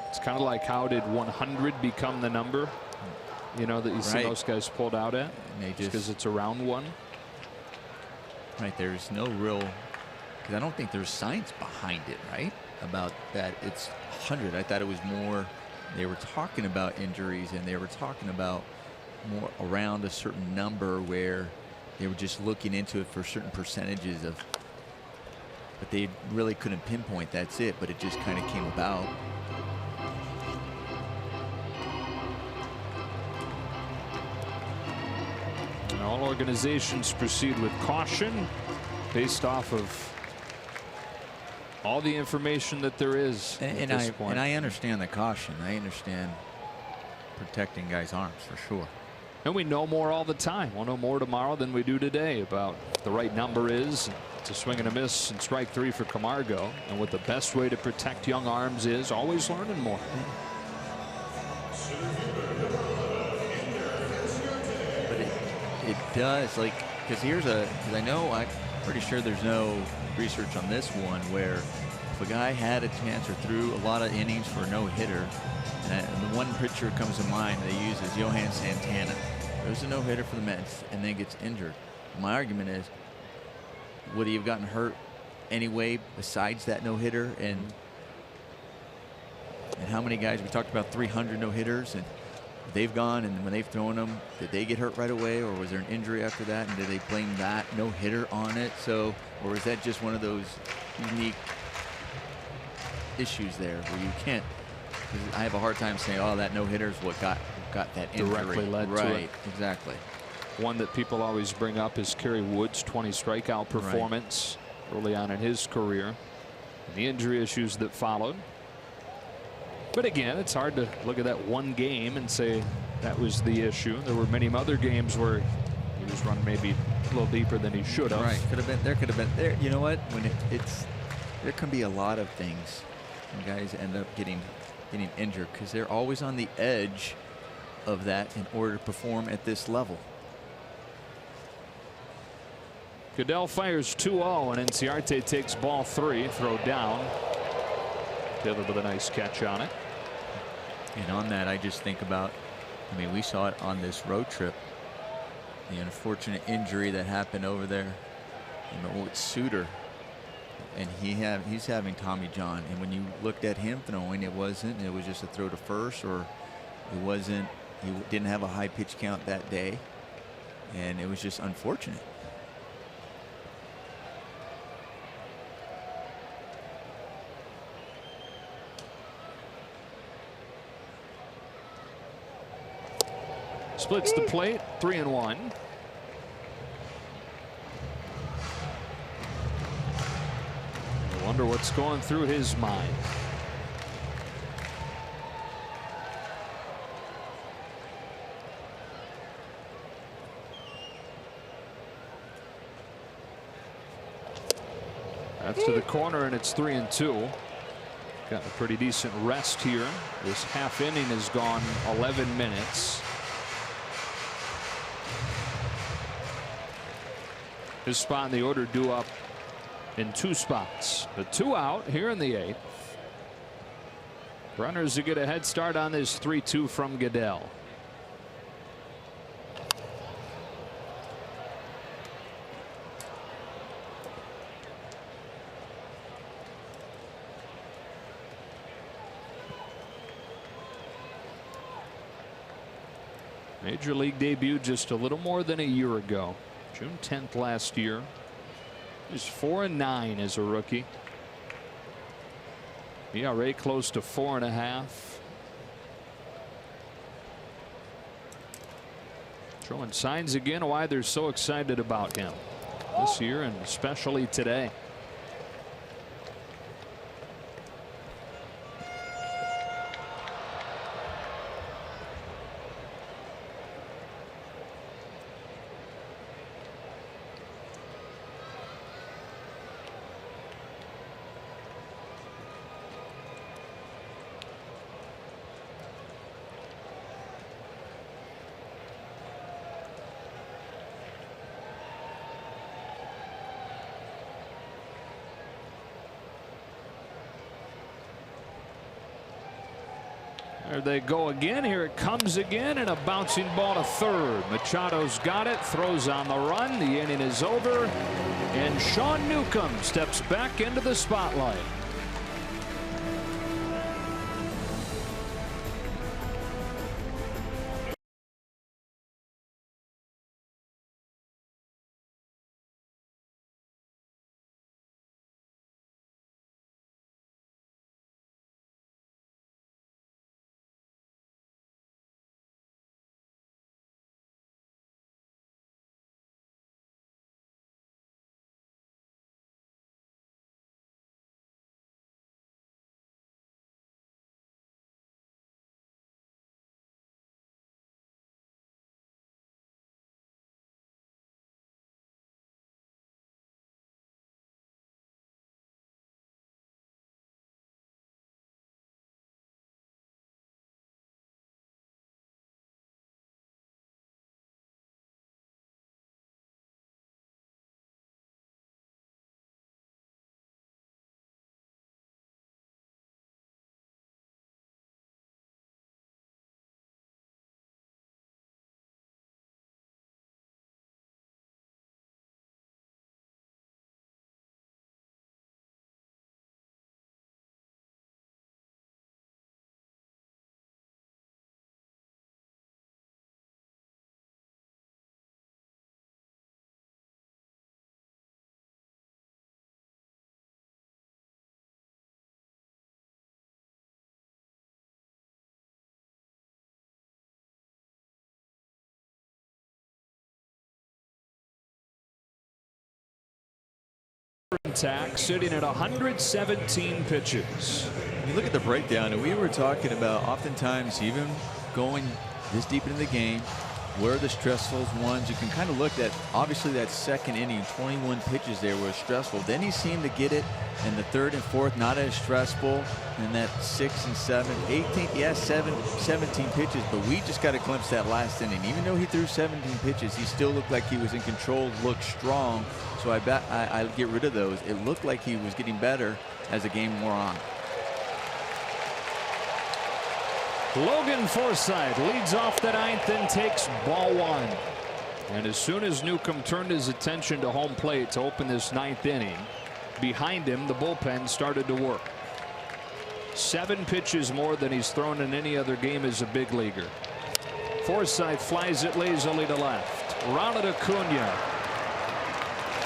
It's kind of like, how did 100 become the number, you know, that you see most guys pulled out at? Just because it's around one. Right. There's no real, because I don't think there's science behind it, right? About that it's 100. I thought it was more, they were talking about injuries and they were talking about more around a certain number where they were just looking into it for certain percentages of, but they really couldn't pinpoint that's it, but it just kind of came about. All organizations proceed with caution based off of all the information that there is at this point. And I understand the caution. I understand protecting guys' arms for sure. And we know more all the time. We'll know more tomorrow than we do today about what the right number is. It's a swing and a miss and strike 3 for Camargo, and what the best way to protect young arms is. Always learning more. It does, like, because because I know, I'm pretty sure there's no research on this one where if a guy had a chance or threw a lot of innings for a no-hitter, and the one pitcher comes to mind they use is Johan Santana. Throws a no-hitter for the Mets and then gets injured. My argument is, would he have gotten hurt anyway besides that no-hitter? And how many guys, we talked about 300 no-hitters, and they've gone and when they've thrown them, did they get hurt right away, or was there an injury after that, and did they blame that no hitter on it? So, or is that just one of those unique issues there where you can't? I have a hard time saying, oh, that no hitter is what got that injury. Directly led right, to it. Exactly. One that people always bring up is Kerry Wood's 20 strikeout performance early on in his career, and the injury issues that followed. But again, it's hard to look at that one game and say that was the issue. There were many other games where he was running maybe a little deeper than he should have. Right. Could have been. There could have been. There. You know what? When there can be a lot of things, and guys end up getting injured because they're always on the edge of that in order to perform at this level. Goodell fires 2-0, and Inciarte takes ball 3. Throw down. Taylor with a nice catch on it. And on that, I just think about, I mean, we saw it on this road trip. The unfortunate injury that happened over there, with Suter, and he's having Tommy John. And when you looked at him throwing, it was just a throw to first, or he didn't have a high pitch count that day, and it was just unfortunate. Splits the plate, 3-1. I wonder what's going through his mind. That's to the corner, and it's 3-2. Got a pretty decent rest here. This half inning has gone 11 minutes. His spot in the order due up in 2 spots. The 2 out here in the 8th. Runners who get a head start on this 3-2 from Goodell. Major league debut just a little more than a year ago. June 10th last year. He's 4-9 as a rookie. ERA close to 4.5. Showing signs again of why they're so excited about him this year, and especially today. There they go again. Here it comes again, and a bouncing ball to third. Machado's got it, throws on the run. The inning is over, and Sean Newcomb steps back into the spotlight. attack, sitting at 117 pitches. You look at the breakdown, and we were talking about oftentimes even going this deep into the game, where are the stressful ones? You can kind of look at, obviously, that second inning, 21 pitches there were stressful. Then he seemed to get it in the third and fourth, not as stressful. And that 6th and 7th, 18th, yes, 17 pitches. But we just got a glimpse that last inning. Even though he threw 17 pitches, he still looked like he was in control, looked strong. So I bet I'll get rid of those. It looked like he was getting better as the game wore on. Logan Forsythe leads off the 9th and takes ball 1. And as soon as Newcomb turned his attention to home plate to open this 9th inning, behind him the bullpen started to work. 7 pitches more than he's thrown in any other game as a big leaguer. Forsythe flies it lazily to left. Ronald Acuna.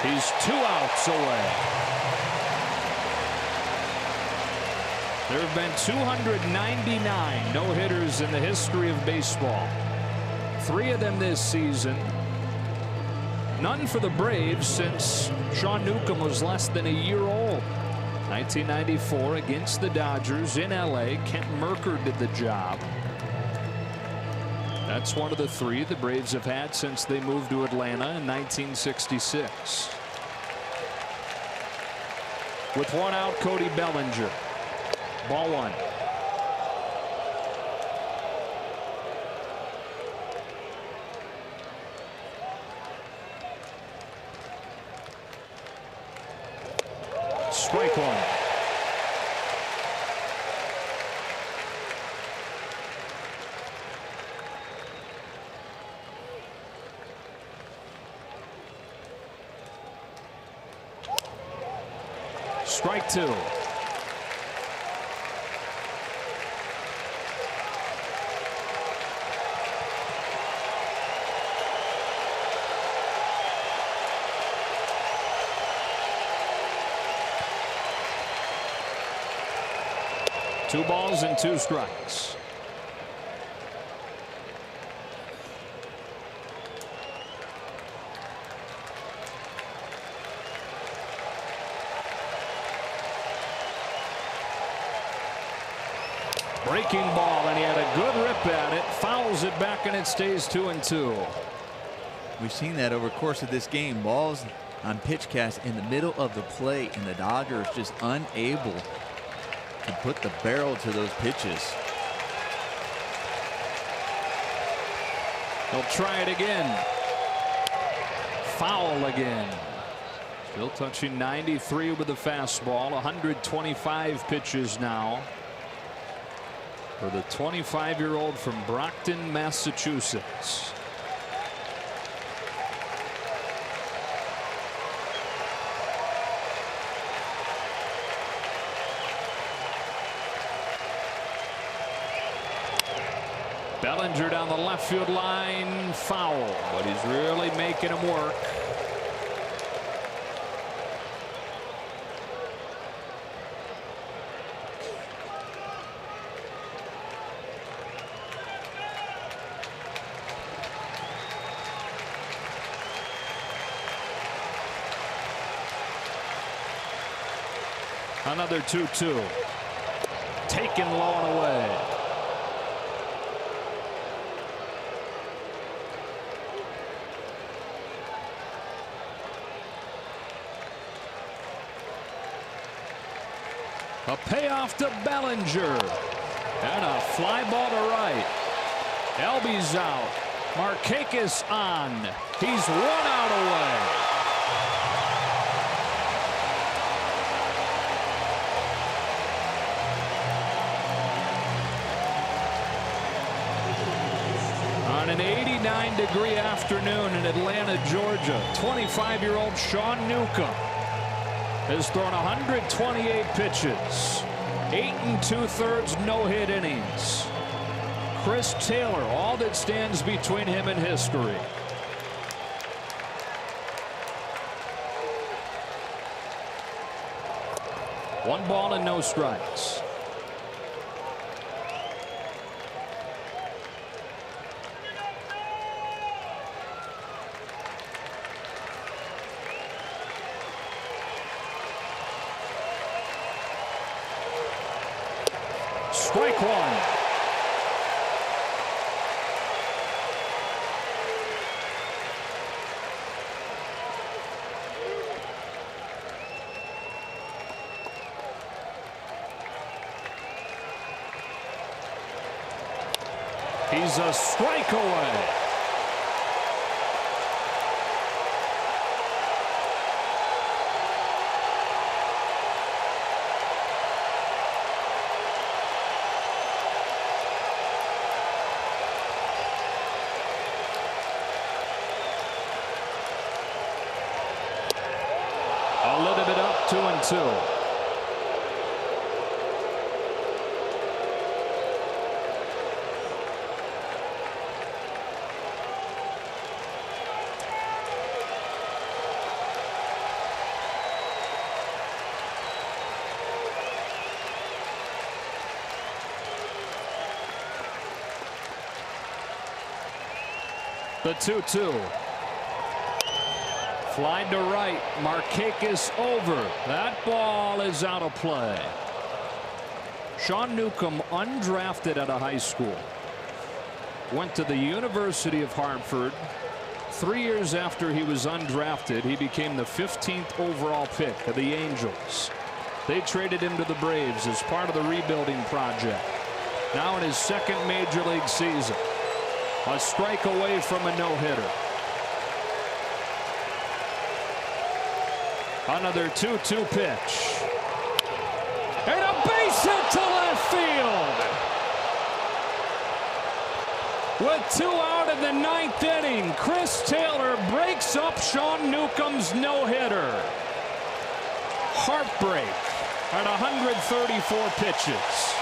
He's 2 outs away. There have been 299 no-hitters in the history of baseball. 3 of them this season. None for the Braves since Sean Newcomb was less than a year old. 1994 against the Dodgers in LA. Kent Mercker did the job. That's one of the 3 the Braves have had since they moved to Atlanta in 1966. With 1 out, Cody Bellinger. Ball 1. Strike 1. Strike 2. Two balls and 2 strikes. Breaking ball, and he had a good rip at it, fouls it back, and it stays 2-2. We've seen that over the course of this game. Balls on pitch cast in the middle of the plate, and the Dodgers just unable to put the barrel to those pitches. He'll try it again. Foul again. Still touching 93 with the fastball. 125 pitches now for the 25-year-old from Brockton, Massachusetts. Bellinger down the left field line, foul, but he's really making him work. Another 2-2. Taken low and away. A payoff to Bellinger. And a fly ball to right. Elby's out. Markakis on. He's 1 out away. On an 89-degree afternoon in Atlanta, Georgia, 25-year-old Sean Newcomb has thrown 128 pitches, 8 2/3 no-hit innings. Chris Taylor, all that stands between him and history. One ball and no strikes. Strike one. He's a strike away. A little bit up, 2-2. The 2-2. Fly to right. Markakis over. That ball is out of play. Sean Newcomb, undrafted out of high school, went to the University of Hartford. 3 years after he was undrafted, he became the 15th overall pick of the Angels. They traded him to the Braves as part of the rebuilding project. Now in his second major league season. A strike away from a no-hitter. Another 2-2 pitch. And a base hit to left field. With 2 out in the 9th inning, Chris Taylor breaks up Sean Newcomb's no-hitter. Heartbreak at 134 pitches.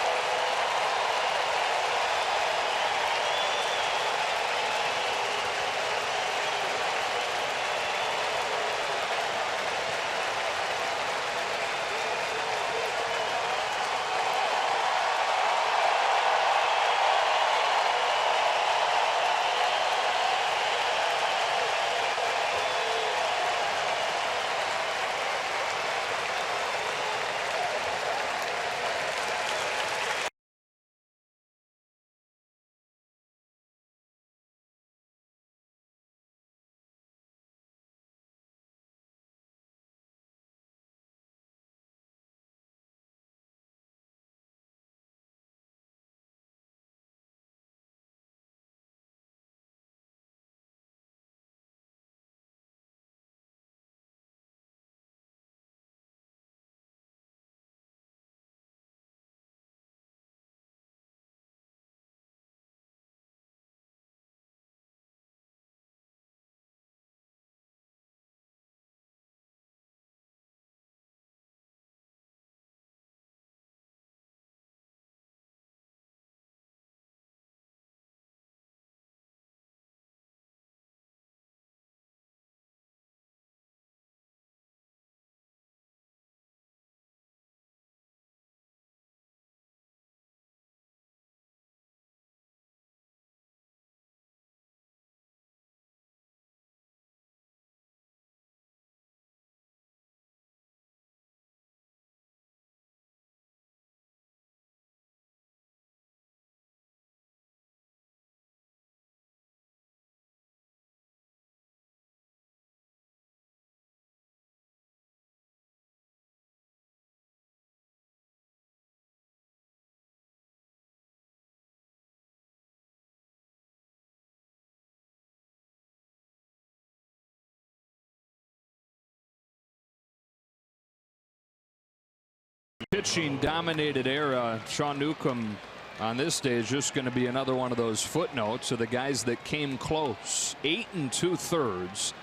Pitching dominated era. Sean Newcomb on this stage just going to be another one of those footnotes of the guys that came close. 8 2/3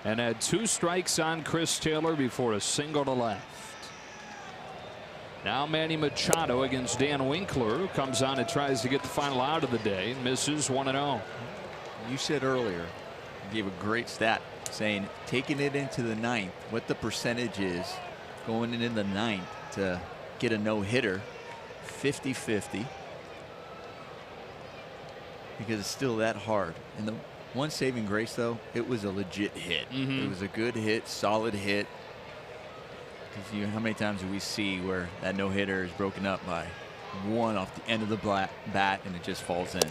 and had 2 strikes on Chris Taylor before a single to left. Now Manny Machado against Dan Winkler, who comes on and tries to get the final out of the day. Misses 1-0. You said earlier, you gave a great stat saying taking it into the 9th, what the percentage is going in the 9th to get a no-hitter. 50-50, because it's still that hard. And the one saving grace, though, it was a legit hit. It was a good hit, solid hit. Because how many times do we see where that no-hitter is broken up by one off the end of the bat, and it just falls in.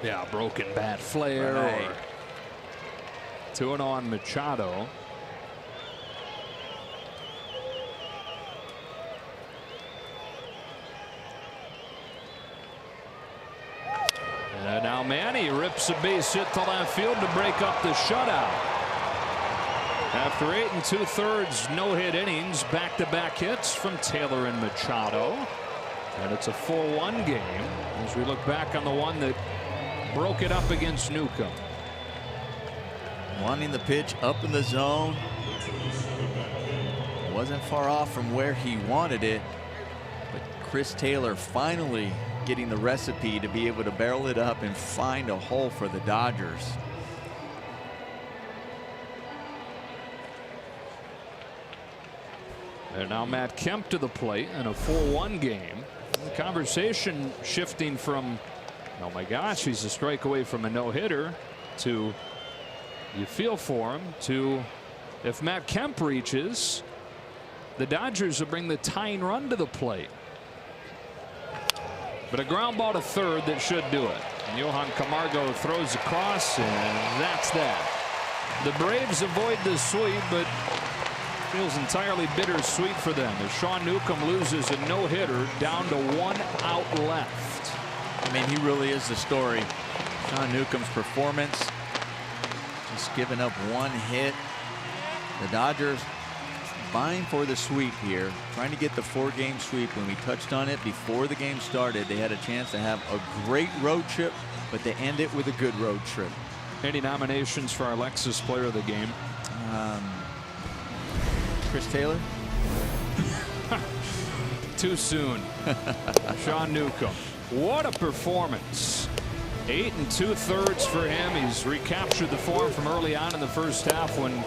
Yeah, broken bat flare. Right. Or 2-0 on Machado. And now Manny rips a base hit to left field to break up the shutout. After 8 2/3 no-hit innings, back-to-back hits from Taylor and Machado. And it's a 4-1 game as we look back on the one that broke it up against Newcomb. Wanting the pitch up in the zone. Wasn't far off from where he wanted it. But Chris Taylor finally getting the recipe to be able to barrel it up and find a hole for the Dodgers. And now Matt Kemp to the plate in a 4-1 game. The conversation shifting from, oh my gosh, he's a strike away from a no-hitter, to you feel for him, to if Matt Kemp reaches, the Dodgers will bring the tying run to the plate. But a ground ball to third that should do it. And Johan Camargo throws across, and that's that. The Braves avoid the sweep, but feels entirely bittersweet for them as Sean Newcomb loses a no-hitter down to 1 out left. I mean, he really is the story. Sean Newcomb's performance, just giving up 1 hit. The Dodgers vying for the sweep here, trying to get the 4-game sweep. When we touched on it before the game started, they had a chance to have a great road trip, but they end it with a good road trip. Any nominations for our Lexus Player of the Game? Chris Taylor? Too soon. Sean Newcomb. What a performance. 8 2/3 for him. He's recaptured the form from early on in the first half when